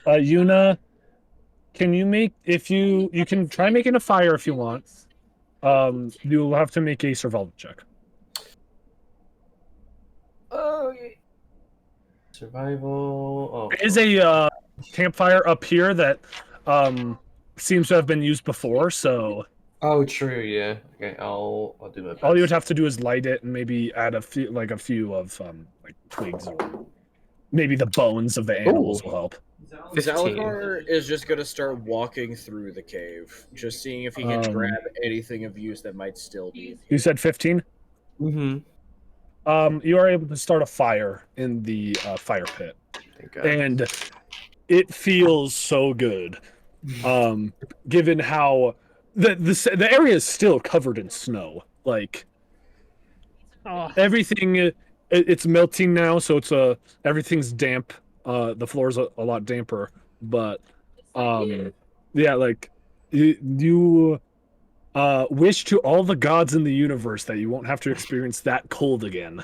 Yuna, can you make you can try making a fire if you want. You'll have to make a survival check. Okay. Survival. Oh. There is a campfire up here that seems to have been used before, so Oh, true. Yeah. Okay. I'll do my best. all you would have to do is light it and maybe add a few of like twigs or maybe the bones of the animals Ooh. will help. 15. Zalakar is just gonna start walking through the cave, just seeing if he can grab anything of use that might still be. You said 15? Mm-hmm. You are able to start a fire in the fire pit, Thank God. and it feels so good. Given how the area is still covered in snow, like oh, everything, it's melting now, so it's everything's damp. The floor's a lot damper, but yeah, like you wish to all the gods in the universe that you won't have to experience that cold again.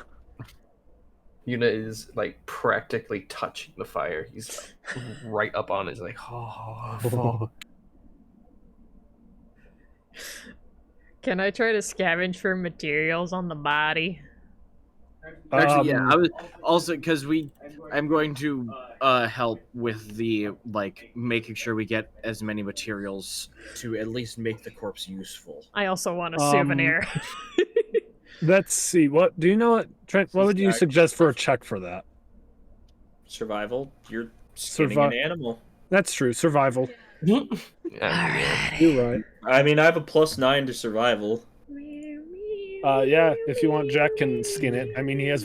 Yuna is like practically touching the fire. He's right up on it. He's like, oh. can I try to scavenge for materials on the body? Actually, yeah, I was also because I'm going to help with the like making sure we get as many materials to at least make the corpse useful. I also want a souvenir. Let's see. What do you know? Trent, what would you suggest for a check for that? Survival. You're skinning an animal. That's true. Survival. Yeah. You're right. I mean, I have a +9 to survival. Yeah. If you want, Jack can skin it. I mean, he has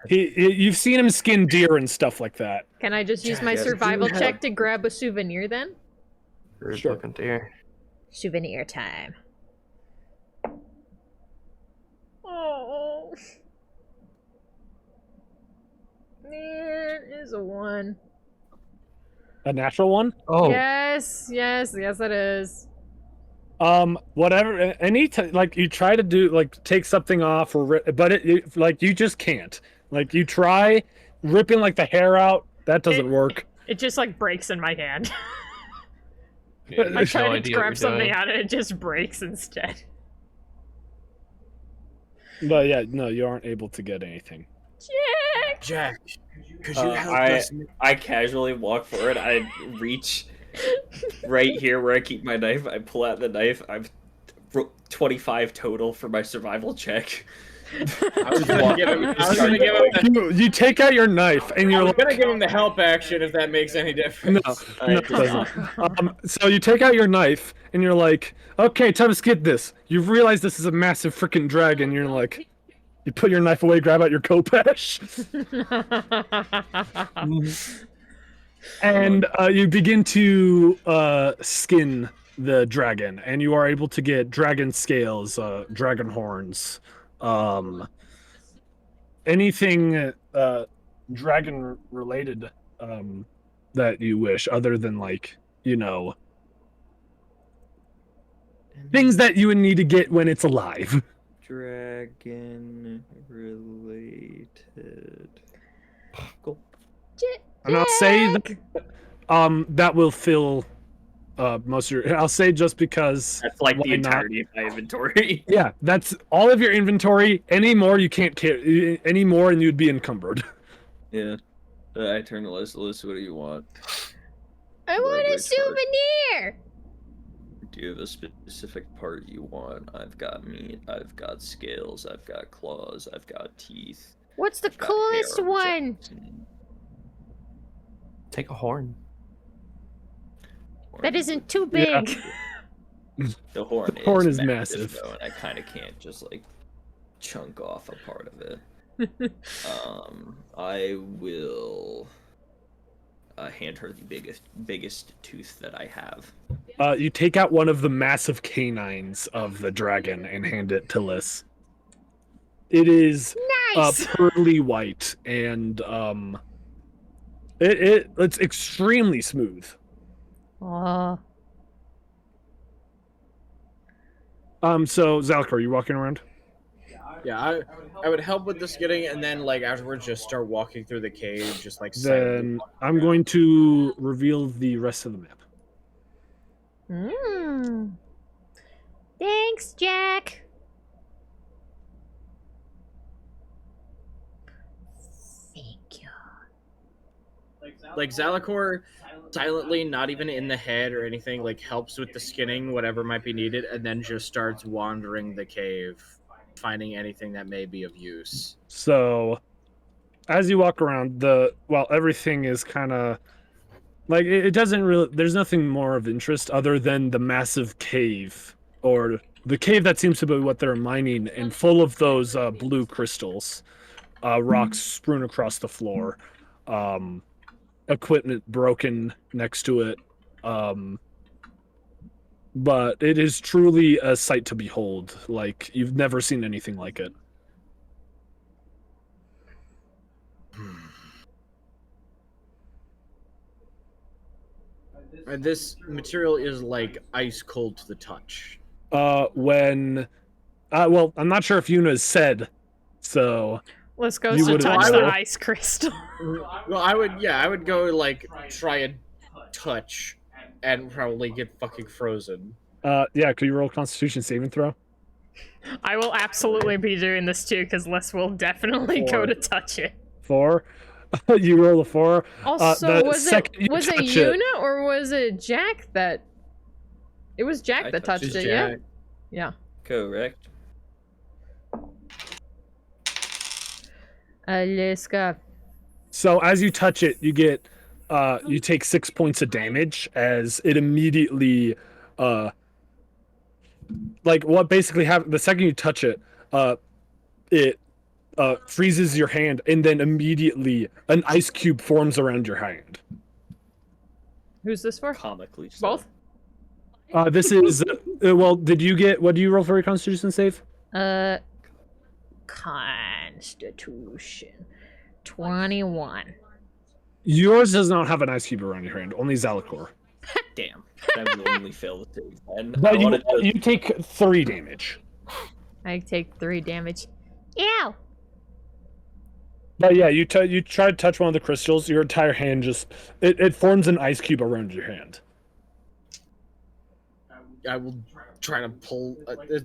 you've seen him skin deer and stuff like that. Can I just use my Yes. survival check to grab a souvenir then? Good Sure. looking deer. Souvenir time. Oh. Man, it is a 1. A natural one. Oh. Yes, it is. Whatever. Like you try to do like take something off but like you just can't. Like you try ripping like the hair out, that doesn't work. It just like breaks in my hand. Yeah, I there's no try to idea what grab you're something doing. out and it just breaks instead. But yeah, no, you aren't able to get anything. Jack, could you help I us? I casually walk forward. I reach right here where I keep my knife. I pull out the knife. I've 25 total for my survival check. I was gonna give him the, You take out your knife and you're I was like, gonna give him the help action if that makes any difference. no, it doesn't. So you take out your knife and you're like, okay, time to skip this. You realize this is a massive freaking dragon. You're like, you put your knife away, grab out your Kopesh, and you begin to skin the dragon, and you are able to get dragon scales, dragon horns, anything dragon related that you wish, other than like, things that you would need to get when it's alive. Dragon related. Cool. And I'll say that that will fill most of your. I'll say just because That's like the why not? entirety of my inventory. Yeah, that's all of your inventory. Any more you can't carry any more, and you'd be encumbered. Yeah. I turn to Liz. What do you want? I want a souvenir! Do you have a specific part you want? I've got meat. I've got scales. I've got claws. I've got teeth. What's the I've got coolest hair, one? Take a horn. That isn't too big. Yeah. The horn. Horn is massive, massive. though, and I kind of can't just like chunk off a part of it. I will hand her the biggest tooth that I have. You take out one of the massive canines of the dragon and hand it to Liz. It is Nice. pearly white and it's extremely smooth. Aw. So Zalkor, you walking around? Yeah, I would help with the skinning, and then like afterwards, just start walking through the cave, just like silently. Then I'm going to reveal the rest of the map. Thanks, Jack. Thank you. Like Zalakor, silently, not even in the head or anything, like helps with the skinning, whatever might be needed, and then just starts wandering the cave, finding anything that may be of use. So, as you walk around, everything is kind of like it doesn't really. There's nothing more of interest other than the massive cave, or the cave that seems to be what they're mining, and full of those blue crystals, rocks strewn across the floor, equipment broken next to it. But it is truly a sight to behold. Like you've never seen anything like it. And this material is like ice cold to the touch. Well, I'm not sure if Yuna's said, so Let's go You to would- touch I the will. ice crystal. Well, I would go like try and touch, and probably get fucking frozen. yeah, could you roll a Constitution saving throw? I will absolutely be doing this too, because Les will definitely go 4. to touch it. 4. You roll a 4. Also, the was second you it touch Yuna or was it Jack that? It was Jack I that touched touched Just it, yeah. Jack. Yeah. Correct. Let's go. So as you touch it, you get you take 6 points of damage as it immediately like what basically happened the second you touch it, it freezes your hand and then immediately an ice cube forms around your hand. Who's this for? Comically so. Both? This is well, what do you roll for your Constitution save? Constitution 21. Yours does not have an ice cube around your hand, only Zalakor. Damn. That would only fail the save. And I But wanted to... you take 3 damage. I take 3 damage. Ew! But yeah, you try to touch one of the crystals, your entire hand just it forms an ice cube around your hand. I will try to pull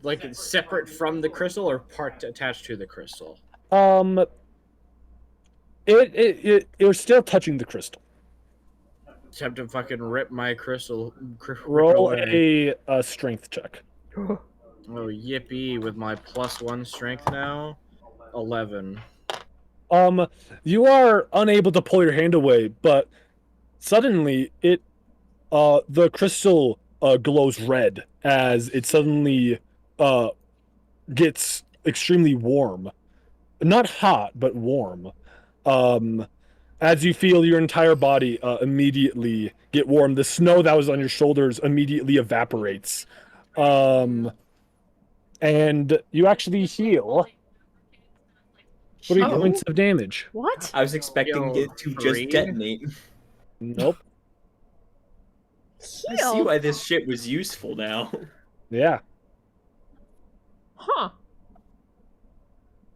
like it's separate from the crystal or part attached to the crystal. You're still touching the crystal. Attempt to fucking rip my crystal. Roll away. a strength check. Oh yippee! With my +1 strength now, 11. You are unable to pull your hand away, but suddenly the crystal glows red as it suddenly gets extremely warm. Not hot, but warm. As you feel your entire body immediately get warm, the snow that was on your shoulders immediately evaporates. And you actually heal 3 points of damage. What? I was expecting Yo, it to 3? just detonate. Nope. I see why this shit was useful now. Yeah. Huh.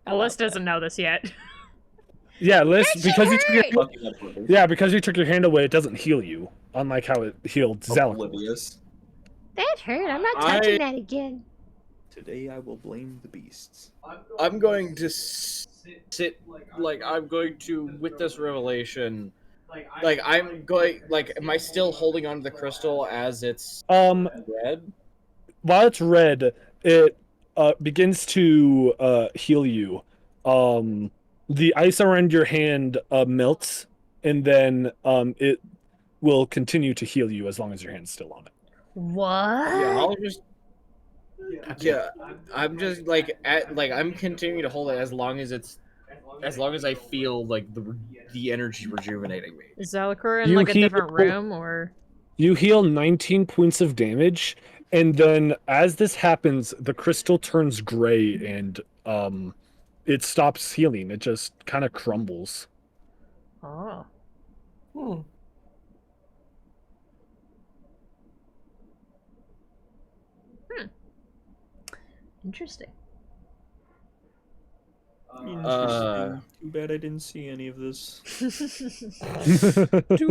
Alice doesn't know this yet. Yeah, Liz, because you took your, Fucking oblivious. yeah, because you took your hand away, it doesn't heal you, unlike how it healed Zalak. Oblivious. That hurt. I'm not touching that again. Today I will blame the beasts. I'm going to sit like I'm going to with this revelation. Like I'm going like am I still holding onto the crystal as it's red? While it's red, it begins to heal you. The ice around your hand melts, and then it will continue to heal you as long as your hand's still on it. What? Yeah, Yeah, I'm just like I'm continuing to hold it as long as I feel like the energy rejuvenating me. Is Zalakor in You like a heal- different room or? You heal 19 points of damage, and then as this happens, the crystal turns gray and it stops healing. It just kind of crumbles. Oh. Hmm. Interesting. Interesting. Too bad I didn't see any of this. Too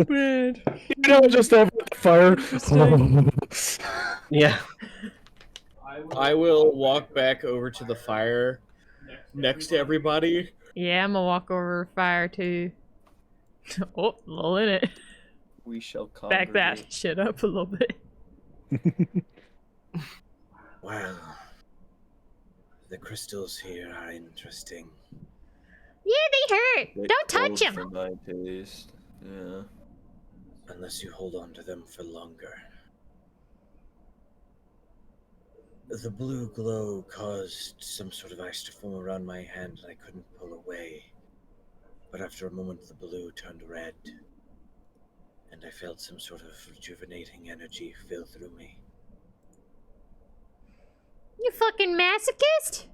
bad. You know, just over the fire. Yeah. I will walk back over to the fire next to everybody. Yeah, I'm gonna walk over fire too. Oh, a little in it. We shall Back that shit up a little bit. Wow. The crystals here are interesting. Yeah, they hurt. Don't touch him. For my taste. Yeah. Unless you hold on to them for longer. The blue glow caused some sort of ice to form around my hand and I couldn't pull away. But after a moment the blue turned red. And I felt some sort of rejuvenating energy fill through me. You fucking masochist?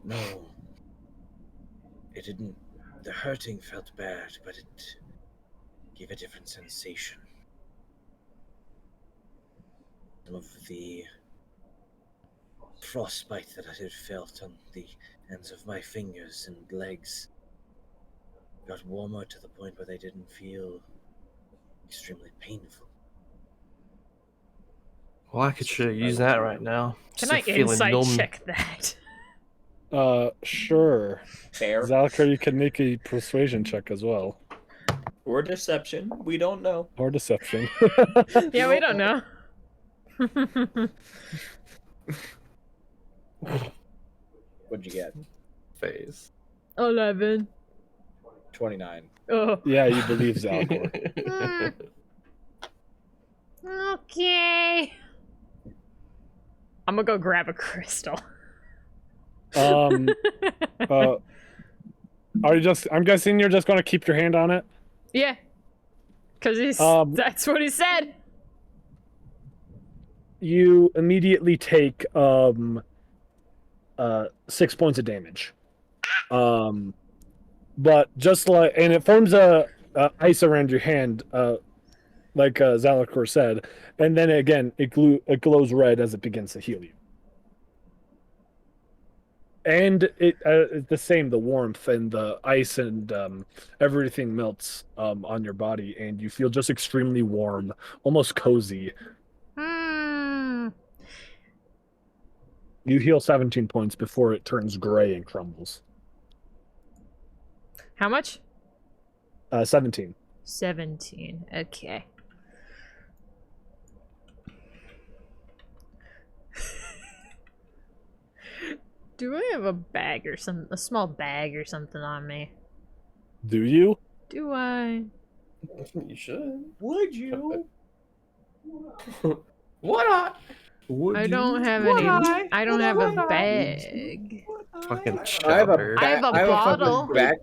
No. It didn't... The hurting felt bad, but it gave a different sensation. Some of the frostbite that I had felt on the ends of my fingers and legs got warmer to the point where they didn't feel extremely painful. Well, I could sure use that right now. Can Just I feeling insight numb. check that? Sure. Fair. Zalakor, you can make a persuasion check as well. Or deception. We don't know. Or deception. Yeah, we don't know. What'd you get? Phase. 11. 29. Oh. Yeah, you believe Zalakor. Okay. I'm gonna go grab a crystal. Are you just? I'm guessing you're just gonna keep your hand on it. Yeah. Cause that's what he said. You immediately take 6 points of damage. But just like, and it forms a ice around your hand, like Zalakor said, and then again it glows red as it begins to heal you. And it's the same, the warmth and the ice and everything melts on your body, and you feel just extremely warm, almost cozy. You heal 17 points before it turns gray and crumbles. How much? 17. 17. Okay. Do I have a bag or a small bag or something on me? Do you? Do I? You should. Would you? What? I don't have any. I don't have a bag. Fucking I have a chowder. I have a bottle. I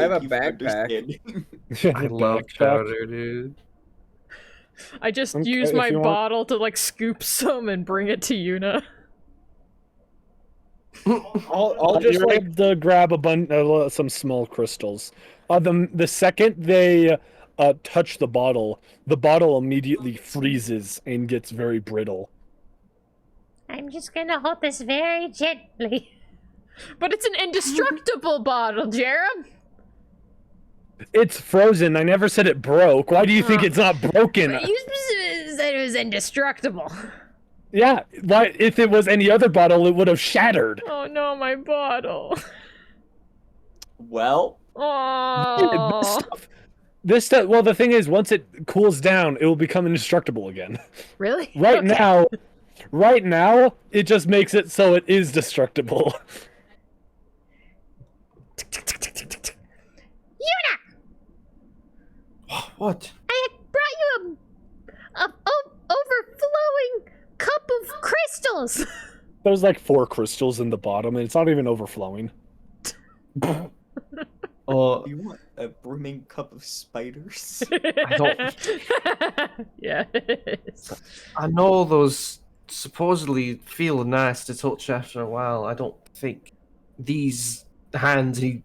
have a backpack. I love chowder, dude. I just Okay, use if my you want- bottle to like scoop some and bring it to Yuna. I'll just You're like able to grab some small crystals. The second they touch the bottle immediately freezes and gets very brittle. I'm just gonna hold this very gently. But it's an indestructible bottle, Jarom. It's frozen. I never said it broke. Why do you think it's not broken? You said it was indestructible. Yeah, why? If it was any other bottle, it would have shattered. Oh no, my bottle. Well, Oh. This stuff. Well, the thing is, once it cools down, it will become indestructible again. Really? Right Okay. now, it just makes it so it is destructible. Yuna! What? I had brought you a overflowing cup of crystals? There's like 4 crystals in the bottom, and it's not even overflowing. Oh, You want a brimming cup of spiders? I don't. Yes. I know those supposedly feel nice to touch after a while. I don't think these hands. He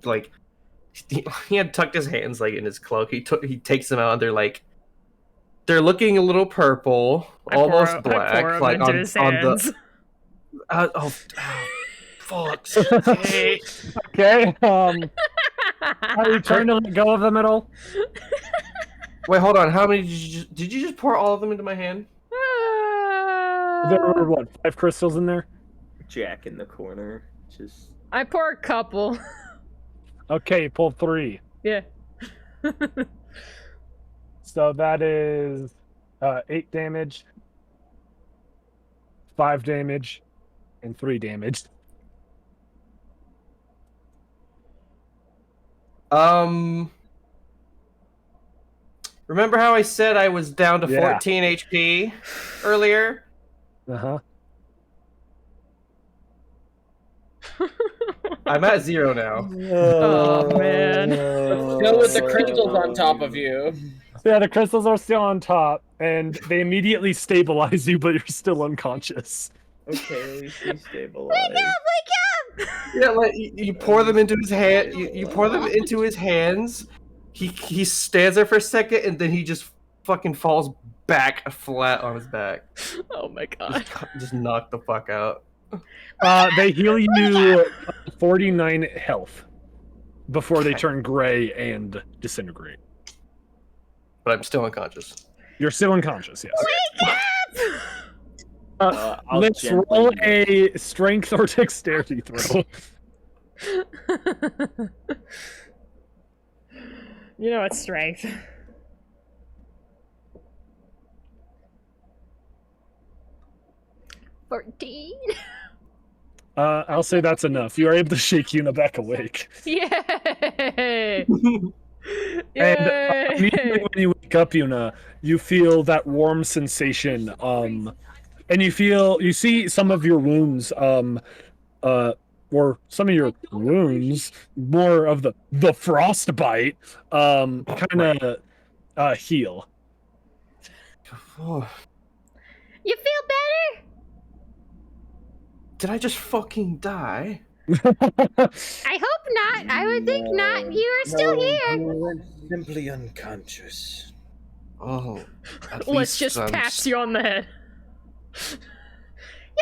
had tucked his hands like in his cloak. He takes them out. And they're looking a little purple, almost black, I pour 'em like into on his on hands. the. Fuck's sake. Okay. Are you trying to let go of them at all? Wait, hold on. How many did you just pour all of them into my hand? There were what, 5 crystals in there? Jack in the corner, just. I pour a couple. Okay, you pulled 3. Yeah. So that is 8 damage, 5 damage, and 3 damage. Remember how I said I was down to Yeah. 14 HP earlier? Uh-huh. I'm at 0 now. Oh, man. Still with the crystals on top of you. Yeah, the crystals are still on top, and they immediately stabilize you, but you're still unconscious. Okay, at least he's stabilized. Yeah, like you pour them into his hand. You pour them into his hands. He stands there for a second, and then he just fucking falls back flat on his back. Oh my god. Just knock the fuck out. They heal you 49 health before they turn gray and disintegrate. But I'm still unconscious. You're still unconscious, yes. I'll Let's gently- roll a strength or dexterity throw. You know it's strength. $14. I'll say that's enough. You are able to shake Yuna back awake. Yay! And immediately when you wake up, Yuna, you feel that warm sensation. And you see some of your wounds, or some of your wounds, more of the frostbite, kind of heal. Oh, You feel better? did I just fucking die? I hope not. I would think not. You are still here. You went simply unconscious. Oh, at Let's least just I'm pass you on the head.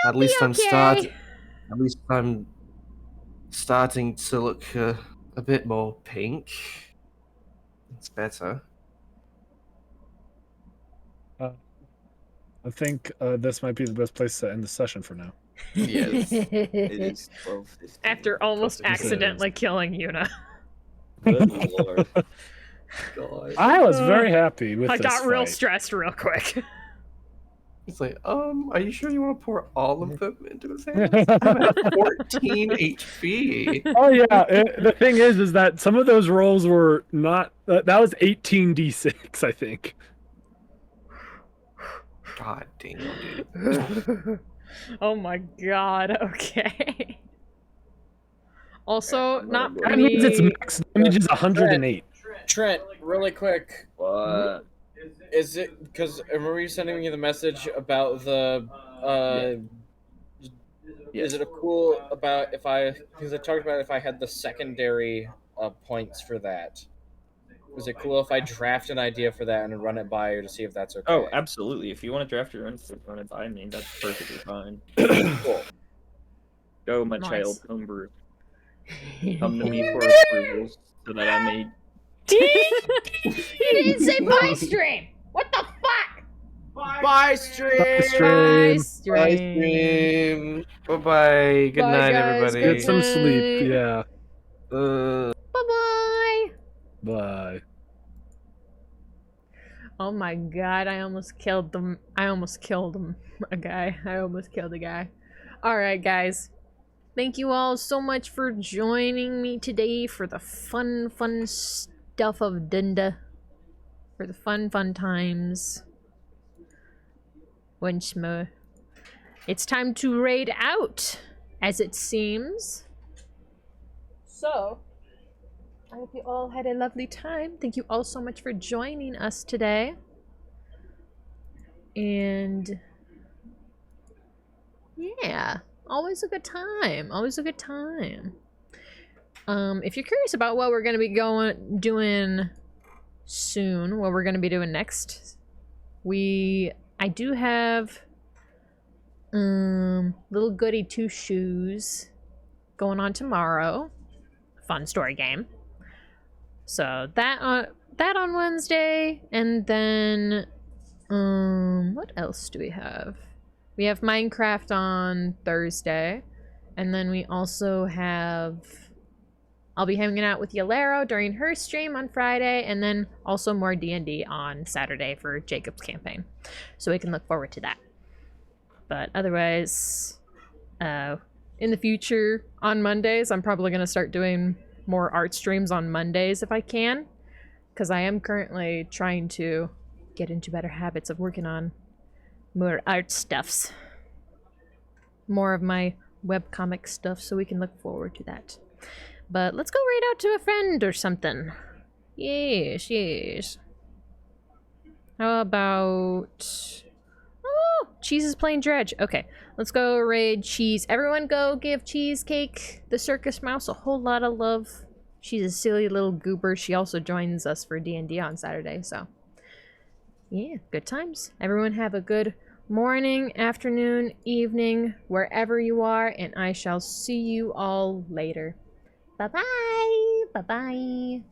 At least I'm okay. At least I'm starting to look a bit more pink. It's better. I think this might be the best place to end the session for now. Yes, it is 12:15. After almost Close to accidentally killing Yuna. Good lord. God. I was very happy with I this got real fight. stressed real quick. It's like, are you sure you want to pour all of them into his hands? I'm at 14 HP. Oh yeah, the thing is that some of those rolls were not. That was 18d6, I think. God damn, dude. Oh my god, okay. Also, not That means its pretty. max damage is 108. Trent, really quick. What? Is it because remember you sending me the message about the Is it a cool about if I because I talked about if I had the secondary points for that. Is it cool if I draft an idea for that and run it by you to see if that's okay? Oh, absolutely. If you want to draft your own stuff, run it by me. That's perfectly fine. Cool. Go, my Nice. child, homebrew. Come to me for approvals so that I may. You didn't say buy stream. What the fuck? Bye, stream. Bye, Stream. Bye, stream. stream. Bye-bye. Good Bye, night, guys. everybody. Get some sleep. Yeah. Uh... Bye-bye. Bye. Oh my god, I almost killed them. I almost killed him. A guy. I almost killed a guy. Alright, guys. Thank you all so much for joining me today for the fun stuff of Dunda. For the fun times. Once more. it's time to raid out, as it seems. So, I hope you all had a lovely time. Thank you all so much for joining us today. And yeah, always a good time. Always a good time. If you're curious about what we're gonna be doing soon, what we're gonna be doing next, I do have little goody 2 shoes going on tomorrow. Fun story game. So that on Wednesday, and then what else do we have? We have Minecraft on Thursday, and then we also have, I'll be hanging out with Yalero during her stream on Friday, and then also more D&D on Saturday for Jacob's campaign. So we can look forward to that. But otherwise, in the future, on Mondays, I'm probably going to start doing more art streams on Mondays if I can, because I am currently trying to get into better habits of working on more art stuffs. More of my webcomic stuff, so we can look forward to that. But let's go raid out to a friend or something. Yes, yes. How about... Oh, Cheese is playing Dredge. Okay, let's go raid Cheese. Everyone go give Cheesecake the Circus Mouse a whole lot of love. She's a silly little goober. She also joins us for D&D on Saturday, so... Yeah, good times. Everyone have a good morning, afternoon, evening, wherever you are, and I shall see you all later. Bye-bye! Bye-bye!